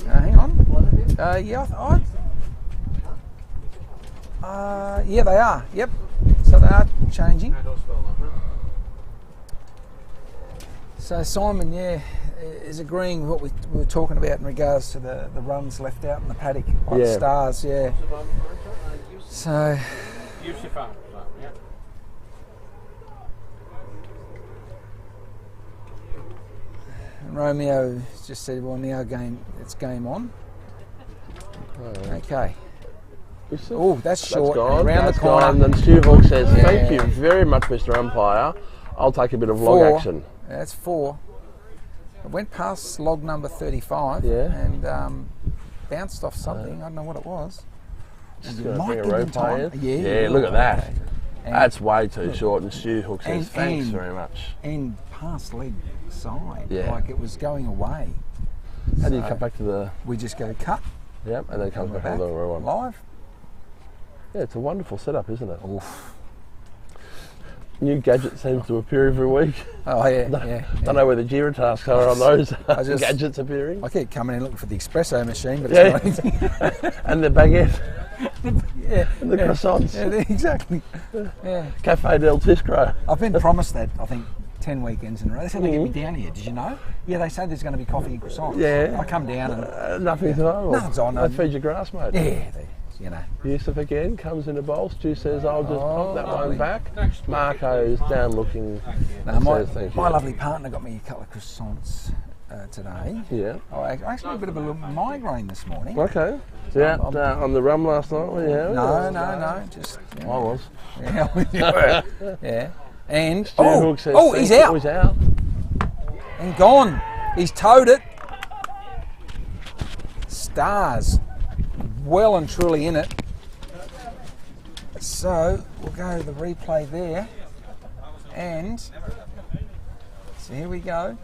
Hang on. Yeah, they are. Yep. So they are changing. How do I spell that? So Simon, is agreeing with what we were talking about in regards to the runs left out in the paddock by the Yeah. Stars. Yeah. So Yusuf out, yeah. Romeo just said, "Well, now it's game on." Okay. Oh, that's short. Gone. Around That's the corner. gone. And then Stu Hawk says, "Thank Yeah. you very much, Mr. Umpire. I'll take a bit of log 4. action." That's 4. It went past log number 35 Yeah. and bounced off something. I don't know what it was. Just It going to might bring a be in replay time. in. Yeah, Look at that. okay. And- That's way too short. And Stu Hawk says, And- "Thanks and- very much." And past leg side, Yeah. like it was going away. How do you So cut back to the? We just go cut. Yep, and then it comes we're back on the real one. live. Yeah, it's a wonderful setup, isn't it? Oof. New gadget seems to appear every week. Oh yeah. Don't know where the Jira tasks are on those I just- gadgets appearing. I keep coming in looking for the espresso machine, but Yeah. it's not. And the baguette, Yeah, and the croissants. yeah, exactly. Yeah. Cafe del Tiscro. I've been promised that, I think, 10 weekends in a row. They said they get me down here. Did you know? Yeah, they say there's going to be coffee and croissants. Yeah. I come down and, Nothing's on. Nothing's on, no. They feed you grass, mate. yeah, you know. Yusuf again comes in a bowl. Stu says, "I'll just pop that lovely. one back." Marco's down looking. Now, my, says, "Thank you." my lovely partner got me a couple of croissants today. Yeah. I actually had a bit of a little migraine this morning. Okay. Yeah, on the rum last night, were you? No, just... I was. Yeah, yeah. And... Stu Hook says, he's "Thank you." out. He's out. And gone. He's towed it. Stars. Well and truly in it. So we'll go to the replay there. And so here we go.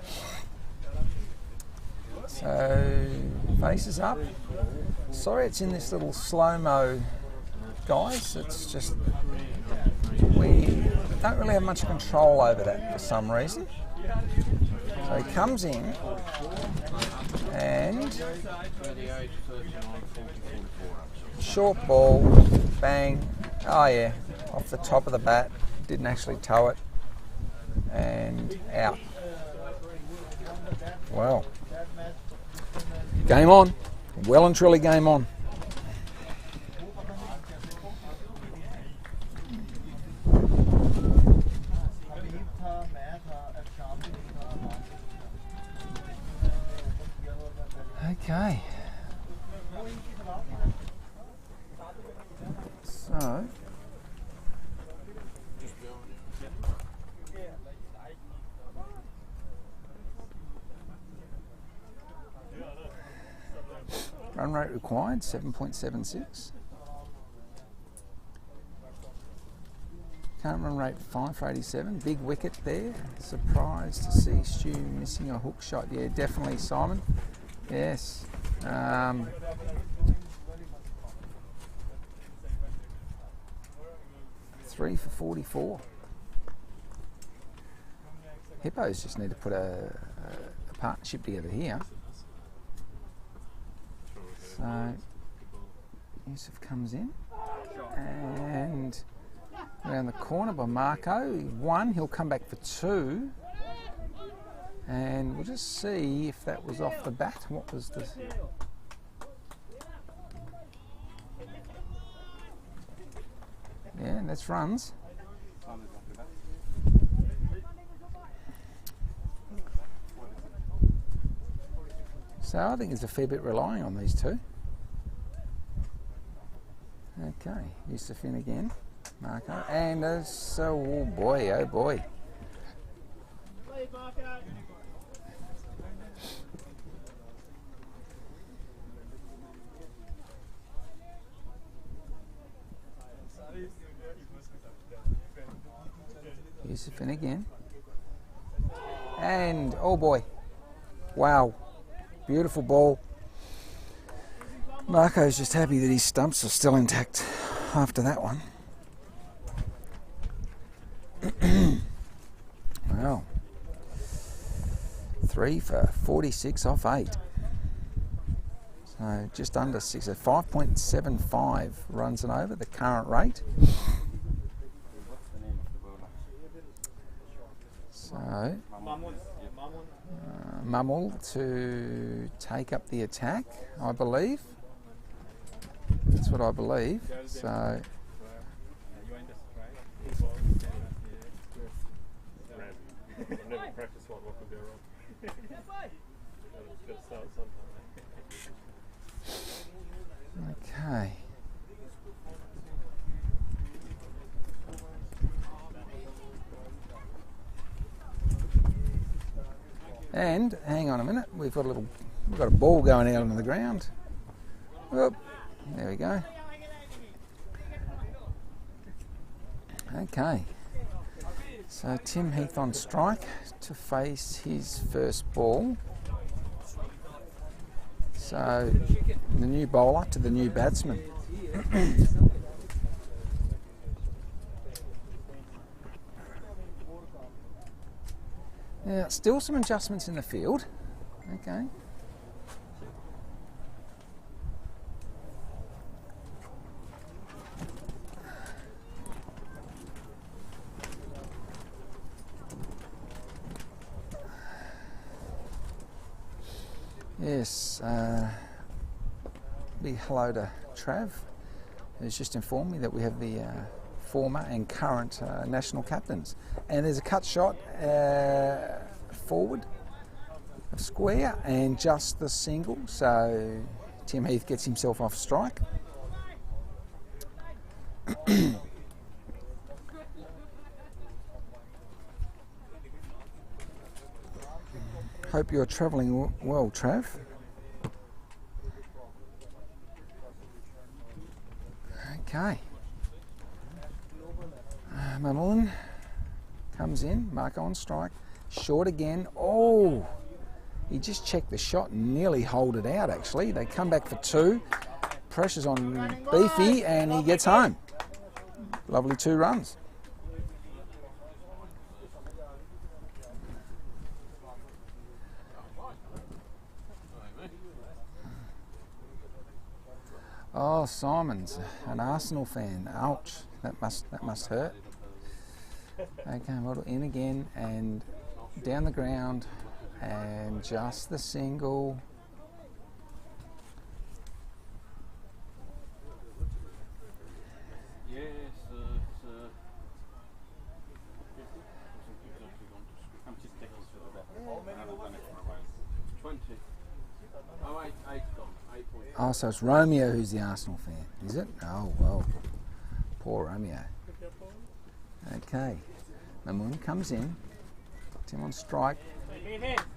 So faces up. Sorry it's in this little slow-mo, guys. It's just we don't really have much control over that for some reason. So he comes in and 38, 39, 40, 44. short ball, bang, oh yeah, off the top of the bat, didn't actually tow it, and out. Well, game on, well and truly game on. Okay. So, run rate required 7.76. Current run rate 5 for 87. Big wicket there. Surprised to see Stu missing a hook shot. Yeah, definitely, Simon. Yes. 3 for 44. Hippos just need to put a partnership together here. So Yusuf comes in and around the corner by Marco. 1, he'll come back for 2. And we'll just see if that was off the bat. What was the... Yeah, that's runs. So I think there's a fair bit relying on these two. Okay, Yusuf in again, Marco, and so, oh boy, oh boy. Yusuf in again, and oh boy, wow. Beautiful ball. Marco's just happy that his stumps are still intact after that one. Well, 3 for 46 off 8. So just under 6, 5.75 runs and over, the current rate. So Mummel to take up the attack, I believe. That's what I believe. So never practice one. What could go wrong? okay. And hang on a minute, we've got a ball going out on the ground. Oop, there we go. Okay. So Tim Heath on strike to face his first ball. So the new bowler to the new batsman. Now, still some adjustments in the field. Okay. Yes, big hello to Trav, who's just informed me that we have the former and current national captains. And there's a cut shot forward of square and just the single, so Tim Heath gets himself off strike. Hope you're travelling well, Trav. Okay. Mamelin comes in, Marco on strike, short again. Oh, he just checked the shot and nearly holed it out actually. They come back for 2, pressure's on Beefy and he gets home. Lovely 2 runs. Oh, Simon's an Arsenal fan. Ouch, that must hurt. Okay, model in again and down the ground and just the single. Yes, 20. Oh, 8 gone. 8 points. Oh, so it's Romeo who's the Arsenal fan, is it? Oh, well, poor Romeo. Okay, Mamoon comes in, Tim on strike,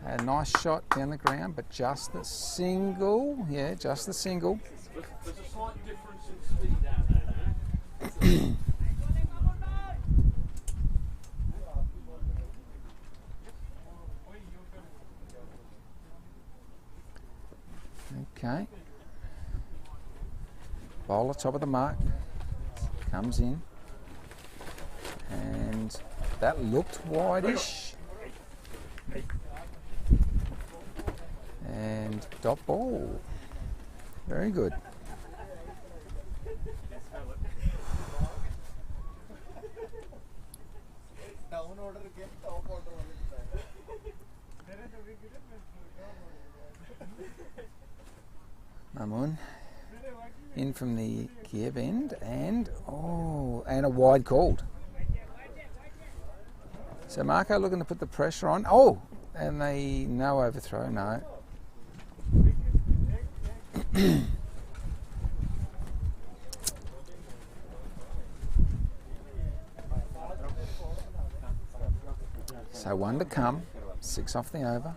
a nice shot down the ground, but just the single, yeah, just the single. There's a slight difference in speed down there now. Okay. Bowler top of the mark. Comes in. And that looked wide-ish. And dot ball. Very good. Down order again, top order. Mamun in from the Kiev end and a wide called. So Marco looking to put the pressure on. Oh, and they no overthrow, no. So one to come, 6 off the over.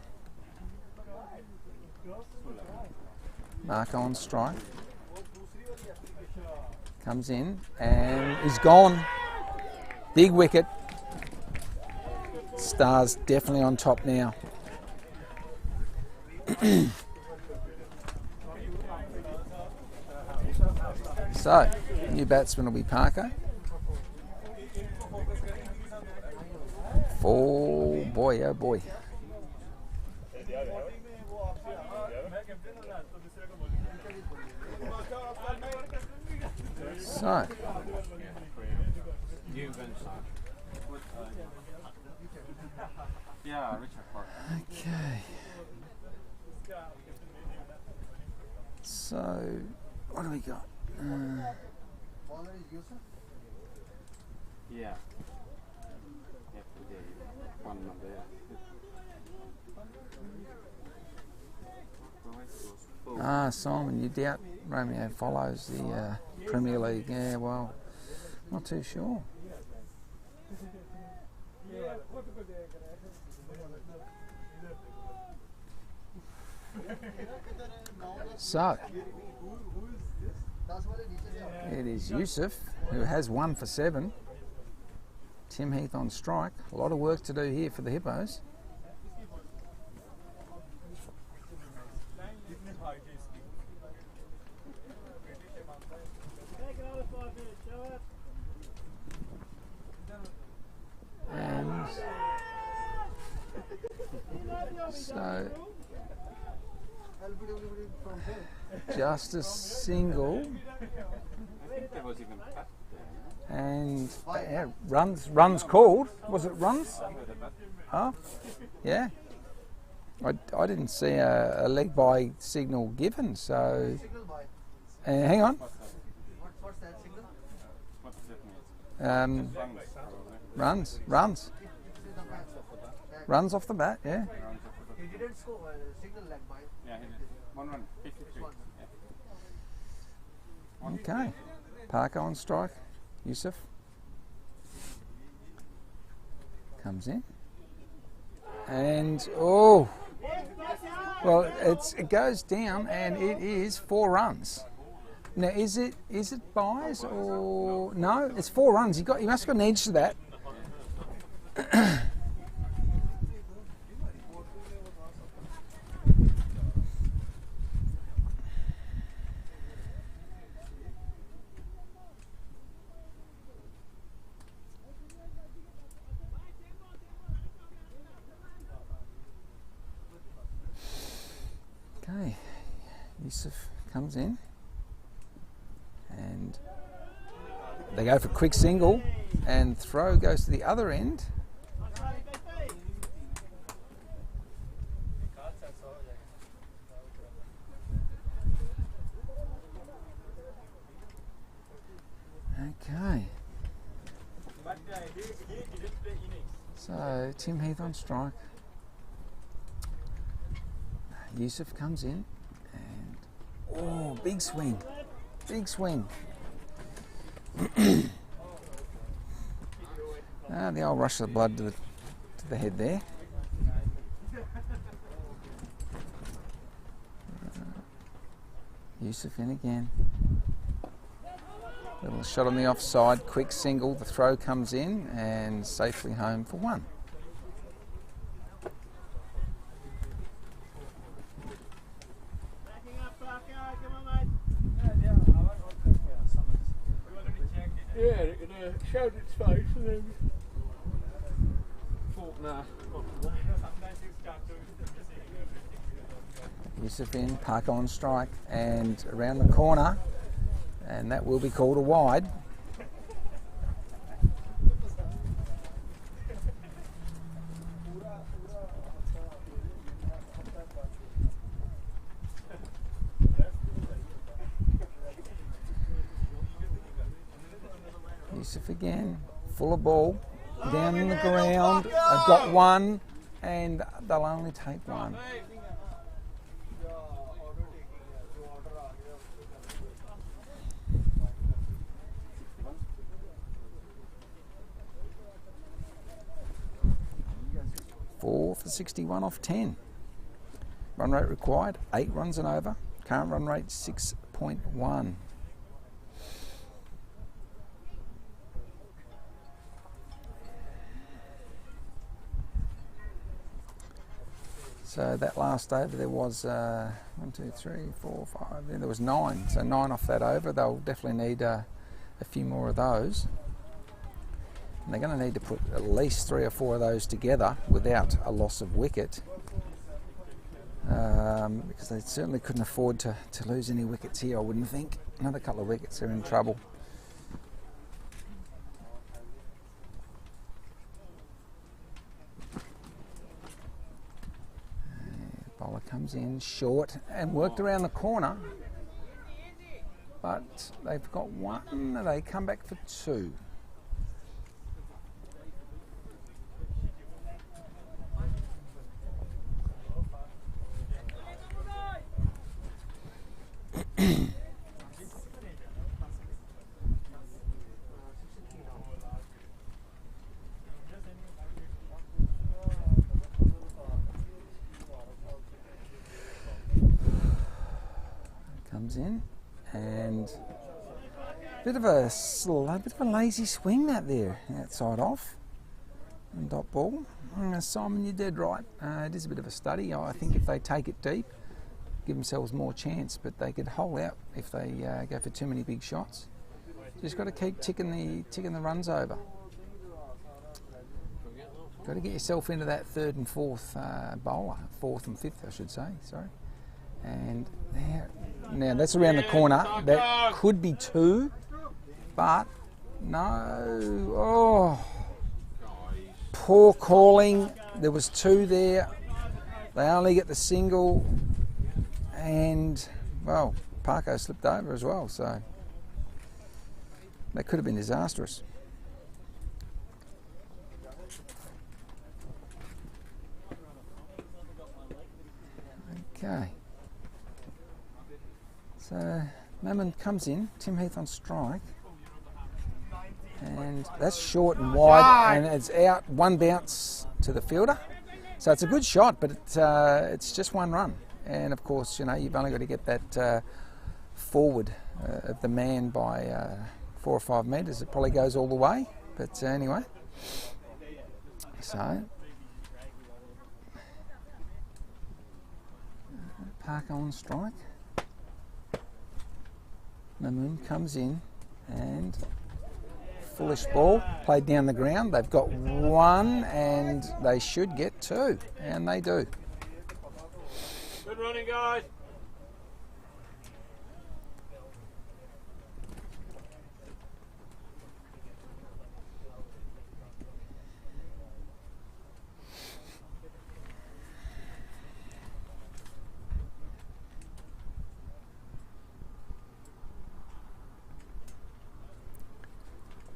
Marco on strike. Comes in and he's gone. Big wicket. Stars definitely on top now. So, new batsman will be Parker. Oh boy, oh boy. So, Yeah, Richard Park. okay. So, what do we got? Bowler is Yusuf. Yeah. One number. Simon, you doubt Romeo follows the Premier League? Yeah, well, not too sure. So, it is Yusuf, who has 1 for 7. Tim Heath on strike. A lot of work to do here for the Hippos. And so, just a single. And runs called. Was it runs? Oh, yeah. I didn't see a leg by signal given, so. Hang on. What's that signal? Runs off the bat, yeah. He didn't score signal leg by. Yeah, he did. 1 run, 53. Yeah. Okay. Parker on strike. Yusuf comes in. And well, it goes down and it is 4 runs. Now is it buys or no? It's 4 runs. He must have got an edge to that. Okay, Yusuf comes in and they go for quick single and throw goes to the other end. Okay. So Tim Heath on strike. Yusuf comes in and big swing. The old rush of the blood to the head there. Yusuf in again. Little shot on the offside, quick single, the throw comes in and safely home for 1. showed its face and then thought, nah. Yusuf in, Parker on strike, and around the corner, and that will be called a wide. Yusuf again, full of ball, down in the ground. They've got one, and they'll only take one. Four for 61 off 10. Run rate required, 8 runs and over. Current run rate 6.1. So that last over there was 1, 2, 3, 4, 5. There was 9. So 9 off that over. They'll definitely need a few more of those. And they're going to need to put at least 3 or 4 of those together without a loss of wicket, because they certainly couldn't afford to lose any wickets here, I wouldn't think. Another couple of wickets, they're in trouble. Bowler comes in short and worked around the corner, but they've got 1. They come back for 2. Comes in and bit of a lazy swing that there, outside off, and dot ball. Simon, you're dead right. It is a bit of a study. I think if they take it deep, give themselves more chance, but they could hole out if they go for too many big shots. Just got to keep ticking the runs over. Got to get yourself into that 3rd and 4th bowler, 4th and 5th, I should say. Sorry. And there, now that's around the corner. That could be 2, but no. Oh, poor calling. There was 2 there. They only get the single, and well, Parko slipped over as well, so that could have been disastrous. Okay. So Mammon comes in, Tim Heath on strike, and that's short and wide, and it's out, 1 bounce to the fielder. So it's a good shot, but it's just 1 run. And of course, you know, you've only got to get that forward of the man by 4 or 5 metres. It probably goes all the way, but anyway. So Parker on strike. Mamoon comes in and foolish ball played down the ground. They've got 1 and they should get 2, and they do. Good running, guys.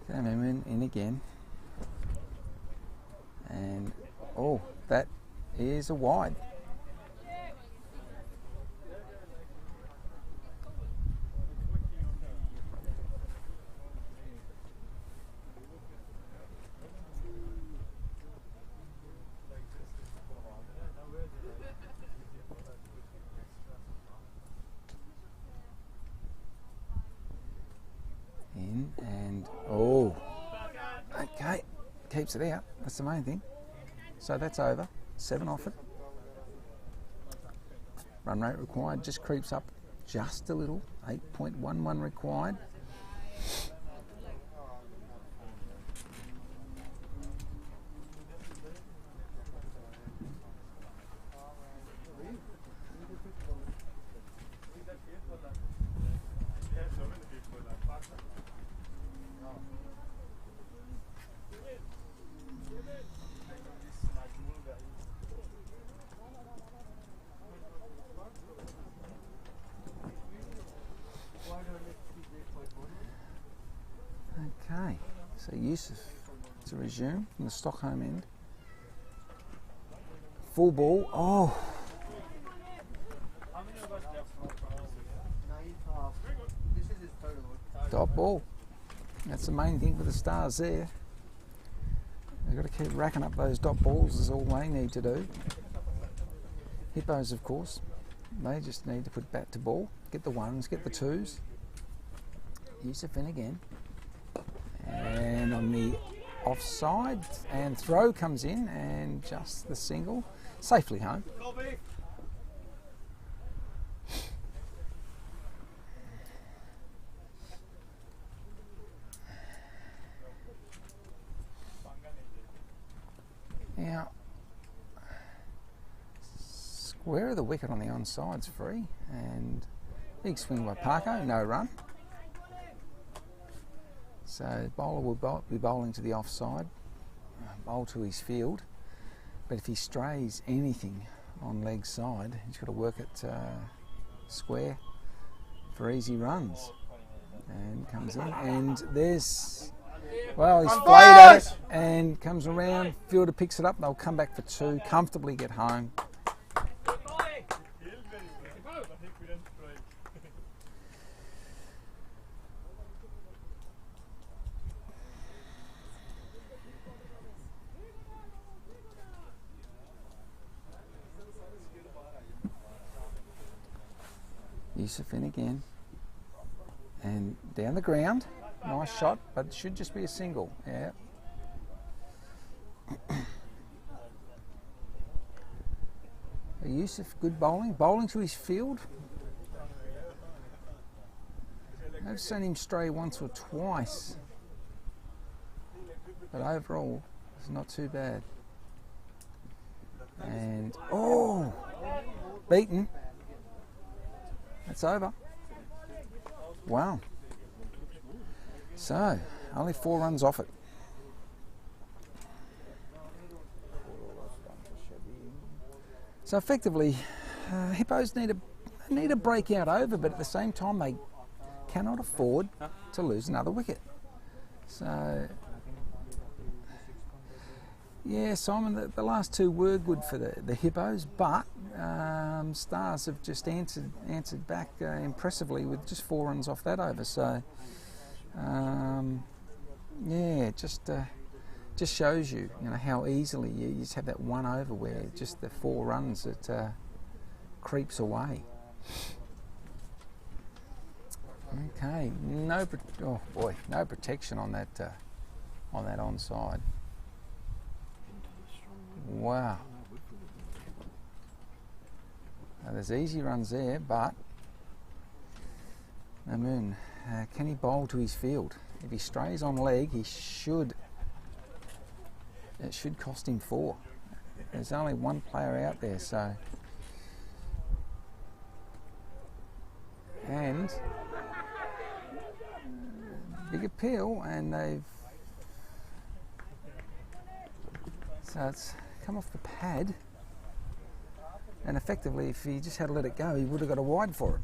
Mamoon in again, and oh, that is a wide. In and oh, okay, keeps it out. That's the main thing. So that's over. 7 off it. Run rate required just creeps up just a little. 8.11 required. Yusuf to resume from the Stockholm end. Full ball. Oh, 9 half. This is his third over. dot ball. That's the main thing for the Stars there. They've got to keep racking up those dot balls is all they need to do. Hippos, of course, they just need to put bat to ball, get the ones, get the twos. Yusuf in again. And on the offside, and throw comes in, and just the single, safely home. Now, square of the wicket on the onside's free, and big swing by Parko, no run. So bowler will be bowling to the offside, bowl to his field, but if he strays anything on leg side, he's got to work it square for easy runs. And comes in, and there's, well, he's flayed at it and comes around, fielder picks it up, they'll come back for two, comfortably get home. Yusuf in again, and down the ground, nice shot, but it should just be a single. Yeah. Yusuf, good bowling to his field. I've seen him stray once or twice, but overall it's not too bad. And oh, beaten. That's over. Wow. So, only 4 runs off it. So effectively, Hippos need a breakout over, but at the same time they cannot afford to lose another wicket. So, yeah, Simon, the last 2 were good for the Hippos, but Stars have just answered back impressively with just 4 runs off that over. So, yeah, just shows you, how easily you just have that 1 over where just the 4 runs it creeps away. Okay, no protection on that onside. Wow. Now there's easy runs there, but Mamoon, can he bowl to his field? If he strays on leg, it should cost him 4. There's only 1 player out there, so. And big appeal, and so it's come off the pad, and effectively if he just had let it go, he would have got a wide for it.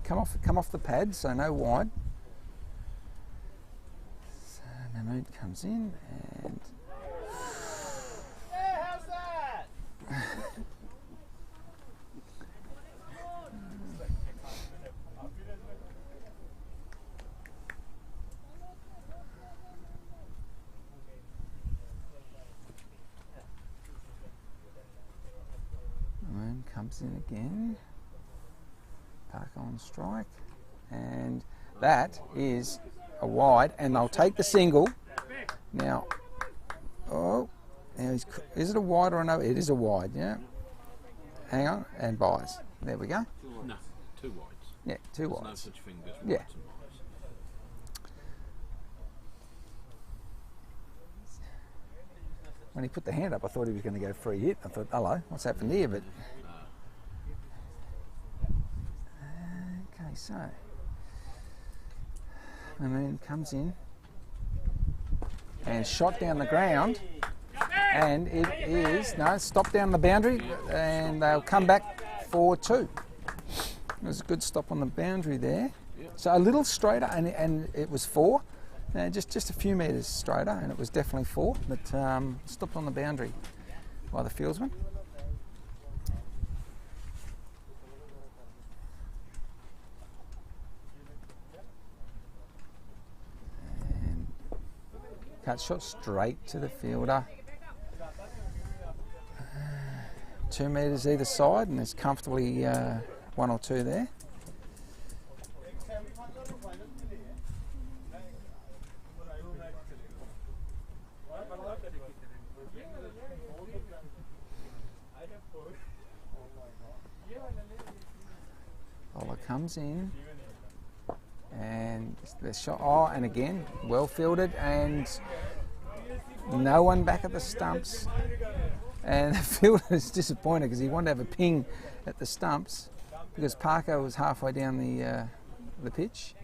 Come off the pad, so no wide. So Mahmood comes in, and how's that? comes in again. Park on strike, and that is a wide, and they'll take the single. Now, is it a wide or a no? It is a wide, yeah. Hang on, and buys. There we go. No, 2 wides. Yeah, 2 There's wides. no such thing as Yeah. wides and wides. When he put the hand up, I thought he was going to go free hit. I thought, hello, what's happened here? But okay, so Mamoon comes in and shot down the ground, and it is stop down the boundary, and they'll come back for 2. It was a good stop on the boundary there. Yep. So a little straighter, and it was 4. Just a few metres straighter, and it was definitely 4, but stopped on the boundary by the fieldsman. And cut shot straight to the fielder. 2 metres either side, and there's comfortably 1 or 2 there. Bowler comes in, and the shot. Oh, and again, well fielded, and no one back at the stumps. And the fielder is disappointed because he wanted to have a ping at the stumps because Parker was halfway down the pitch.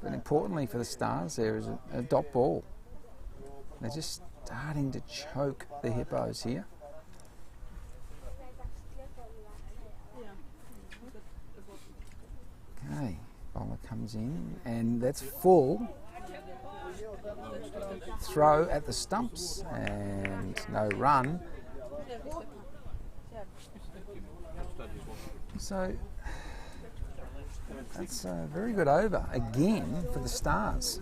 But importantly for the Stars, there is a dot ball. They're just starting to choke the Hippos here. Okay, bowler comes in, and that's full. Throw at the stumps, and no run. So that's a very good over again for the Stars.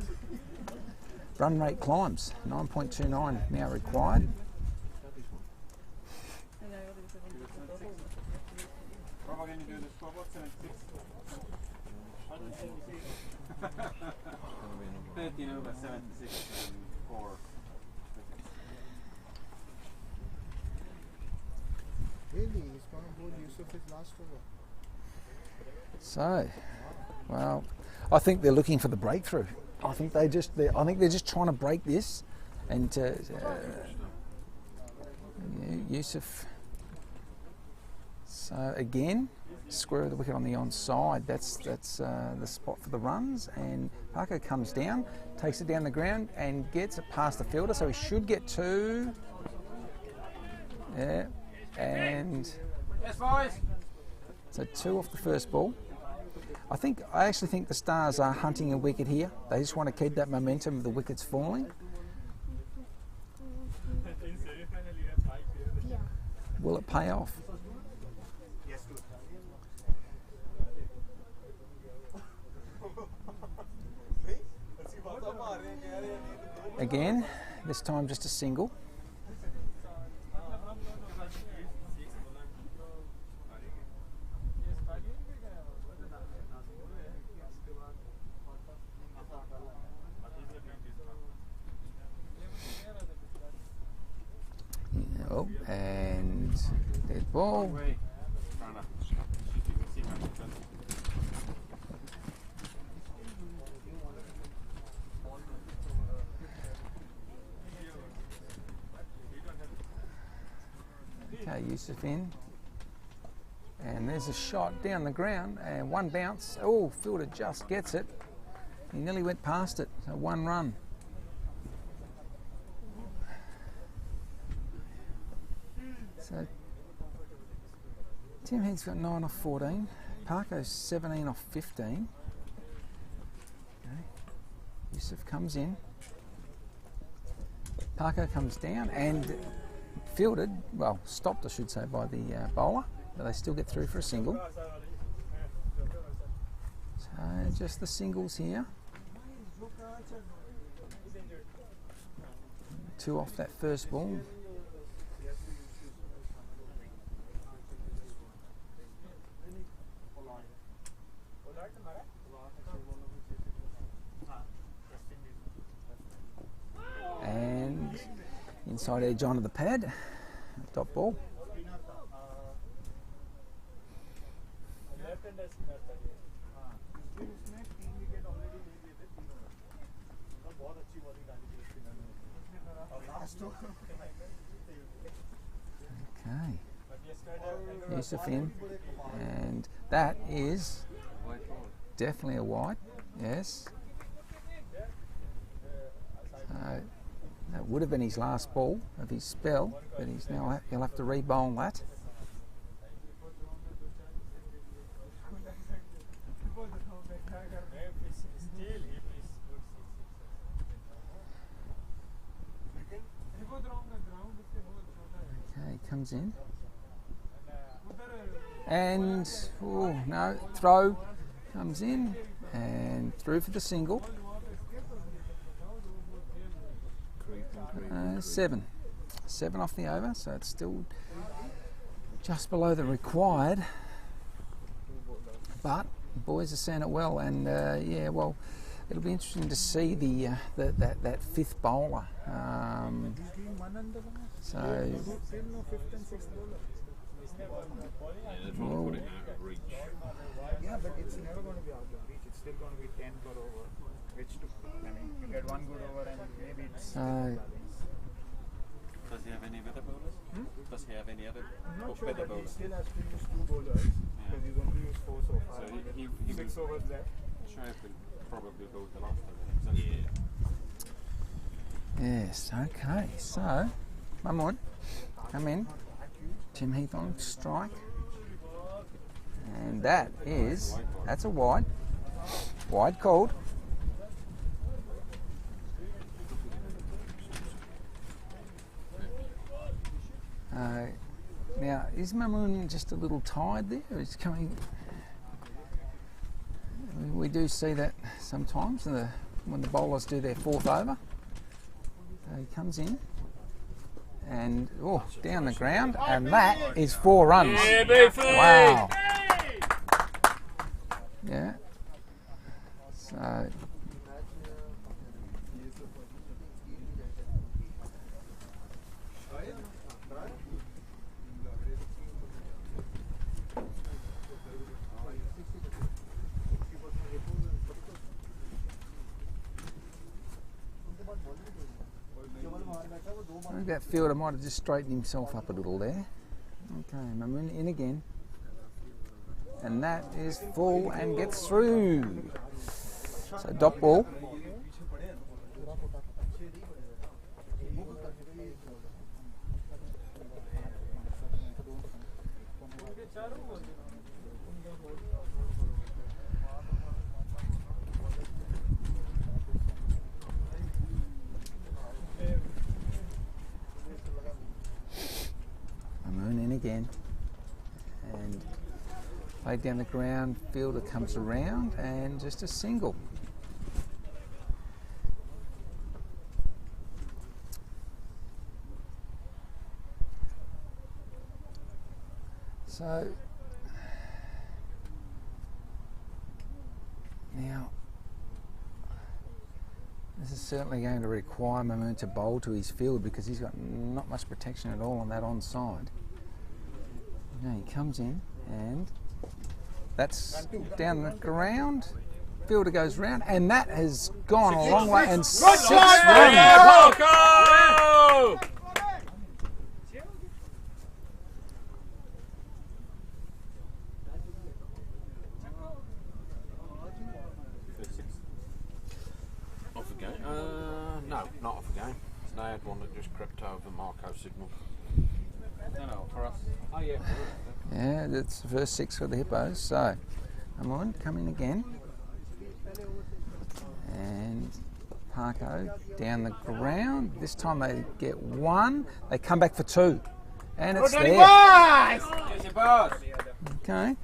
Run rate climbs, 9.29 now required. Really, he's going to bowl Yusuf his last over. So, well, I think they're looking for the breakthrough. I think they're just trying to break this, and Yusuf. So again, square of the wicket on the onside. That's the spot for the runs, and Parker comes down, takes it down the ground, and gets it past the fielder. So he should get 2. Yeah, and so 2 off the first ball. I actually think the Stars are hunting a wicket here. They just want to keep that momentum of the wickets falling. Will it pay off? Again, this time just a single. Oh, and dead ball. Okay, Yusuf in. And there's a shot down the ground, and 1 bounce. Oh, fielder just gets it. He nearly went past it. So 1 run. So Tim Head's got 9 off 14. Parko's 17 off 15. Okay. Yusuf comes in. Parko comes down and fielded, well, stopped I should say, by the bowler, but they still get through for a single. So just the singles here. 2 off that first ball. And inside edge onto the pad, top ball. Okay, Yusuf in, and that is definitely a wide, yes. That would have been his last ball of his spell, but he'll have to re-bowl that. comes in. And, oh no, throw comes in and through for the single. 7 off the over, so it's still just below the required. But the boys are seeing it well, and yeah, well, it'll be interesting to see that fifth bowler. So. Well, Yeah, but it's never going to be out of reach. It's still going to be 10 per over. Which you get one good over and maybe it's balance. Does he have any other bowlers? Does he have any other I'm not sure, better but he bowlers? still has to use 2 bowlers because he's only used 4 so far. So and he with 6 overs left. Shoaib will probably go the last over. yes, okay, so Mahmood, come in. Tim Heath on strike. And that's a wide. Wide called. Now, is Mamoon just a little tired there? He's coming. We do see that sometimes when the bowlers do their 4th over. He comes in and down the ground, and that is 4 runs. Wow. Yeah. So. I think that fielder might have just straightened himself up a little there. Okay, Mamoon in again. And that is full and gets through. So dot ball. Mamoon in again. And played down the ground, fielder comes around and just a single. So now this is certainly going to require Mamoon to bowl to his field because he's got not much protection at all on that onside. Now he comes in and that's down the ground. Fielder goes round, and that has gone a long way. And 6 runs. Off again? No, not off again. They had one that just crept over Marco's signal. No, for us. Oh yeah. Yeah, that's the first 6 for the Hippos. So, come on, come in again. And Parko down the ground. This time they get 1. They come back for 2. And it's there. Okay.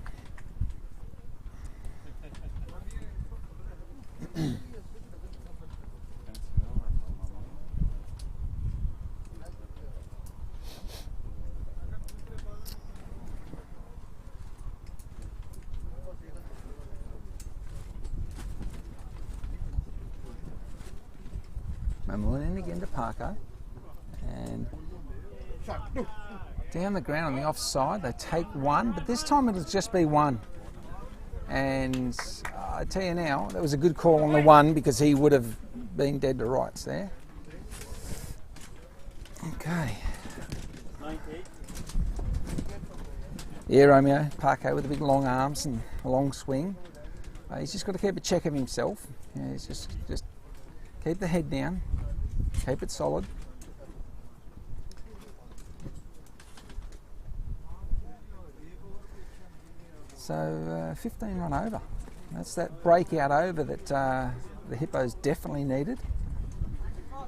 Mamoon in again to Parko, and down the ground on the offside they take 1, but this time it'll just be 1. And I tell you now, that was a good call on the 1 because he would have been dead to rights there. Okay. Yeah, Romeo, Parko with the big long arms and a long swing. He's just got to keep a check of himself. Yeah, he's just keep the head down, keep it solid. So 15 run over. That's that breakout over that the Hippos definitely needed.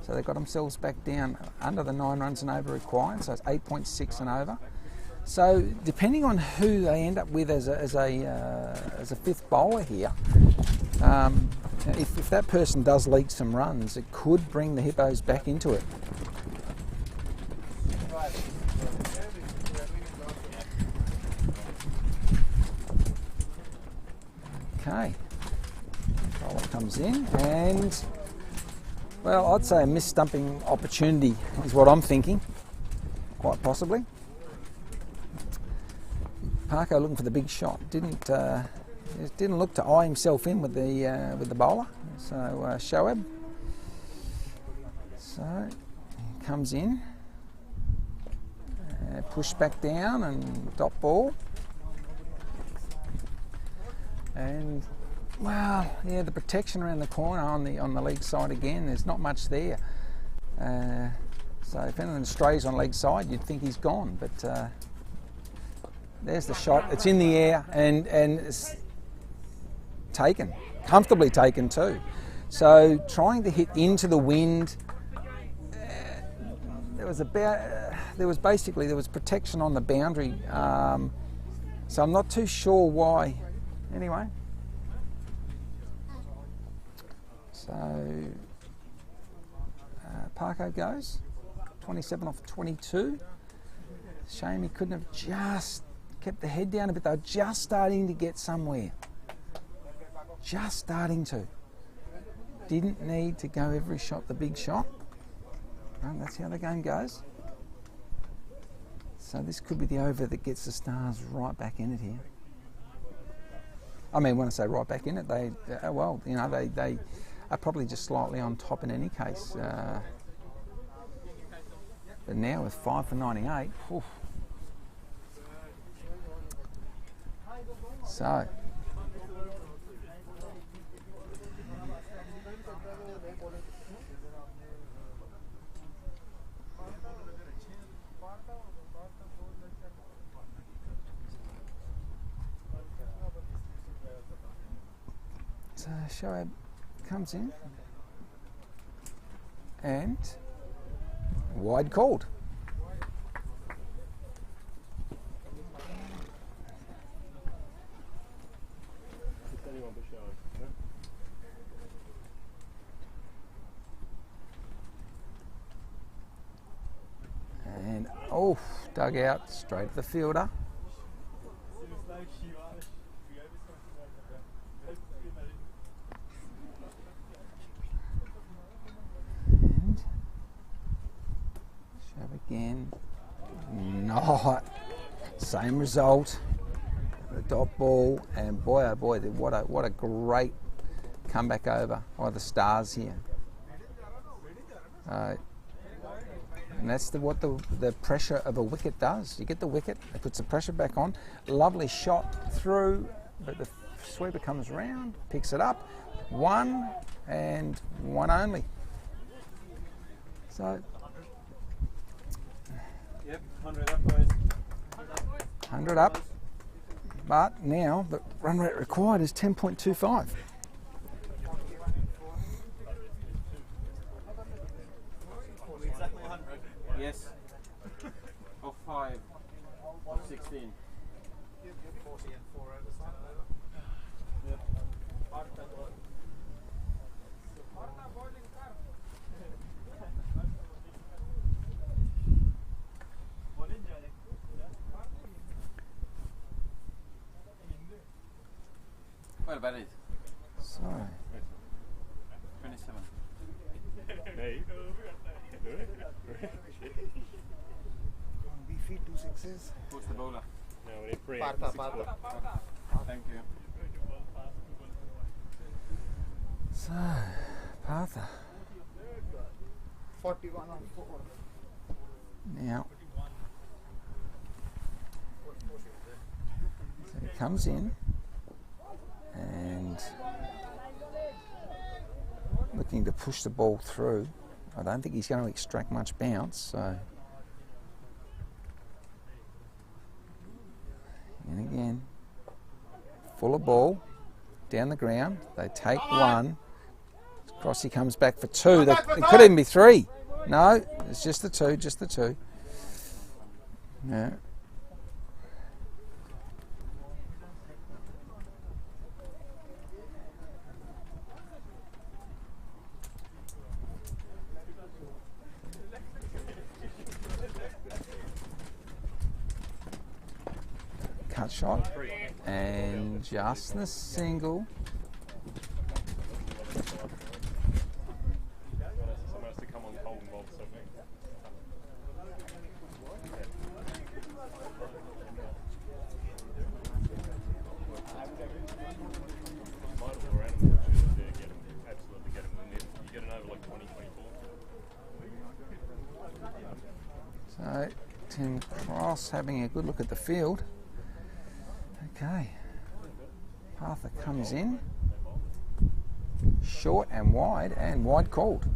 So they got themselves back down under the 9 runs and over required, so it's 8.6 and over. So depending on who they end up with as a fifth bowler here, if that person does leak some runs, it could bring the Hippos back into it. Okay, bowler comes in and, well, I'd say a missed-stumping opportunity is what I'm thinking, quite possibly. Parko looking for the big shot. Didn't look to eye himself in with the bowler. So Shoaib. So he comes in, push back down and dot ball. And well, yeah, the protection around the corner on the leg side again. There's not much there. So if anything strays on leg side, you'd think he's gone. But there's the shot. It's in the air and it's taken, comfortably taken too. So trying to hit into the wind. There was protection on the boundary. So I'm not too sure why. Anyway, so Parko goes 27 off 22. Shame he couldn't have just kept the head down a bit. They were just starting to get somewhere. Just starting to. Didn't need to go every shot the big shot. Well, that's how the game goes. So this could be the over that gets the Stars right back in it here. I mean, when I say right back in it, they are probably just slightly on top in any case. But now with 5 for 98, oof. So Shoaib comes in and wide called. And dug out straight to the fielder. Again, not same result. The dot ball, and boy oh boy, what a great comeback over by the Stars here. And that's what the pressure of a wicket does. You get the wicket, it puts the pressure back on. Lovely shot through, but the sweeper comes round, picks it up, one and one only. So. Yep, 100 up, boys. 100 up, but now the run rate required is 10.25. Exactly 100. Yes. Of 5. Of 16. Yep. What about it? So 27. We feed 2 6s. Who's the bowler? Partha. Thank you. So Partha 41 on 4. now. So he comes in and looking to push the ball through. I don't think he's going to extract much bounce, so. And again, full of ball, down the ground. They take one. Crossy comes back for 2. It could even be 3. No, it's just the 2, just the 2. Yeah. Cut shot and just the single. So Tim Cross having a good look at the field. Okay, Arthur comes in, short and wide called.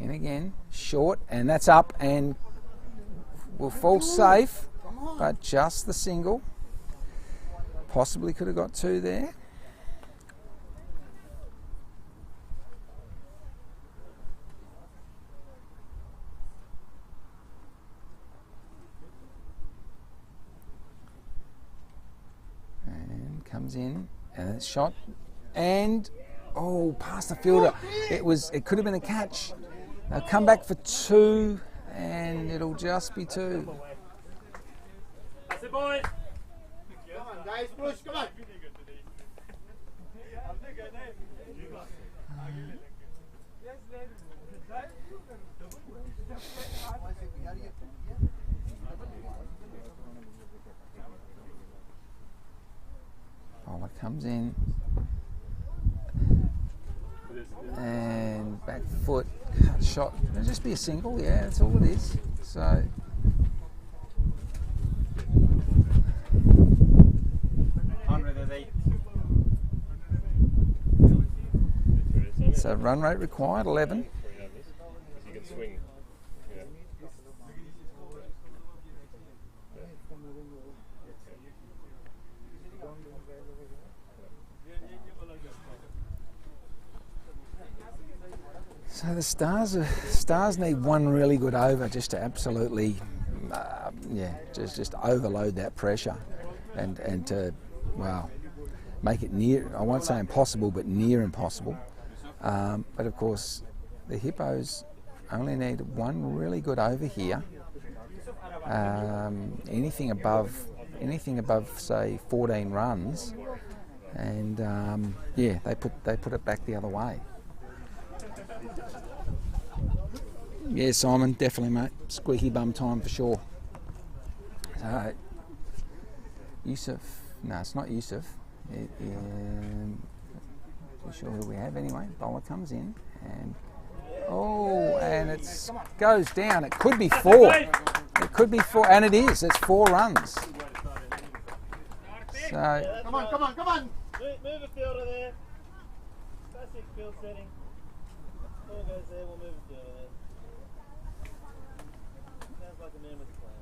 In again, short, and that's up and will fall safe, but just the single. Possibly could have got 2 there. Comes in and it's shot and past the fielder. It could have been a catch. They'll come back for 2 and it'll just be 2. That's it, boy. Come on, guys, push, come on. Bowler comes in and back foot, cut shot. It'll just be a single, yeah, that's all it is. So so run rate required 11. You can swing. Yeah. So the Stars need one really good over just to absolutely, just overload that pressure, and to make it near. I won't say impossible, but near impossible. But of course, the Hippos only need one really good over here. Anything above say 14 runs, and they put it back the other way. Yeah, Simon, definitely, mate. Squeaky bum time for sure. So, Yusuf. No, it's not Yusuf. Not sure who we have anyway. Bowler comes in and it goes down. It could be 4. It could be 4, and it is. It's 4 runs. So Come on. Move a fielder there. Classic field setting. Ball goes there, we'll move a fielder there. Sounds like a man with a plan.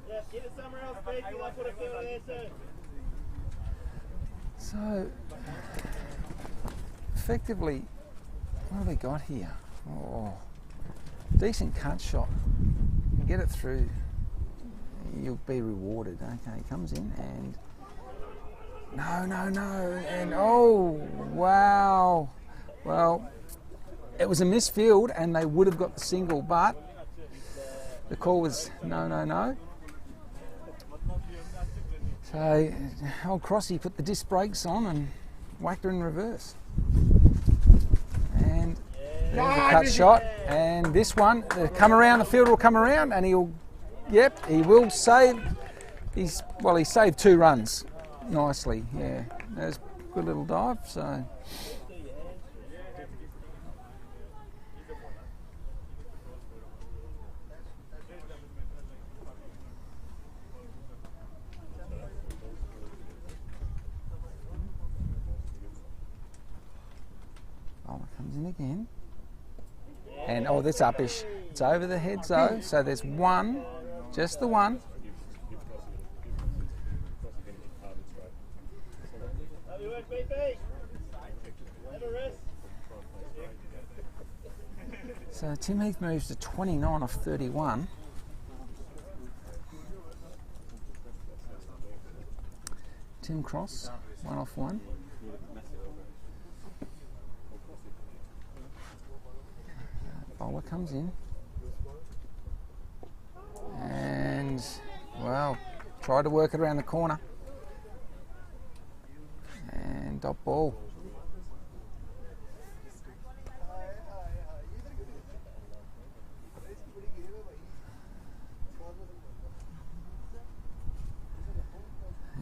Yeah, get it somewhere else, Pete. I'll put a fielder there soon. So, effectively, what have we got here? Decent cut shot. You get it through, you'll be rewarded. Okay, he comes in and no, and wow. Well, it was a misfield and they would have got the single, but the call was no. So old Crossy put the disc brakes on and whacked her in reverse. And there's a cut shot, and this one, the fielder will come around and he will save. He saved 2 runs nicely. Yeah, there's a good little dive. So. Bowler comes in again. And, oh, that's uppish. It's over the head, though. So there's one, just the one. So Tim Heath moves to 29 off 31. Tim Cross, 1 off 1. Bowler comes in. And, well, tried to work it around the corner. And dot ball.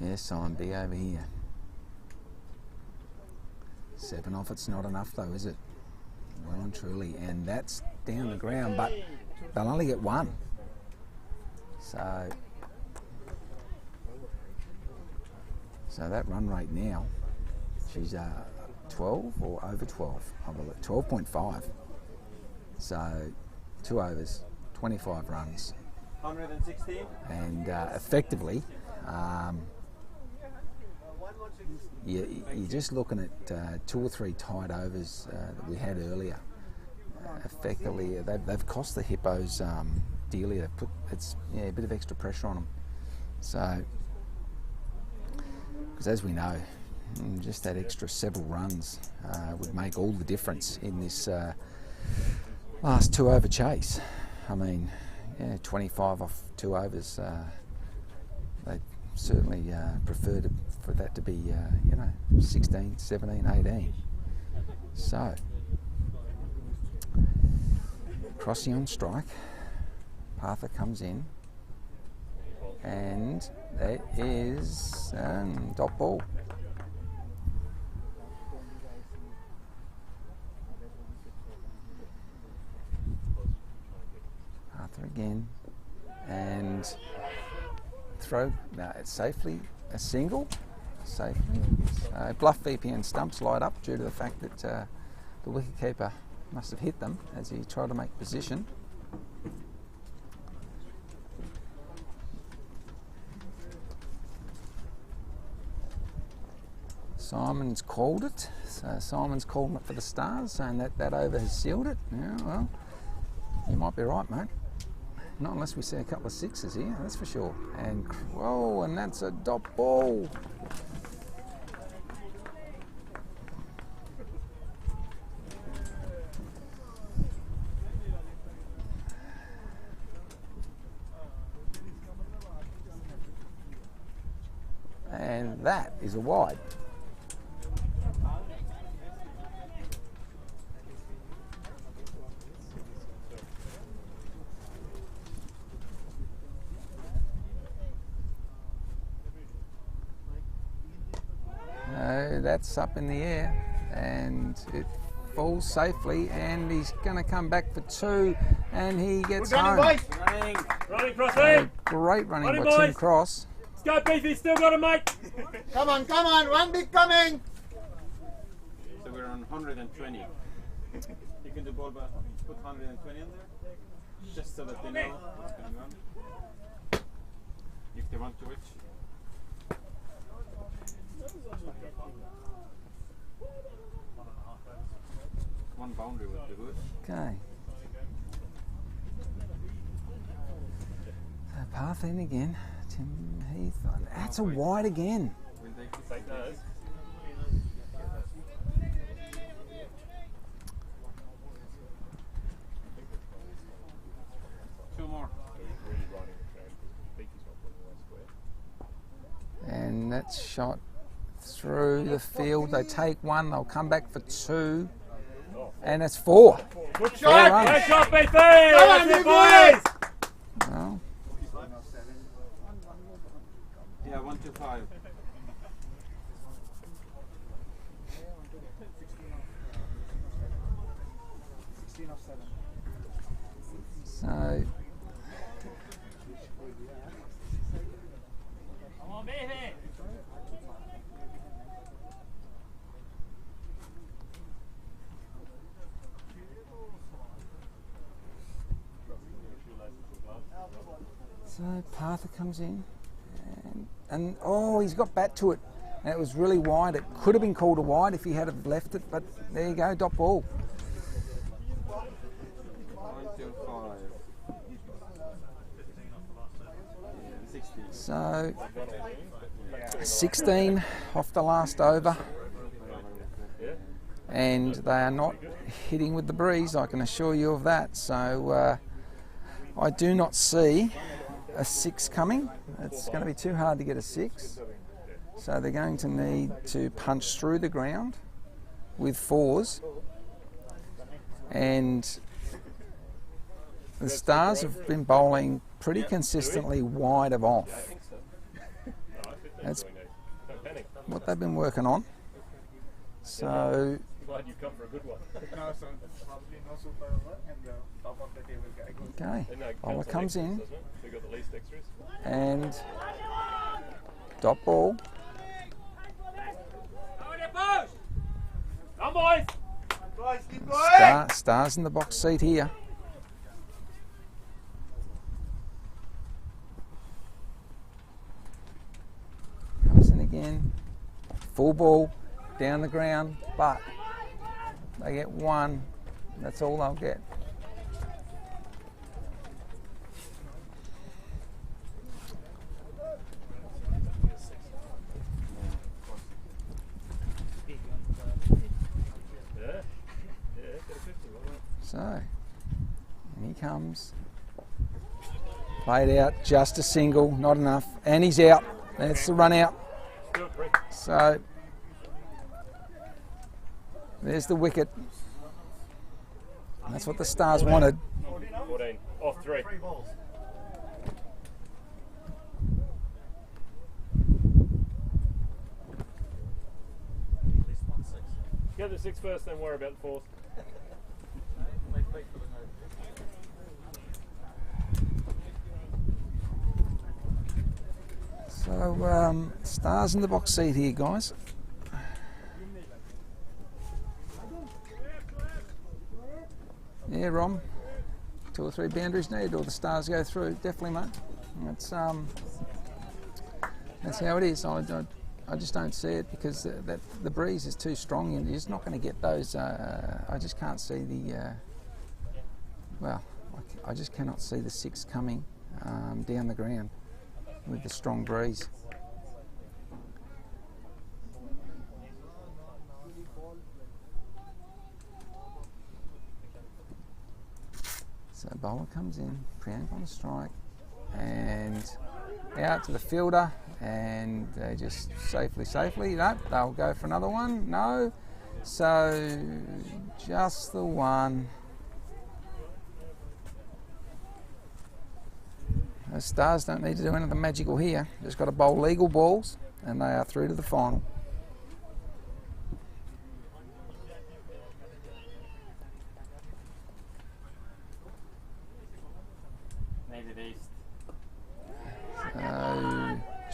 Yes, Simon B over here. 7 off, it's not enough though, is it? Well and truly, and that's down the ground, but they'll only get 1. So that run rate now, she's 12 or over 12, I believe, 12.5. So 2 overs, 25 runs. 116. And effectively, you're just looking at 2 or 3 tied overs that we had earlier. Effectively, they've cost the Hippos dearly. They've put a bit of extra pressure on them. So, because as we know, just that extra several runs would make all the difference in this last 2 over chase. I mean, 25 off 2 overs. They certainly prefer for that to be, 16, 17, 18. So, Crossy on strike. Partha comes in. And that is dot ball. Partha again. And throw, no, it's safely a single. Safely. BlufVPN stumps light up due to the fact that the wicketkeeper must have hit them as he tried to make position. Simon's called it. So Simon's called it for the Stars, saying that over has sealed it. Yeah, well, you might be right, mate. Not unless we see a couple of 6s here, that's for sure. And whoa, and that's a dot ball. And that is a wide. That's up in the air and it falls safely and he's going to come back for 2 and he gets home. Running, Cross, Great running by Tim Cross. Let's go, Beefy, still got him, mate. Come on, one big coming. So we're on 120. You can do ball, but put 120 on there, just so that they know what's going on. If they want to switch. One boundary would be good. Okay. Path in again. Tim Heath. That's a wide again. Will they take those? 2 more. And that's shot through the field. They take 1. They'll come back for 2. And it's 4. Good shot! Good shot, Beefy! Come on, you boys! Well, Yeah, 125. so Come on, Beefy! So Partha comes in, and oh, he's got bat to it, and it was really wide. It could have been called a wide if he had have left it, but there you go, dot ball. 16. So 16 off the last over, and they are not hitting with the breeze, I can assure you of that. So I do not see a 6 coming. It's going to be too hard to get a 6. So they're going to need to punch through the ground with 4s. And the Stars have been bowling pretty consistently wide of off. That's what they've been working on. So Glad you come for a good one. No, so probably no super over, and the top of the table guy goes. okay, bowler comes in We got the least extras. and dot ball. Come boys! Stars in the box seat here. Comes in again. Full ball down the ground, but they get 1. That's all they'll get. So, and he comes. Played out, just a single, not enough, and he's out. That's the run out. So, there's the wicket. That's what the Stars wanted. 14. Off 3. Get the 6 first, then worry about the 4th. So, Stars in the box seat here, guys. Yeah, Rom. 2 or 3 boundaries needed, or the Stars go through. Definitely, mate. That's how it is. I just don't see it because the breeze is too strong. You're just not going to get those. I just can't see the. Well, I just cannot see the 6 coming down the ground with the strong breeze. So bowler comes in, Priyank on the strike, and out to the fielder, and they just safely, no, they'll go for another one, no, so just the 1. The Stars don't need to do anything magical here, just got to bowl legal balls, and they are through to the final.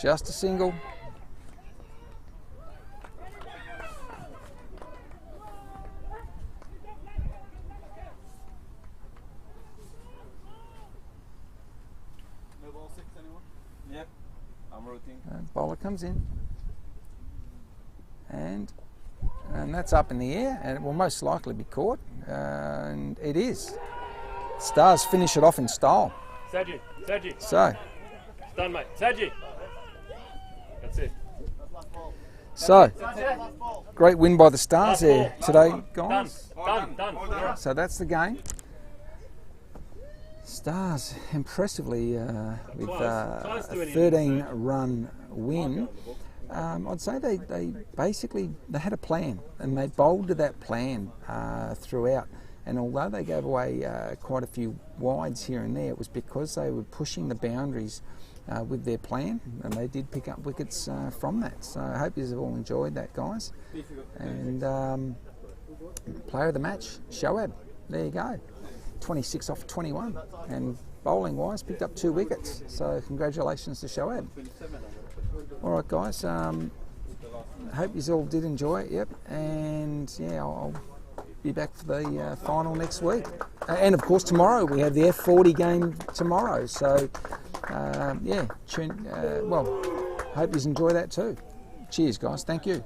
Just a single. No ball 6 anyone? Yep. I'm rooting. Bowler comes in. And that's up in the air, and it will most likely be caught. And it is. Stars finish it off in style. Saji. So. It's done, mate. Saji. That's it. So, great win by the Stars there today, guys. Done. So that's the game. Stars impressively with a 13-run win. I'd say they basically had a plan, and they bowled to that plan throughout. And although they gave away quite a few wides here and there, it was because they were pushing the boundaries with their plan, and they did pick up wickets from that. So I hope you have all enjoyed that, guys. And player of the match, Shoaib. There you go. 26 off 21. And bowling wise, picked up 2 wickets. So congratulations to Shoaib. All right, guys. Hope you all did enjoy it. Yep. And yeah, I'll be back for the final next week. And of course, tomorrow we have the F40 game tomorrow. So yeah, well, hope you enjoy that too. Cheers, guys. Thank you.